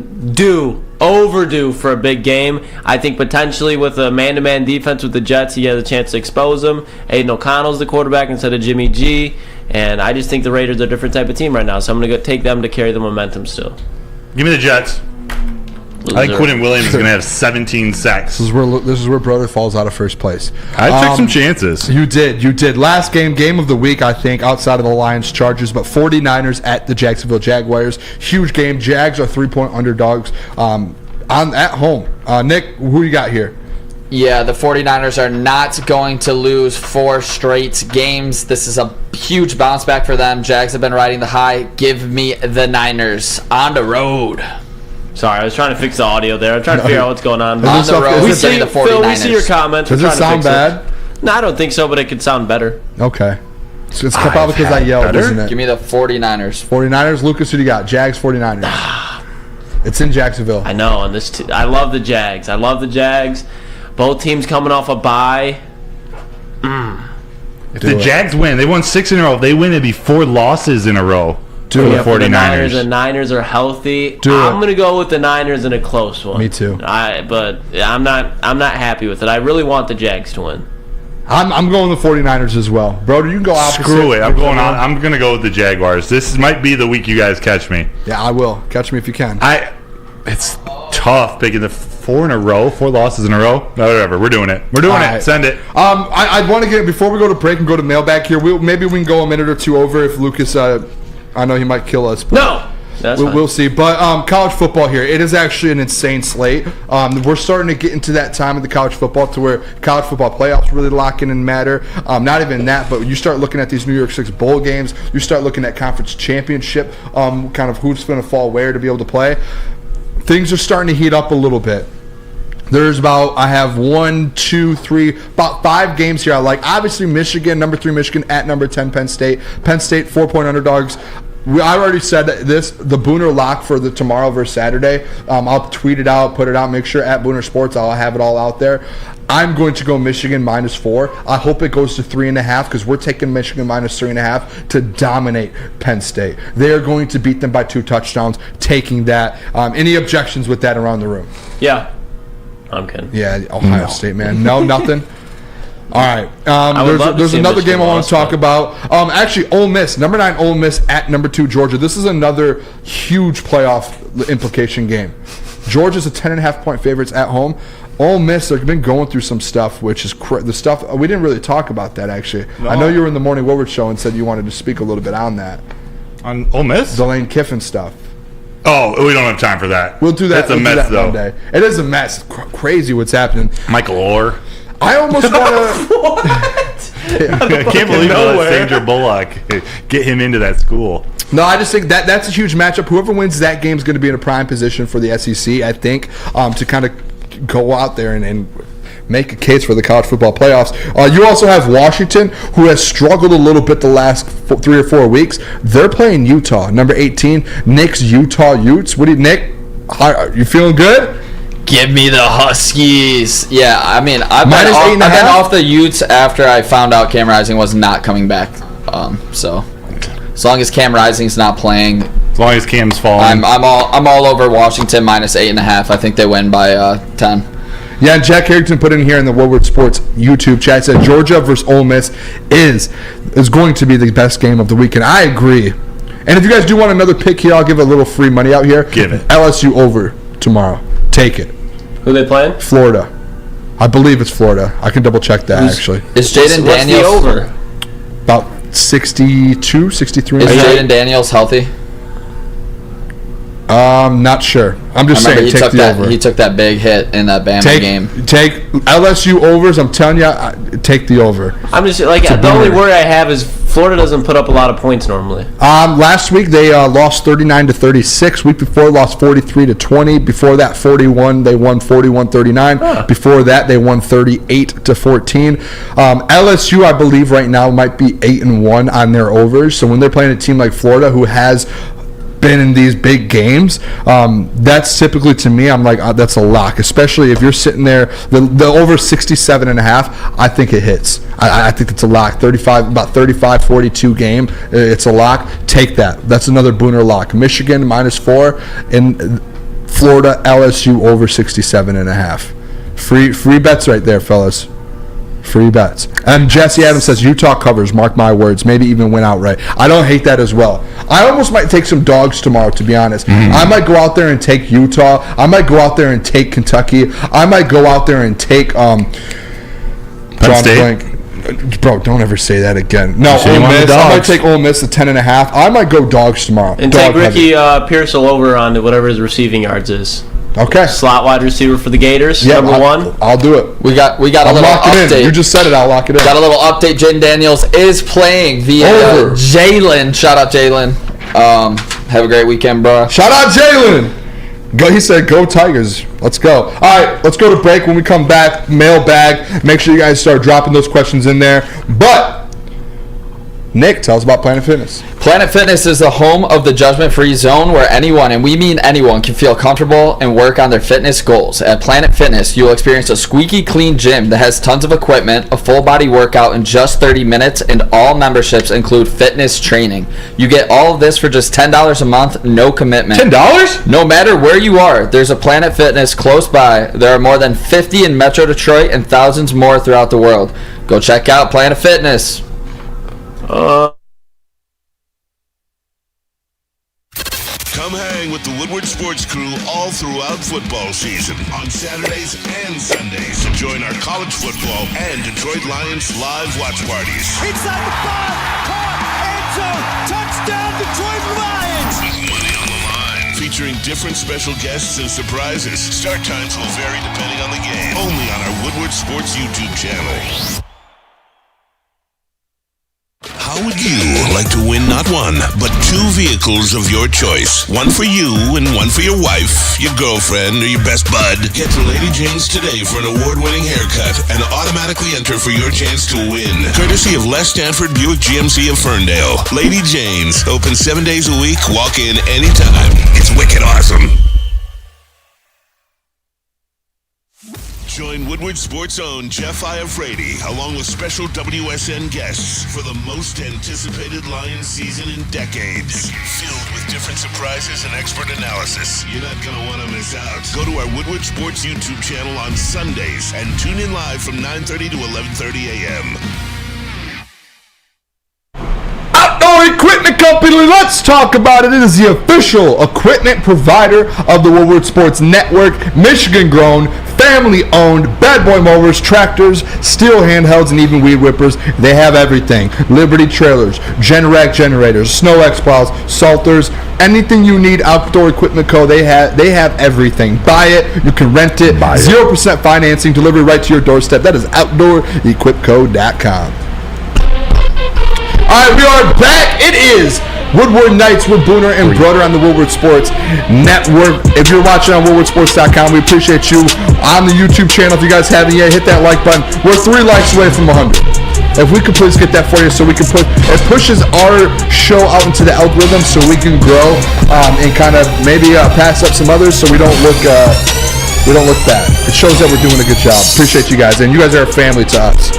overdue for a big game. I think potentially with a man-to-man defense with the Jets, he has a chance to expose them. Aiden O'Connell's the quarterback instead of Jimmy G. And I just think the Raiders are a different type of team right now, so I'm going to take them to carry the momentum still. Give me the Jets. I think Quentin Williams is going to have 17 sacks. This is where Broder falls out of first place. I took some chances. You did. Last game of the week, I think, outside of the Lions Chargers, but 49ers at the Jacksonville Jaguars. Huge game. Jags are 3-point underdogs at home. Nick, who you got here? Yeah, the 49ers are not going to lose 4 straight games. This is a huge bounce back for them. Jags have been riding the high. Give me the Niners on the road. Sorry, I was trying to fix the audio there. I'm trying to figure out what's going on. On the road, we see the 49ers. Phil, we see your comments. Does it sound bad? No, I don't think so, but it could sound better. Okay. So it's probably because I yelled, isn't it? Give me the 49ers. 49ers. Lucas, who do you got? Jags, 49ers. It's in Jacksonville. I know. And I love the Jags. Both teams coming off a bye. If the Jags win, they won 6 in a row. If they win, it'd be 4 losses in a row. The 49ers. The Niners are healthy. I'm going to go with the Niners in a close one. Me too. But I'm not happy with it. I really want the Jags to win. I'm going the 49ers as well. Broder, you can go opposite. Screw it. I'm going to go with the Jaguars. This might be the week you guys catch me. Yeah, I will. Catch me if you can. It's tough picking the 4 losses in a row. No, whatever. We're doing it. Right. Send it. I want to get, before we go to break and go to mailbag here, maybe we can go a minute or two over if Lucas, I know he might kill us. But no! We'll see. But college football here, it is actually an insane slate. We're starting to get into that time of the college football to where college football playoffs really lock in and matter. Not even that, but you start looking at these New York Six bowl games. You start looking at conference championship, kind of who's going to fall where to be able to play. Things are starting to heat up a little bit. There's about 5 games here I like. Obviously, Michigan, number 3 Michigan at number 10 Penn State. Penn State 4-point underdogs. I already said that the Booner lock for the tomorrow versus Saturday. I'll tweet it out, put it out. Make sure at Booner Sports, I'll have it all out there. I'm going to go Michigan -4. I hope it goes to 3.5 because we're taking Michigan -3.5 to dominate Penn State. They are going to beat them by 2 touchdowns, taking that. Any objections with that around the room? Yeah. I'm kidding. Yeah, Ohio State, man. No, nothing. All right. There's another game I want to talk about. Actually, Ole Miss, number 9 Ole Miss at number 2 Georgia. This is another huge playoff implication game. Georgia's a 10.5-point favorites at home. Ole Miss, they've been going through some stuff, which is the stuff we didn't really talk about that actually. No. I know you were in the Morning Woodward show and said you wanted to speak a little bit on that. On Ole Miss? The Lane Kiffin stuff. Oh, we don't have time for that. We'll do that. That's a mess, though. Monday. It is a mess. Crazy what's happening. Michael Orr. I almost want to. What? I can't believe Sandra Bullock get him into that school. No, I just think that's a huge matchup. Whoever wins that game is going to be in a prime position for the SEC, I think, to kind of go out there and make a case for the college football playoffs. You also have Washington, who has struggled a little bit the last 3 or 4 weeks. They're playing Utah, number 18, Nick's Utah Utes. Nick, are you feeling good? Give me the Huskies. Yeah, I mean, I've been off the Utes after I found out Cam Rising was not coming back. So as long as Cam Rising's not playing, as long as Cam's falling, I'm all over Washington -8.5. I think they win by 10. Yeah, and Jack Harrington put in here in the Woodward Sports YouTube chat, said Georgia versus Ole Miss is going to be the best game of the weekend. I agree. And if you guys do want another pick here, I'll give a little free money out here. Give it. LSU over tomorrow. Take it. Who they playing? Florida. I believe it's Florida. I can double check that, actually. Is Jaden Daniels over? About 62, 63. Is Jaden Daniels healthy? Not sure. I'm just saying, take the over. He took that big hit in that Bama game. Take LSU overs. I'm telling you, take the over. I'm just like, the only worry I have is Florida doesn't put up a lot of points normally. Last week they lost 39-36. Week before lost 43-20. Before that 41. They won 41-39. Before that they won 38-14. LSU, I believe right now might be 8-1 on their overs. So when they're playing a team like Florida who has been in these big games, that's typically, to me, I'm like, that's a lock, especially if you're sitting there. The over 67.5, I think it hits. I think it's a lock. 35-42 game, it's a lock. Take that. That's another Booner lock. Michigan -4 and Florida LSU over 67.5. Free bets right there, fellas. Free bets. And Jesse Adams says Utah covers, mark my words, maybe even win outright. I don't hate that as well. I almost might take some dogs tomorrow, to be honest. I might go out there and take Utah. I might go out there and take Kentucky. I might go out there and take Penn State. Bro, don't ever say that again. No, Ole Miss. I might take Ole Miss at 10.5. I might go dogs tomorrow. And take Ricky Pearsall over on whatever his receiving yards is. Okay. Slot wide receiver for the Gators, number one. I'll do it. We got a little update. You just said it. I'll lock it in. Got a little update. Jaden Daniels is playing via Jalen. Shout out Jalen. Have a great weekend, bro. Shout out Jalen. He said, "Go Tigers." Let's go. All right, let's go to break. When we come back, mailbag. Make sure you guys start dropping those questions in there. But Nick, tell us about Planet Fitness. Planet Fitness is the home of the judgment-free zone where anyone, and we mean anyone, can feel comfortable and work on their fitness goals. At Planet Fitness, you'll experience a squeaky clean gym that has tons of equipment, a full-body workout in just 30 minutes, and all memberships include fitness training. You get all of this for just $10 a month, no commitment. $10? No matter where you are, there's a Planet Fitness close by. There are more than 50 in Metro Detroit and thousands more throughout the world. Go check out Planet Fitness. Come hang with the Woodward Sports crew all throughout football season on Saturdays and Sundays. Join our college football and Detroit Lions live watch parties. Inside the 5, caught, end zone, touchdown Detroit Lions! With money on the line. Featuring different special guests and surprises. Start times will vary depending on the game. Only on our Woodward Sports YouTube channel. How would you like to win not one, but 2 vehicles of your choice? One for you and one for your wife, your girlfriend, or your best bud. Get to Lady Jane's today for an award-winning haircut and automatically enter for your chance to win. Courtesy of Les Stanford Buick GMC of Ferndale. Lady Jane's, open 7 days a week, walk in anytime. It's wicked awesome. Join Woodward Sports' own Jeff Iafrate, along with special WSN guests for the most anticipated Lions season in decades. Filled with different surprises and expert analysis. You're not going to want to miss out. Go to our Woodward Sports YouTube channel on Sundays and tune in live from 9:30 to 11:30 a.m. Outdoor Equipment Company, let's talk about it. It is the official equipment provider of the Woodward Sports Network. Michigan grown, family owned, bad boy mowers, tractors, steel handhelds, and even weed whippers. They have everything. Liberty trailers, Generac generators, Snow X plows, salters, anything you need. Outdoor Equipment Co. They have everything. Buy it, you can rent it. 0% financing, delivery right to your doorstep. That is OutdoorEquipCo.com. All right, we are back. It is Woodward Nights with Booner and Broder on the Woodward Sports Network. If you're watching on WoodwardSports.com, we appreciate you on the YouTube channel. If you guys haven't yet, hit that like button. We're 3 likes away from 100. If we could please get that for you, so we can it pushes our show out into the algorithm, so we can grow and kind of maybe pass up some others, so we don't look bad. It shows that we're doing a good job. Appreciate you guys, and you guys are a family to us.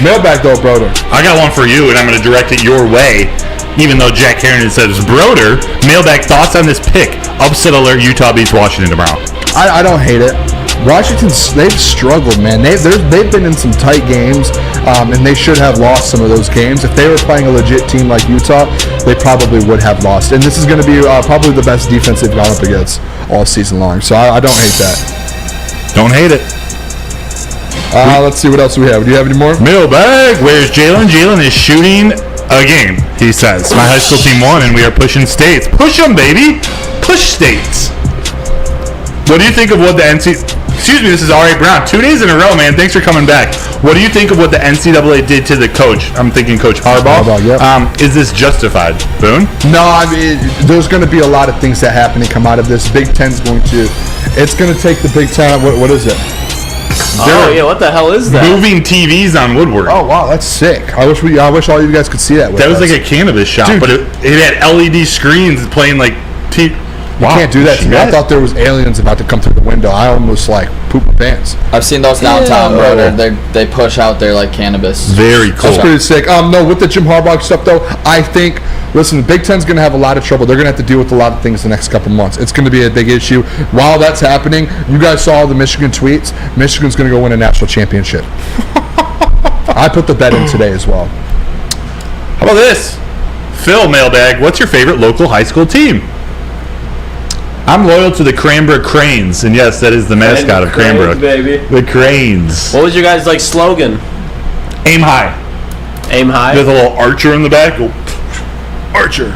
Mailbag though, Broder. I got one for you, and I'm going to direct it your way. Even though Jack Herron says Broder, mailbag thoughts on this pick. Upset alert, Utah beats Washington tomorrow. I don't hate it. Washington, they've struggled, man. They've been in some tight games, and they should have lost some of those games. If they were playing a legit team like Utah, they probably would have lost. And this is going to be probably the best defense they've gone up against all season long. So I don't hate that. Don't hate it. Let's see what else we have. Do you have any more? Mailbag. Where's Jalen? Jalen is shooting a game, he says. My high school team won, and we are pushing states. Push them, baby. Push states. What do you think of what the Excuse me, this is R.A. Brown. 2 days in a row, man. Thanks for coming back. What do you think of what the NCAA did to the coach? I'm thinking Coach Harbaugh. Yep. Is this justified? Boone? No, I mean, there's going to be a lot of things that happen and come out of this. Big Ten's going to... It's going to take the Big Ten... What is it? What the hell is that? Moving TVs on Woodward. Oh, wow, that's sick. I wish all you guys could see that. That was like a cannabis shop, dude, but it had LED screens playing like... You can't do that to me. I thought there was aliens about to come through the window. I almost like pooped my pants. I've seen those downtown, brother. They push out there like cannabis. Very cool. That's pretty sick. No, with the Jim Harbaugh stuff though, I think, listen, the Big Ten's going to have a lot of trouble. They're going to have to deal with a lot of things the next couple months. It's going to be a big issue. While that's happening, you guys saw the Michigan tweets. Michigan's going to go win a national championship. I put the bet in today as well. How about this? Phil, mailbag. What's your favorite local high school team? I'm loyal to the Cranbrook Cranes, and yes, that is the mascot of Cranbrook. Baby. The Cranes. What was your guys' slogan? Aim high. Aim high? There's a little archer in the back. Archer.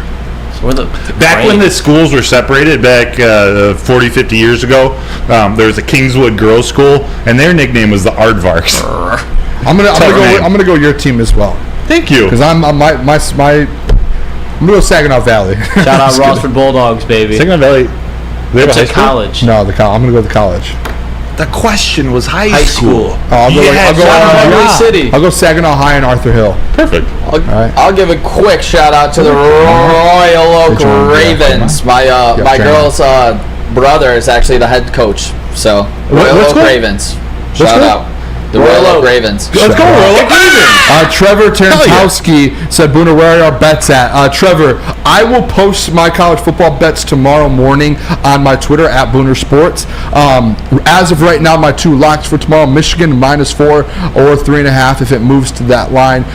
So back when the schools were separated, back 40, 50 years ago, there was a Kingswood Girls School, and their nickname was the Aardvarks. I'm gonna go your team as well. Thank you. Because I'm gonna go Saginaw Valley. Shout out Rossford Bulldogs, baby. Saginaw Valley. They have it's a college. No, I'm going to go to college. The question was high school. I'll go Saginaw High and Arthur Hill. Perfect. I'll give a quick shout out to the Royal Oak Ravens. My girl's brother is actually the head coach. So Royal Oak Ravens. Shout out. The Royal Oak Ravens. Let's go, Royal Oak Ravens. Trevor Terentowski said, Booner, where are our bets at? Trevor, I will post my college football bets tomorrow morning on my Twitter at Booner Sports. As of right now, my 2 locks for tomorrow, Michigan -4 or 3.5 if it moves to that line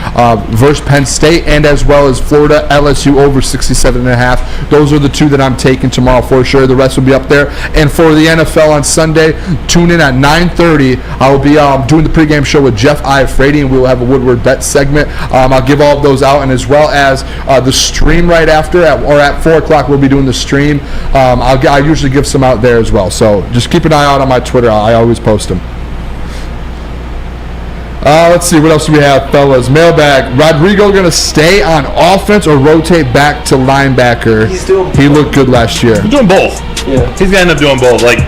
versus Penn State, and as well as Florida LSU over 67.5. Those are the 2 that I'm taking tomorrow for sure. The rest will be up there. And for the NFL on Sunday, tune in at 9:30. I will be doing the pregame show with Jeff Iafrady, and we will have a Woodward Bet segment. I'll give all of those out, and as well as the stream right after, at 4 o'clock, we'll be doing the stream. I usually give some out there as well, so just keep an eye out on my Twitter. I always post them. Let's see, what else do we have, fellas? Mailbag. Rodrigo going to stay on offense or rotate back to linebacker? He looked good last year. He's doing both. Yeah. He's going to end up doing both. Like,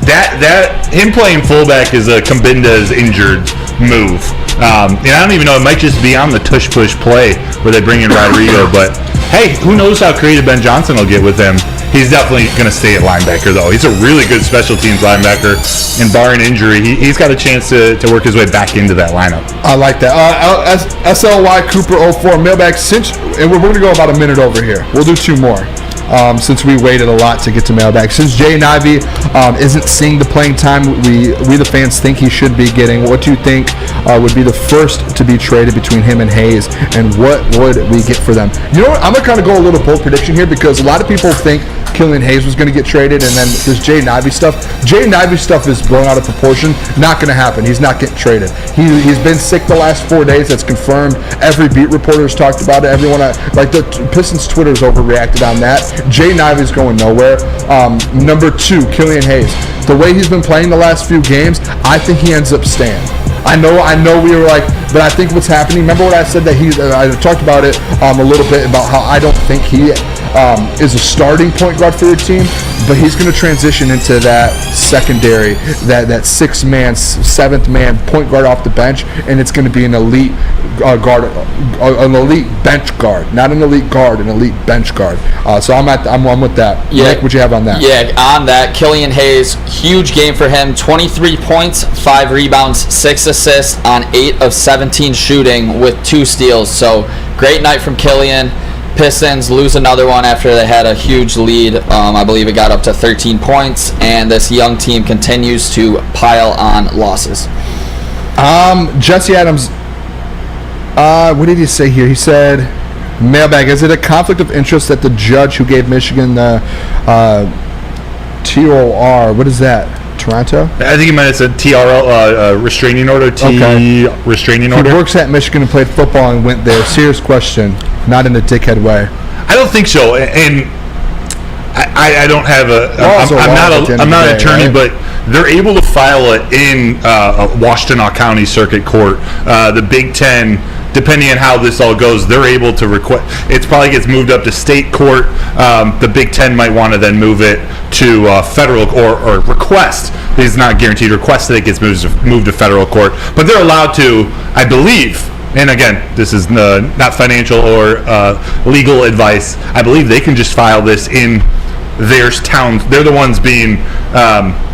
that him playing fullback is a Kambinda's injured move. And I don't even know, it might just be on the tush-push play where they bring in Rodrigo. But, hey, who knows how creative Ben Johnson will get with him. He's definitely going to stay at linebacker, though. He's a really good special teams linebacker. And barring injury, he's got a chance to work his way back into that lineup. I like that. SLY Cooper 04 mailbag. And we're going to go about a minute over here. We'll do 2 more. Since we waited a lot to get to mailbag. Since Jay Ivey isn't seeing the playing time we the fans think he should be getting, what do you think would be the first to be traded between him and Hayes, and what would we get for them? You know what? I'm going to kind of go a little bold prediction here, because a lot of people think Killian Hayes was going to get traded, and then there's Jay Ivey stuff. Jay Ivey stuff is blown out of proportion. Not going to happen. He's not getting traded. He's been sick the last 4 days. That's confirmed. Every beat reporter's talked about it. Everyone, like the Pistons Twitter's overreacted on that. Jay Ivey's going nowhere. Number 2, Killian Hayes. The way he's been playing the last few games, I think he ends up staying. I know we were like, but I think what's happening, remember what I said that I talked about it a little bit about how I don't think he is a starting point guard for your team, but he's going to transition into that secondary, that 6-man, 7th-man point guard off the bench, and it's going to be an elite guard, an elite bench guard, not an elite guard, an elite bench guard. So I'm with that. Yeah. Nick, what you have on that? Yeah, on that, Killian Hayes, huge game for him. 23 points, 5 rebounds, 6 assists on 8 of 17 shooting with 2 steals. So great night from Killian. Pistons lose another one after they had a huge lead. I believe it got up to 13 points, and this young team continues to pile on losses. Jesse Adams, what did he say here? He said, mailbag, is it a conflict of interest that the judge who gave Michigan the TOR, what is that? Toronto? I think he might have said TRL, restraining order, restraining order. He works at Michigan and played football and went there. Serious question, not in a dickhead way. I don't think so, and I don't have I'm not an attorney, right? But they're able to file it in Washtenaw County Circuit Court. The Big Ten, depending on how this all goes, they're able to request. It probably gets moved up to state court. The Big Ten might want to then move it to federal or request. It's not guaranteed. Request that it gets moved to federal court, but they're allowed to, I believe. And again, this is not financial or legal advice. I believe they can just file this in their town. They're the ones being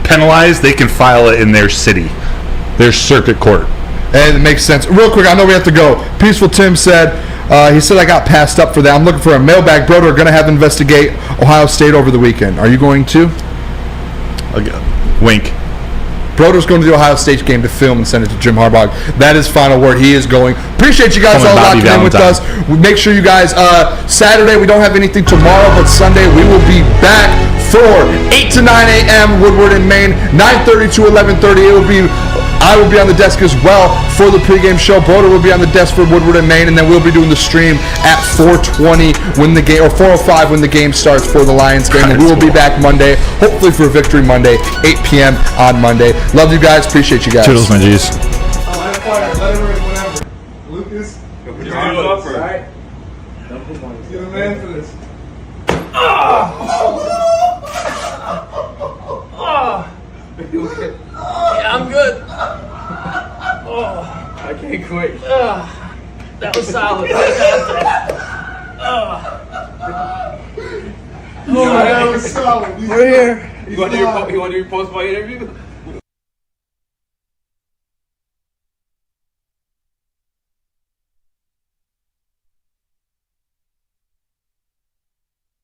penalized. They can file it in their city, their circuit court. And it makes sense. Real quick, I know we have to go. Peaceful Tim said, he said I got passed up for that. I'm looking for a mailbag. Broder going to have investigate Ohio State over the weekend. Are you going to? Wink. Broder's going to the Ohio State game to film and send it to Jim Harbaugh. That is final word. He is going. Appreciate you guys all locking in with us. Make sure you guys, Saturday, we don't have anything tomorrow, but Sunday we will be back for 8 to 9 a.m. Woodward in Maine, 9:30 to 11:30. I will be on the desk as well for the pregame show. Broder will be on the desk for Woodward and Maine, and then we'll be doing the stream at 4:20 when the game, or 4:05 when the game starts for the Lions game. And we will be back Monday, hopefully for Victory Monday, 8 p.m. on Monday. Love you guys. Appreciate you guys. Toodles, my G's. Lucas, put your arms up, all right? You're the man for this. Yeah, I'm good. I can't quit. That was solid. That was solid. We're here. You want to do your post-fight interview?